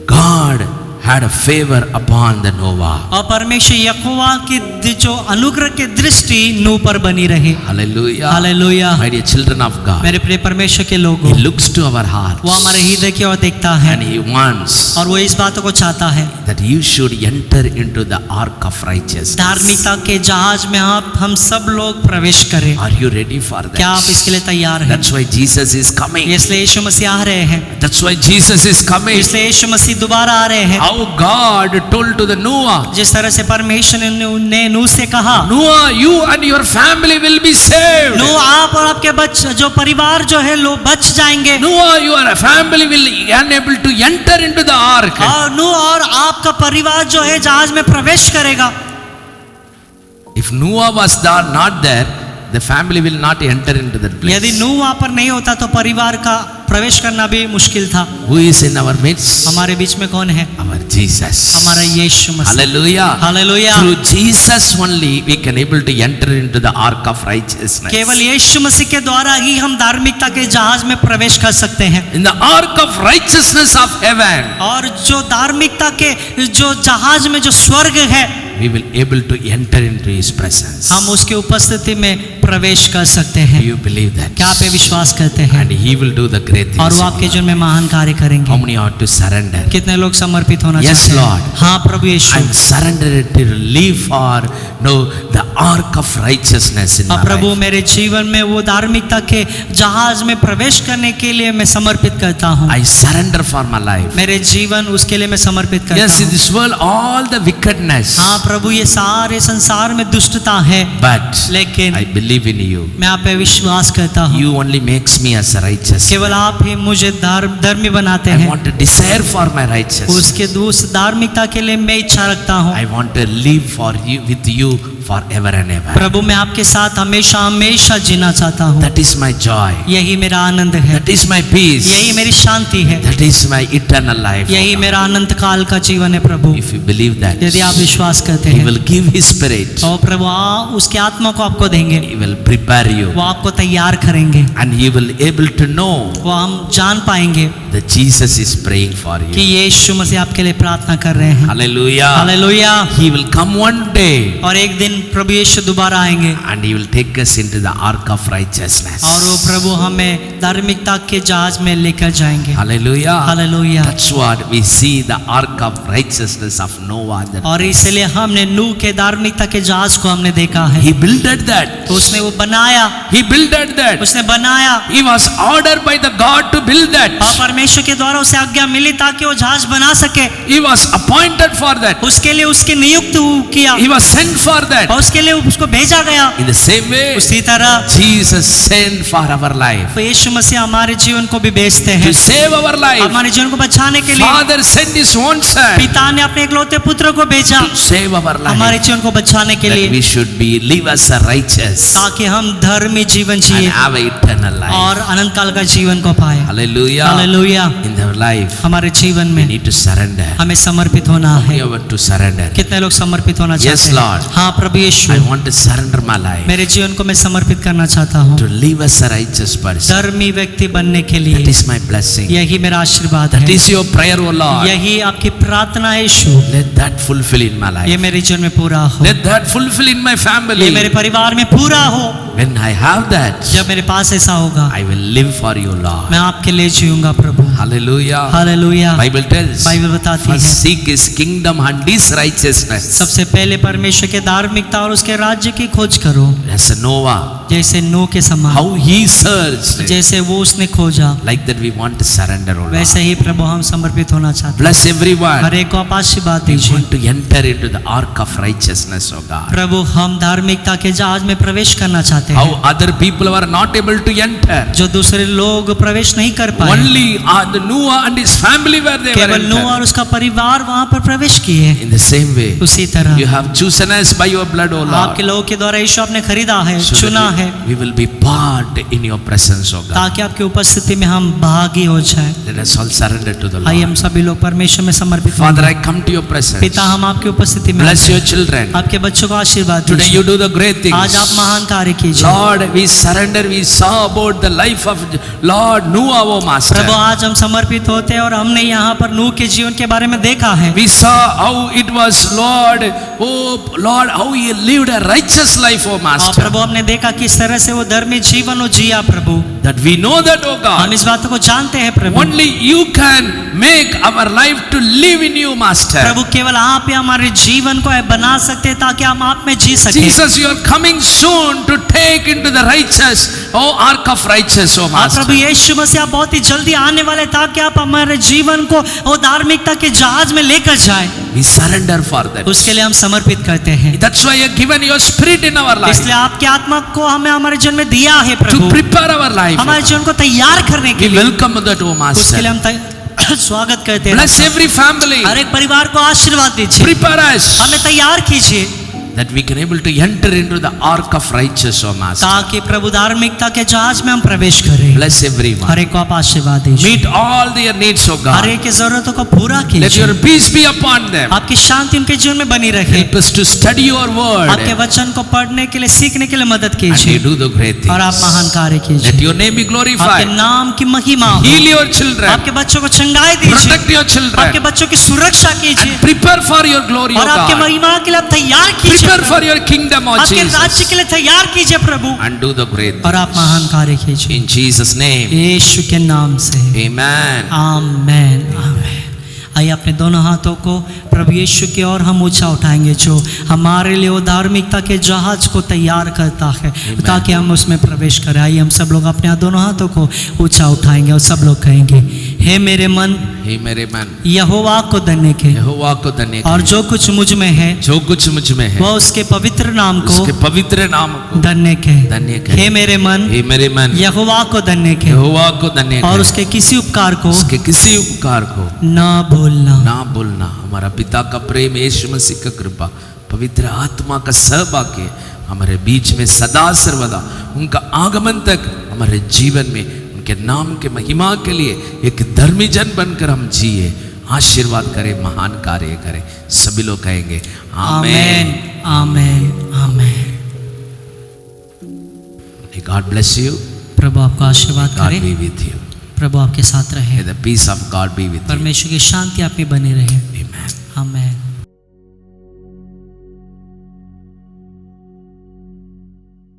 God had a favor upon the Noah. और परमेश्वर यहोवा की जो अनुग्रह की दृष्टि नूह पर बनी रही। Hallelujah. Hallelujah. My dear children of God, मेरे प्रिय परमेश्वर के लोगों, He looks to our hearts वो हमारे हृदय की ओर देखता है, and He wants और वो इस बातों को चाहता है that you should enter into the ark of righteousness. धार्मिकता के जहाज में हम सब लोग प्रवेश करें। Are you ready for that? क्या आप इसके लिए तैयार हैं? That's why Jesus is coming. इसलिए यीशु मसीह आ रहे हैं, That's why Jesus is coming. इसलिए यीशु मसीह दोबारा आ रहे हैं। How God told to the Noah, जिस तरह से परमेश्वर ने नूह से कहा, Noah, you and your family will be saved. नूह आप और आपके जो परिवार जो है लोग बच जाएंगे। Noah, your family will be unable to enter into the ark. और नूह और आपका परिवार जो है जहाज में प्रवेश करेगा। If Noah was there, not there, the family will not enter into that place. यदि नूह वहां पर नहीं होता तो परिवार का प्रवेश करना भी मुश्किल था। Who is in our midst? हमारे बीच में कौन है? Our Jesus. हमारा यीशु मसीह। Hallelujah. Hallelujah. Through Jesus only we can able to enter into the ark of righteousness. केवल यीशु मसीह के द्वारा ही हम धार्मिकता के जहाज में प्रवेश कर सकते हैं। In the ark of righteousness of heaven, और जो धार्मिकता के जो जहाज में जो स्वर्ग है, we will able to enter into His presence. हम उसके उपस्थिति में प्रवेश कर सकते Do हैं। you believe that? क्या आप ये विश्वास करते हैं? And He will do the great things. और वो in आपके your जीवन में महान कार्य life. करेंगे। How many ought to surrender? कितने लोग समर्पित होना Yes, चाहते हैं? Lord. हाँ प्रभु यीशु। I'm surrendered to live for the ark of righteousness in my अब प्रभु life. मेरे जीवन में वो धार्मिकता के जहाज में प्रवेश करने के लिए मैं समर्पित करता हूँ। I surrender for my life. मेरे जीवन उसके लिए मैं समर्पित करता Yes, in हूँ। this world all the wickedness, हाँ प्रभु ये सारे संसार में दुष्टता है, but लेकिन I believe in you. मैं आप पे विश्वास करता हूँ। You only makes me as a righteous. केवल आप ही मुझे धर्मी बनाते I हैं। want to desire for my righteousness. उसके उस धार्मिकता के लिए मैं इच्छा रखता हूँ। I want to live for you with you forever and ever. प्रभु मैं आपके साथ हमेशा हमेशा जीना चाहता हूँ। That is my joy. यही मेरा आनंद है, That is my peace. यही मेरी शांति है, That is my eternal life. यही मेरा अनंत काल का जीवन है प्रभु। If you believe that, यदि आप विश्वास करते He हैं will give His Spirit. तो प्रभु उसके आत्मा को आपको देंगे, He will prepare you. वो आपको तैयार करेंगे, And He will able to know वो हम जान पाएंगे that Jesus is praying for कि you. यीशु मसीह आपके लिए प्रार्थना कर रहे हैं। Hallelujah. Hallelujah. He will come one day और एक दिन दिन प्रभु यीशु दोबारा आएंगे and He will take us into the ark of righteousness. और वो प्रभु हमें धार्मिकता के जहाज में लेकर जाएंगे। Hallelujah. Hallelujah. That's what we see, the ark of righteousness of Noah. और इसलिए हमने नूह के धार्मिकता के जहाज को हमने देखा है। He builded that. उसने वो बनाया, He builded that. उसने बनाया He was ordered by the God to build that. और परमेश्वर के द्वारा उसे आज्ञा मिली ताकि वो जहाज बना सके। He was appointed for that. उसके लिए उसकी नियुक्त किया He was sent for that. और उसके लिए उसको भेजा गया। In the same way, उसी तरह Jesus sent for our life. तो यीशु मसीह हमारे जीवन को भी भेजते हैं, To save our life. हमारे जीवन को बचाने के लिए। Father sent His own Son पिता ने अपने इकलौते पुत्र को भेजा to save our हमारे life. जीवन को बचाने के That we लिए, should be live as a righteous ताकि हम धर्मी जीवन and जिए have eternal life. और अनंत काल का जीवन को पाए। Hallelujah. Hallelujah. In our life, हमारे जीवन we में need to surrender. हमें समर्पित होना We है। have to surrender. कितने लोग समर्पित होना Yes, चाहते हैं? Lord. हाँ प्रभु यीशु, I want to surrender my life मेरे जीवन को मैं समर्पित करना चाहता हूँ to live as a righteous person. धर्मी व्यक्ति बनने के That लिए। is my blessing. यही मेरा आशीर्वाद That है, is your prayer, O Lord. यही आपकी प्रार्थना है यीशु। Let that fulfill in my ये life. मेरे जीवन में पूरा हो, Let that fulfill in my ये family. मेरे परिवार में पूरा हो। When I have that, जब मेरे पास ऐसा होगा, I will live for you, Lord. मैं आपके लिए जीऊंगा प्रभु। Hallelujah. Hallelujah. Bible tells, Bible बताती first है seek His kingdom and His righteousness. सबसे पहले परमेश्वर के धार्मिकता और उसके राज्य की खोज करो। As a Noah, जैसे नूह के समान, how he searched, जैसे वो उसने खोजा, like that we want to surrender, O वैसे Lord. ही प्रभु हम समर्पित होना चाहते हैं। Bless everyone. हर एक को आप आशीर्वाद We दीजिए। want to enter into the ark of righteousness, O God. प्रभु हम धार्मिकता के जहाज में प्रवेश करना चाहते How हैं, other people were not able to enter. जो दूसरे लोग प्रवेश नहीं कर पाए। Only the Noah and his family were there. केवल नूह और उसका परिवार वहां पर प्रवेश किए। In the same way, उसी तरह you have chosen us by your blood, O आपके Lord. लोगों के द्वारा यीशु आपने खरीदा है, So चुना है, that we will be part in your presence, O God. ताकि आपकी उपस्थिति में हम भागी हो जाए। Let us all surrender to the आइए हम Lord. सभी लोग परमेश्वर में समर्पित Father, होंगे। I come to your presence. पिता हम आपकी उपस्थिति में Bless आते your हैं। children. आपके बच्चों को आशीर्वाद Today दीजिए। you do the great things. आज आप महान कार्य कीजिए। Lord, we surrender. We saw about the life of Lord Noah, O Master. प्रभु आज हम समर्पित होते हैं और हमने यहाँ पर नूह के जीवन के बारे में देखा है। We saw how it was, Lord, oh Lord, how he lived a righteous life, O और Master. प्रभु हमने देखा किस तरह से वो धर्मी जीवन वो जिया प्रभु। That we know that, O हम God, इस बातों को जानते हैं प्रभु। only you can make our life to live in you, Master. प्रभु केवल आप ही हमारे जीवन को बना सकते हैं ताकि हम आप में जी सके। Jesus, you are coming soon to take into the righteous, oh ark of righteous, O और Master. प्रभु यीशु मसीह आप बहुत ही जल्दी आने वाले ताकि आप हमारे जीवन को वो धार्मिकता के जहाज में लेकर जाए। We surrender for that. उसके लिए हम समर्पित करते हैं। That's why you have given your spirit in our life इसलिए आपकी आत्मा को हमें हमारे जीवन में दिया है to Prabhu, prepare our life. हमारे जीवन को तैयार करने के We लिए। welcome that, O उसके Master. लिए हम स्वागत करते हैं। Bless every family. हर एक परिवार को आशीर्वाद दीजिए, Prepare हमें us तैयार कीजिए that we can able to enter into the ark of righteous, O Master. ताकि प्रभु धार्मिकता के जहाज में हम प्रवेश करें। Bless everyone. हर एक को आप आशीर्वाद दीजिए, Meet all their needs, O her God. एक की जरूरतों को पूरा Let कीजिए। your peace be upon them. आपकी शांति उनके जीवन में बनी रहे। Help us to study your word आपके वचन को पढ़ने के लिए, सीखने के लिए मदद and you कीजिए do the great और आप महान things. कार्य Let कीजिए। your name be आपके glorified. नाम की महिमा हो। Heal your children. आपके बच्चों को चंगाई दीजिए, Protect your आपके children. बच्चों की सुरक्षा कीजिए And prepare for your glory, O और आपके God. महिमा के लिए आप तैयार कीजिए Prepare Prabhu. for your kingdom, O आपके राज्य Jesus. के लिए तैयार कीजिए प्रभु And do the great और आप things. महान कार्य कीजिए In Jesus' name. यीशु के नाम से। Amen. आमेन आमेन। आइए अपने दोनों हाथों को प्रभु यीशु की ओर हम ऊंचा उठाएंगे, जो हमारे लिए वो धार्मिकता के जहाज को तैयार करता है ताकि हम उसमें प्रवेश करें। आइए हम सब लोग अपने दोनों हाथों को ऊंचा उठाएंगे और सब लोग कहेंगे, हे मेरे मन हे मेरे मन यहोवा को धन्य के, यहोवा को धन्य और करे। जो कुछ मुझ में है जो कुछ मुझ में है वह उसके पवित्र नाम को उसके पवित्र नाम को धन्य के। धन्य करे। हे मेरे मन हे मेरे मन यहोवा को धन्य के, यहोवा को धन्य और करे। उसके किसी उपकार को उसके किसी उपकार को न भूलना। ना भूलना। हमारा पिता का प्रेम, यीशु मसीह का कृपा, पवित्र आत्मा का सहभाग्य हमारे बीच में सदा सर्वदा, उनका आगमन तक हमारे जीवन में उनके नाम के महिमा के लिए एक धर्मी जन बनकर हम जिए, आशीर्वाद करें, महान कार्य करें। सभी लोग कहेंगे amen amen amen. God bless you. प्रभु आपको आशीर्वाद गॉड करे, बी विथ यू। प्रभु आपके साथ रहे, May the peace of God be with you. परमेश्वर की शांति आप में बनी रहे। Amen. आमेन।